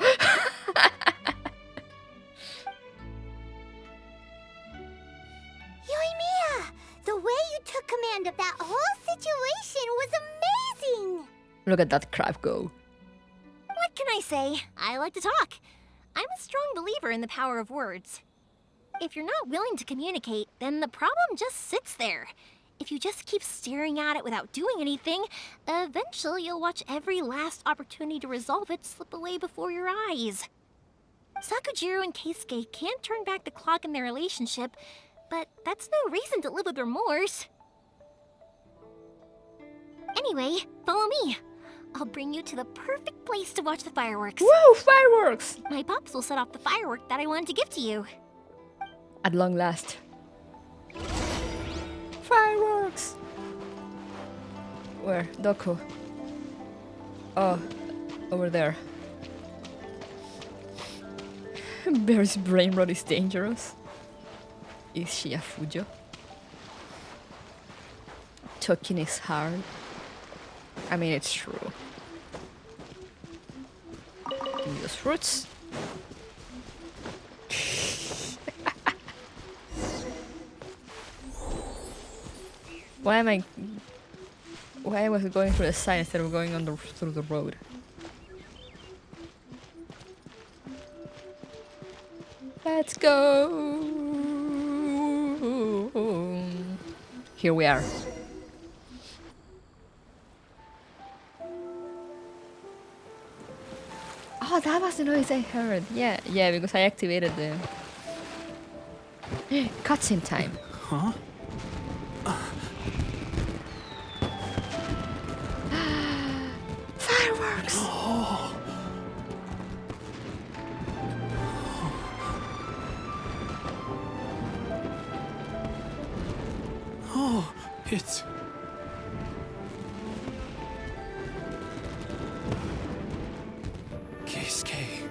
Yoimiya! The way you took command of that whole situation was amazing! Look at that crab go. What can I say? I like to talk. I'm a strong believer in the power of words. If you're not willing to communicate, then the problem just sits there. If you just keep staring at it without doing anything, eventually you'll watch every last opportunity to resolve it slip away before your eyes. Sakujiro and Keisuke can't turn back the clock in their relationship, but that's no reason to live with remorse. Anyway, follow me. I'll bring you to the perfect place to watch the fireworks. Woo, fireworks! My pops will set off the firework that I wanted to give to you. At long last. Fireworks! Where? Doku. Oh, over there. Bear's brain rot is dangerous. Is she a Fujo? Talking is hard. I mean, it's true. those fruits. Why was I going through the side instead of going through the road? Let's go! Here we are. Oh, that was the noise I heard. Yeah, because I activated the cutscene time. Huh? Fireworks! Oh, it's... Keisuke.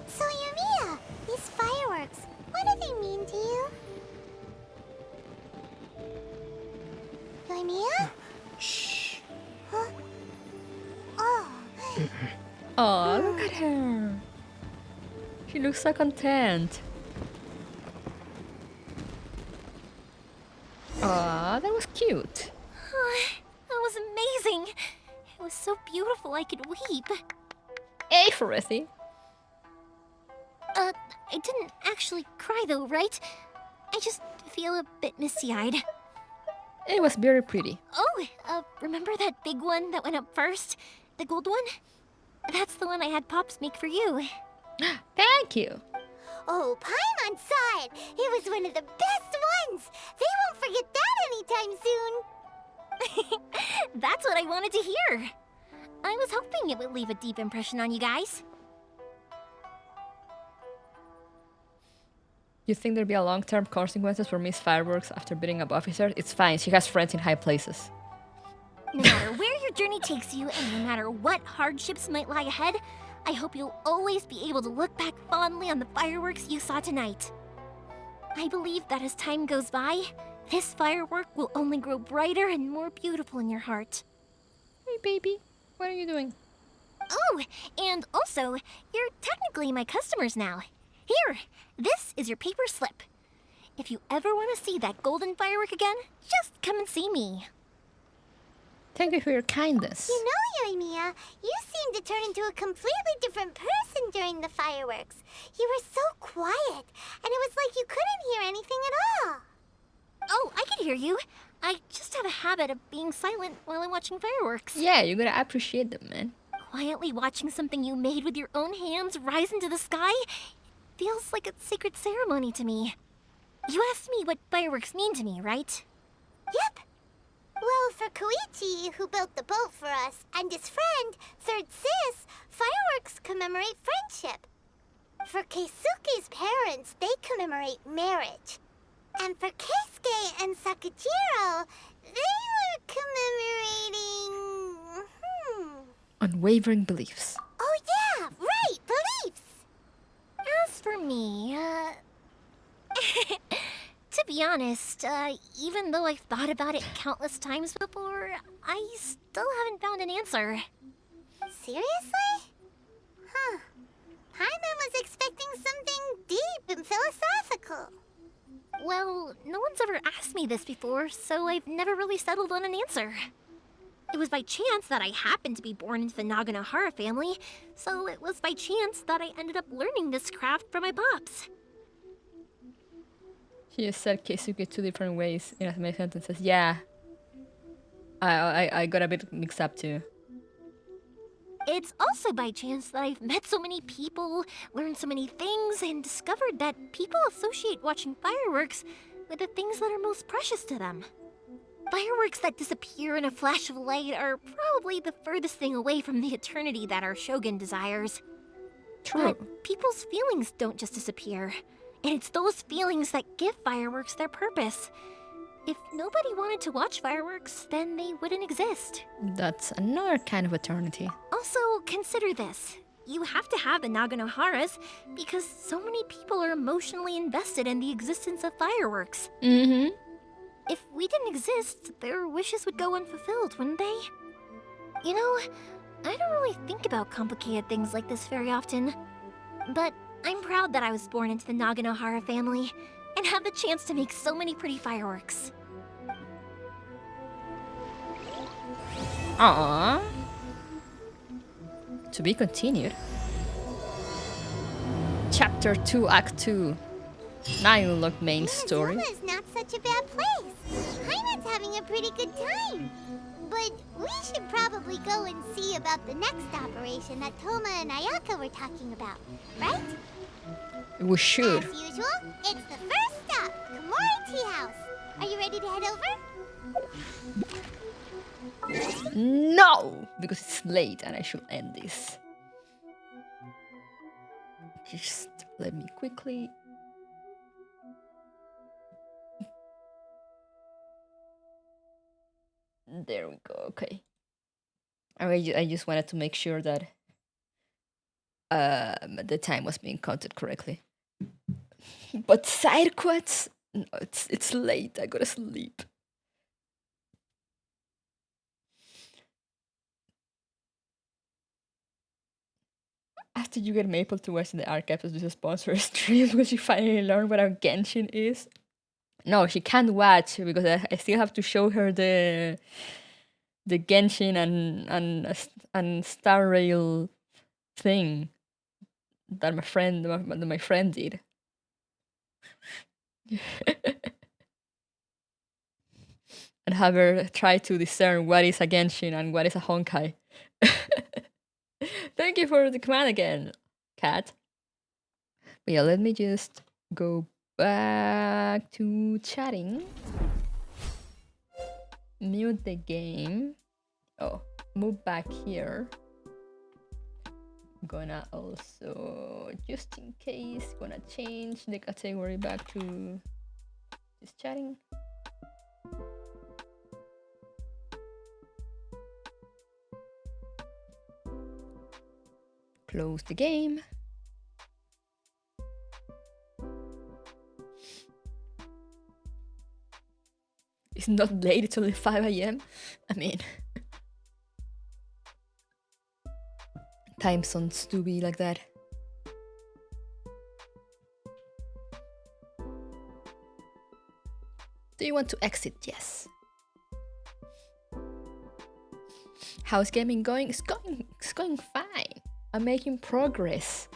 So, Yoimiya, these fireworks, what do they mean to you? Yoimiya? Shh. Huh? Oh. Oh, look at her. She looks so content. Aw, that was cute. That was amazing. It was so beautiful I could weep. Hey, Ferethi. I didn't actually cry though, right? I just feel a bit misty-eyed. It was very pretty. Oh, remember that big one that went up first? The gold one? That's the one I had Pops make for you. Thank you. Oh, Paimon saw it. It was one of the best ones. They won't forget that anytime soon. That's what I wanted to hear. I was hoping it would leave a deep impression on you guys. You think there'll be a long-term consequences for Miss Fireworks after beating up officers? It's fine, she has friends in high places. No matter where your journey takes you, and no matter what hardships might lie ahead, I hope you'll always be able to look back fondly on the fireworks you saw tonight. I believe that as time goes by, this firework will only grow brighter and more beautiful in your heart. Hey, baby, what are you doing? Oh, and also, you're technically my customers now. Here, this is your paper slip. If you ever want to see that golden firework again, just come and see me. Thank you for your kindness. You know, Yoimiya, you seemed to turn into a completely different person during the fireworks. You were so quiet, and it was like you couldn't hear anything at all. Oh, I can hear you. I just have a habit of being silent while I'm watching fireworks. Yeah, you gotta appreciate them, man. Quietly watching something you made with your own hands rise into the sky feels like a sacred ceremony to me. You asked me what fireworks mean to me, right? Yep. Well, for Koichi, who built the boat for us, and his friend, Third Sis, fireworks commemorate friendship. For Keisuke's parents, they commemorate marriage. And for Keisuke and Sakajiro, they were commemorating... Unwavering beliefs. Oh yeah, right, beliefs! As for me, to be honest, even though I've thought about it countless times before, I still haven't found an answer. Seriously? Huh. Paimon was expecting something deep and philosophical. Well, no one's ever asked me this before, so I've never really settled on an answer. It was by chance that I happened to be born into the Naganohara family, so it was by chance that I ended up learning this craft from my pops. She just said Keisuke 2 different ways in as many sentences. Yeah. I got a bit mixed up too. It's also by chance that I've met so many people, learned so many things, and discovered that people associate watching fireworks with the things that are most precious to them. Fireworks that disappear in a flash of light are probably the furthest thing away from the eternity that our shogun desires. True. But people's feelings don't just disappear, and it's those feelings that give fireworks their purpose. If nobody wanted to watch fireworks, then they wouldn't exist. That's another kind of eternity. Also, consider this. you have to have the Naganoharas because so many people are emotionally invested in the existence of fireworks. Mm-hmm. If we didn't exist, their wishes would go unfulfilled, wouldn't they? You know, I don't really think about complicated things like this very often. But I'm proud that I was born into the Naganohara family and have the chance to make so many pretty fireworks. Aww. To be continued. Chapter 2, Act 2. Now you unlock main story. Inazuma's not such a bad place. Heine's having a pretty good time. But we should probably go and see about the next operation that Toma and Ayaka were talking about, right? We should. As usual, it's the first stop, Komori Tea House. Are you ready to head over? No! Because it's late and I should end this. Just let me quickly... There we go, okay. I just wanted to make sure that the time was being counted correctly. But side quests? No, it's late, I gotta sleep. After you get Maple to watch the archives as a sponsor stream, will she finally learn what our Genshin is? No, she can't watch because I still have to show her the Genshin and Star Rail thing that my friend did. And have her try to discern what is a Genshin and what is a Honkai. Thank you for the command again, cat. But yeah, let me just go back to chatting. Mute the game. Oh, move back here. Gonna also, just in case, gonna change the category back to just chatting. Close the game. It's not late, it's only 5 AM. I mean, time zones do be like that. Do you want to exit? Yes. How's gaming going? It's going fine. I'm making progress.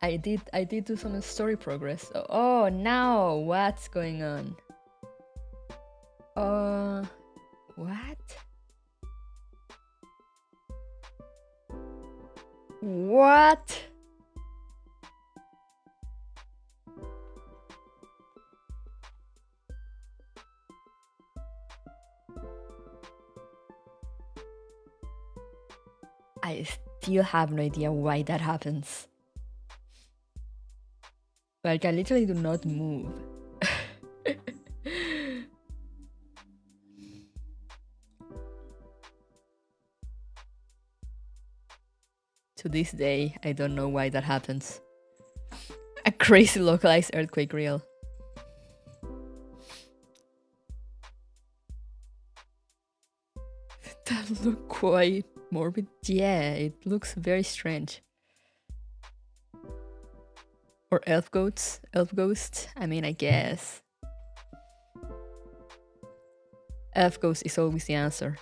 I did do some story progress. Oh, now what's going on? What? What? I still have no idea why that happens. Like, I literally do not move. To this day, I don't know why that happens. A crazy localized earthquake reel. That look quite morbid. Yeah, it looks very strange. Or elf goats? Elf ghosts? I mean, I guess. Elf ghost is always the answer.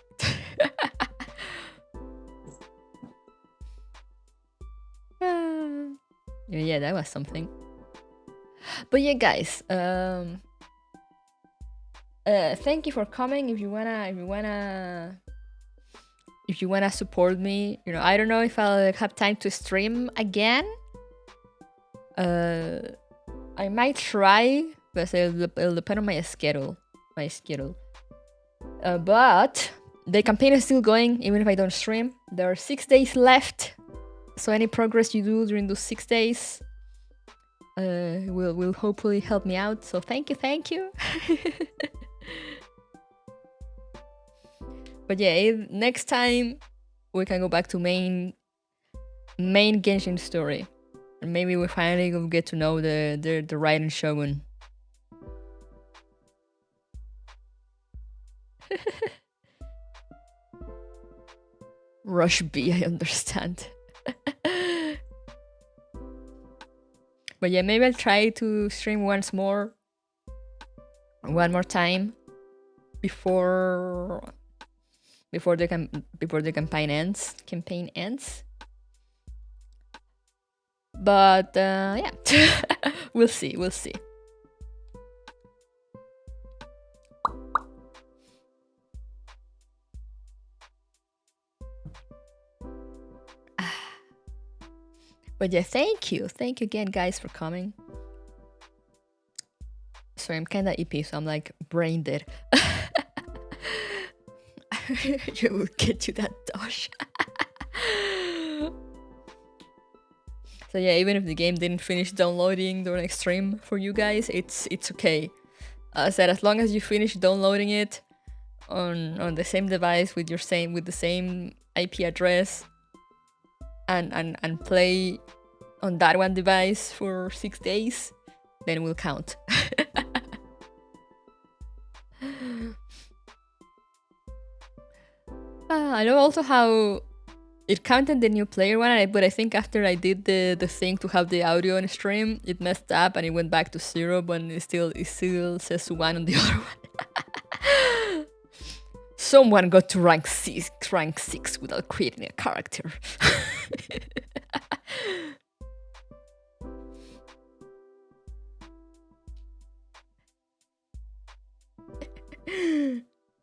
Yeah, that was something. But yeah, guys, thank you for coming. If you wanna support me, you know, I don't know if I'll have time to stream again. I might try, but it'll depend on my schedule. But the campaign is still going, even if I don't stream. There are 6 days left, so any progress you do during those 6 days will hopefully help me out. So thank you. But yeah, next time we can go back to main Genshin story. And maybe we finally will get to know the Raiden Shogun. Rush B, I understand. But yeah, maybe I'll try to stream one more time before the campaign ends. But yeah, we'll see. But yeah, thank you again, guys, for coming. Sorry, I'm kind of EP, so I'm like brain dead. You will get to that, Dosh. So yeah, even if the game didn't finish downloading during stream for you guys, it's okay. I said as long as you finish downloading it on the same device with the same IP address and play on that one device for 6 days, then it will count. I know also how it counted the new player one, but I think after I did the thing to have the audio on stream, it messed up and it went back to 0, but it still says 1 on the other one. Someone got to rank 6 without creating a character.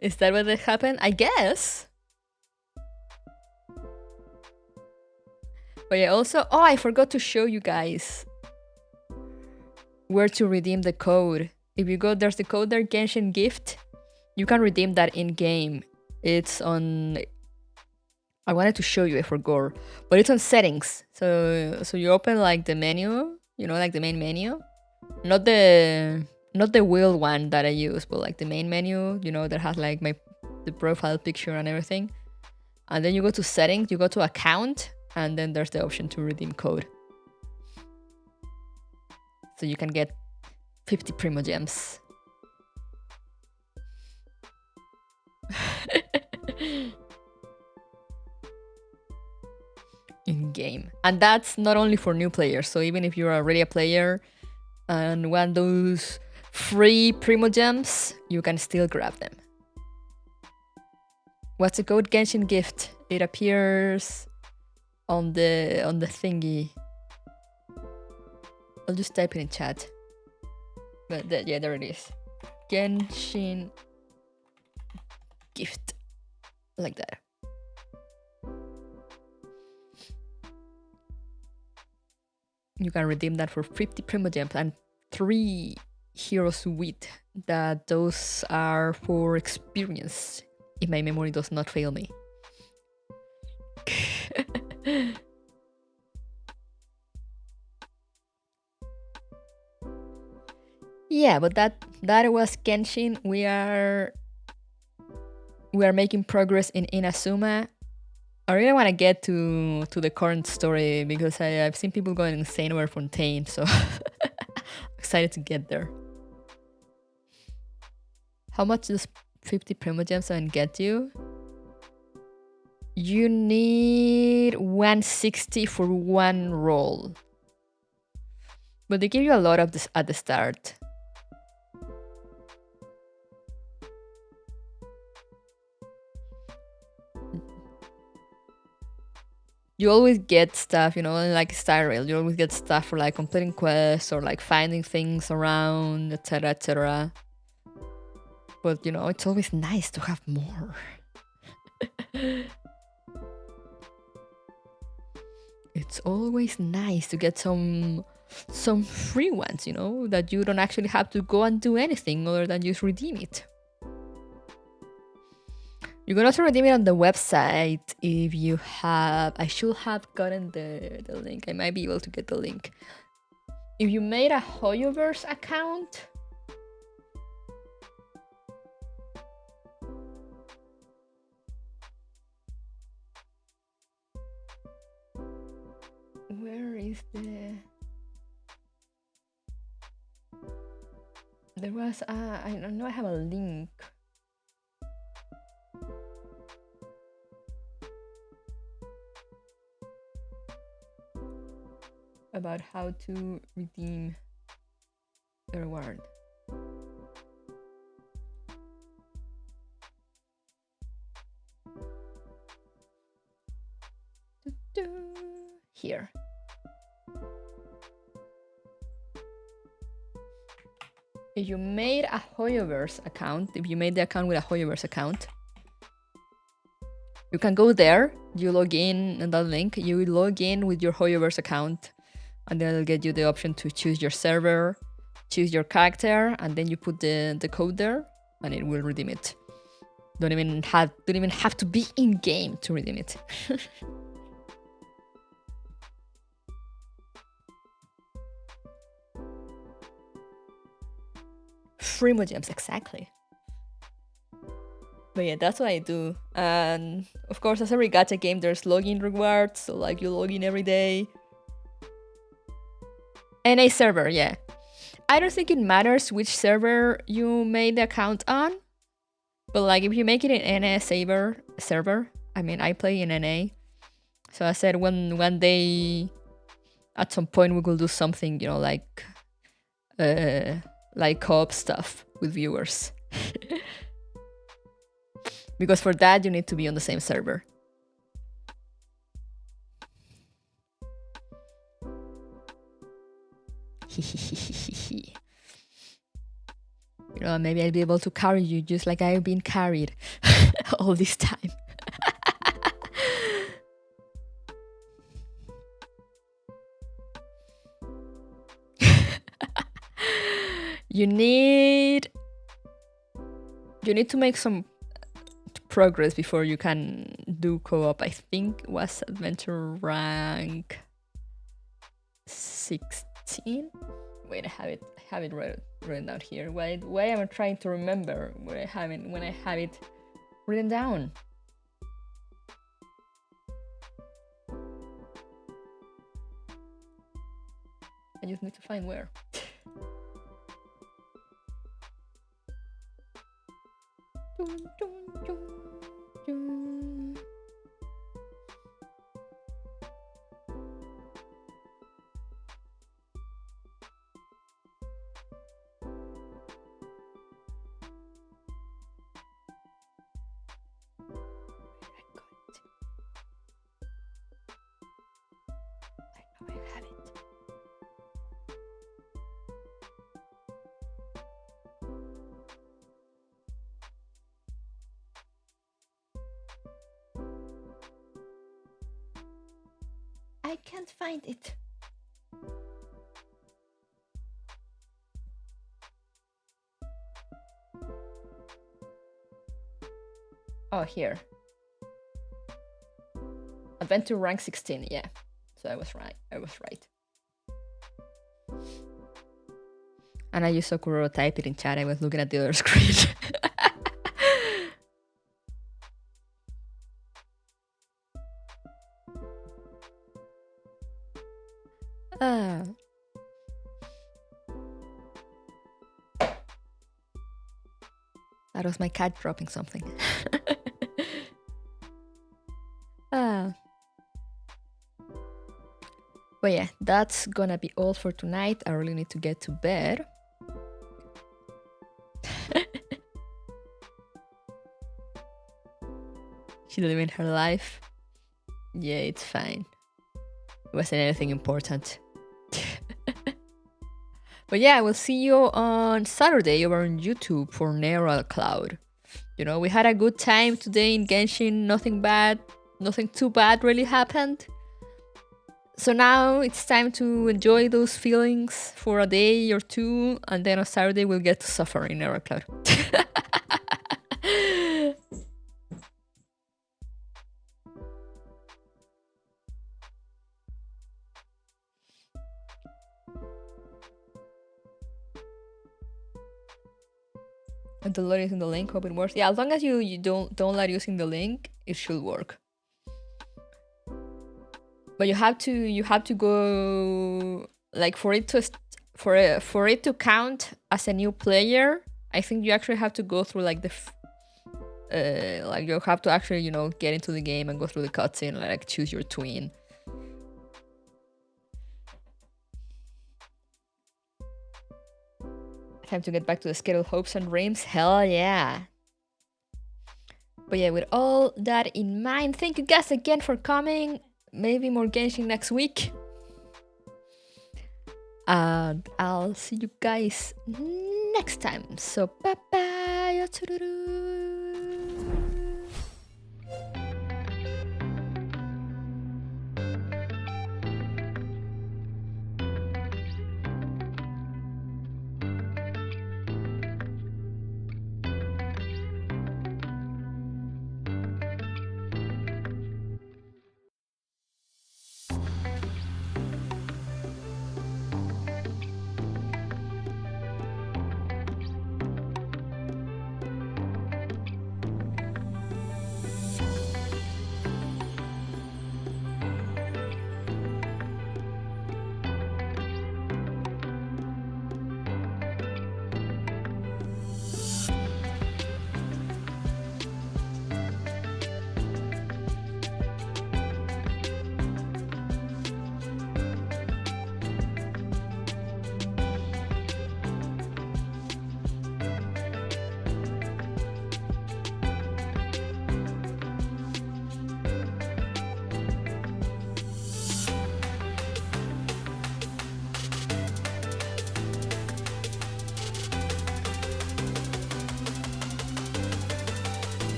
Is that what happened? I guess. But yeah, also, I forgot to show you guys where to redeem the code. If you go, there's the code there, Genshin gift. You can redeem that in game. It's on. I wanted to show you, I forgot, but it's on settings. So you open like the menu, like the main menu, not the wheel one that I use, but like the main menu, that has like the profile picture and everything. And then you go to settings, you go to account, and then there's the option to redeem code. So you can get 50 Primo Gems. In game. And that's not only for new players. So even if you're already a player and want those free Primo Gems, you can still grab them. What's the code? Genshin gift. It appears on the thingy. I'll just type it in chat. But yeah, there it is. Genshin gift. Like that. You can redeem that for 50 Primo Gems and 3 Heroes Wheat. Those are for experience, if my memory does not fail me. Yeah, but that was Genshin. We are making progress in Inazuma. I really want to get to the current story because I've seen people going insane over Fontaine, so excited to get there. How much does 50 Primo Gems get you? You need 160 for one roll. But they give you a lot of this at the start. You always get stuff, like Star Rail. You always get stuff for like completing quests or like finding things around, etc., etc. But it's always nice to have more. It's always nice to get some free ones, that you don't actually have to go and do anything other than just redeem it. You can also redeem it on the website if you have. I should have gotten the link. I might be able to get the link. If you made a Hoyoverse account, Where is the... There was I don't know, I have a link. About how to redeem the reward. Here. If you made a Hoyoverse account, if you made the account with a Hoyoverse account, you can go there, you log in on that link, you log in with your Hoyoverse account, and then it'll get you the option to choose your server, choose your character, and then you put the code there, and it will redeem it. Don't even have to be in game to redeem it. Free gems, exactly. But yeah, that's what I do. And of course, as every gacha game, there's login rewards. So like you log in every day. NA server, yeah. I don't think it matters which server you made the account on. But like if you make it in NA server, I mean, I play in NA. So I said one day, at some point, we will do something, you know, like co-op stuff with viewers. Because for that, you need to be on the same server. You know, maybe I'll be able to carry you just like I've been carried all this time. You need to make some progress before you can do co-op. I think it was adventure rank 16. Wait, I have it written down here. Why am I trying to remember when I have it written down? I just need to find where. I can't find it. Oh, here. Adventure rank 16, yeah. So I was right. And I just saw Kuroro type it in chat. I was looking at the other screen. That was my cat dropping something. But yeah, that's gonna be all for tonight. I really need to get to bed. She's living her life. Yeah, it's fine. It wasn't anything important. But yeah, we'll see you on Saturday over on YouTube for Neural Cloud. You know, we had a good time today in Genshin. Nothing too bad really happened. So now it's time to enjoy those feelings for a day or two, and then on Saturday we'll get to suffer in Neural Cloud. And the using the link, hope it works. Yeah, as long as you don't let using the link, it should work. But you have to go, like, for it to count as a new player. I think you actually have to go through like like you have to actually, you know, get into the game and go through the cutscene, like choose your twin. Time to get back to the scheduled hopes and dreams. Hell yeah. But yeah, with all that in mind, thank you guys again for coming. Maybe more Genshin next week. And I'll see you guys next time. So bye bye.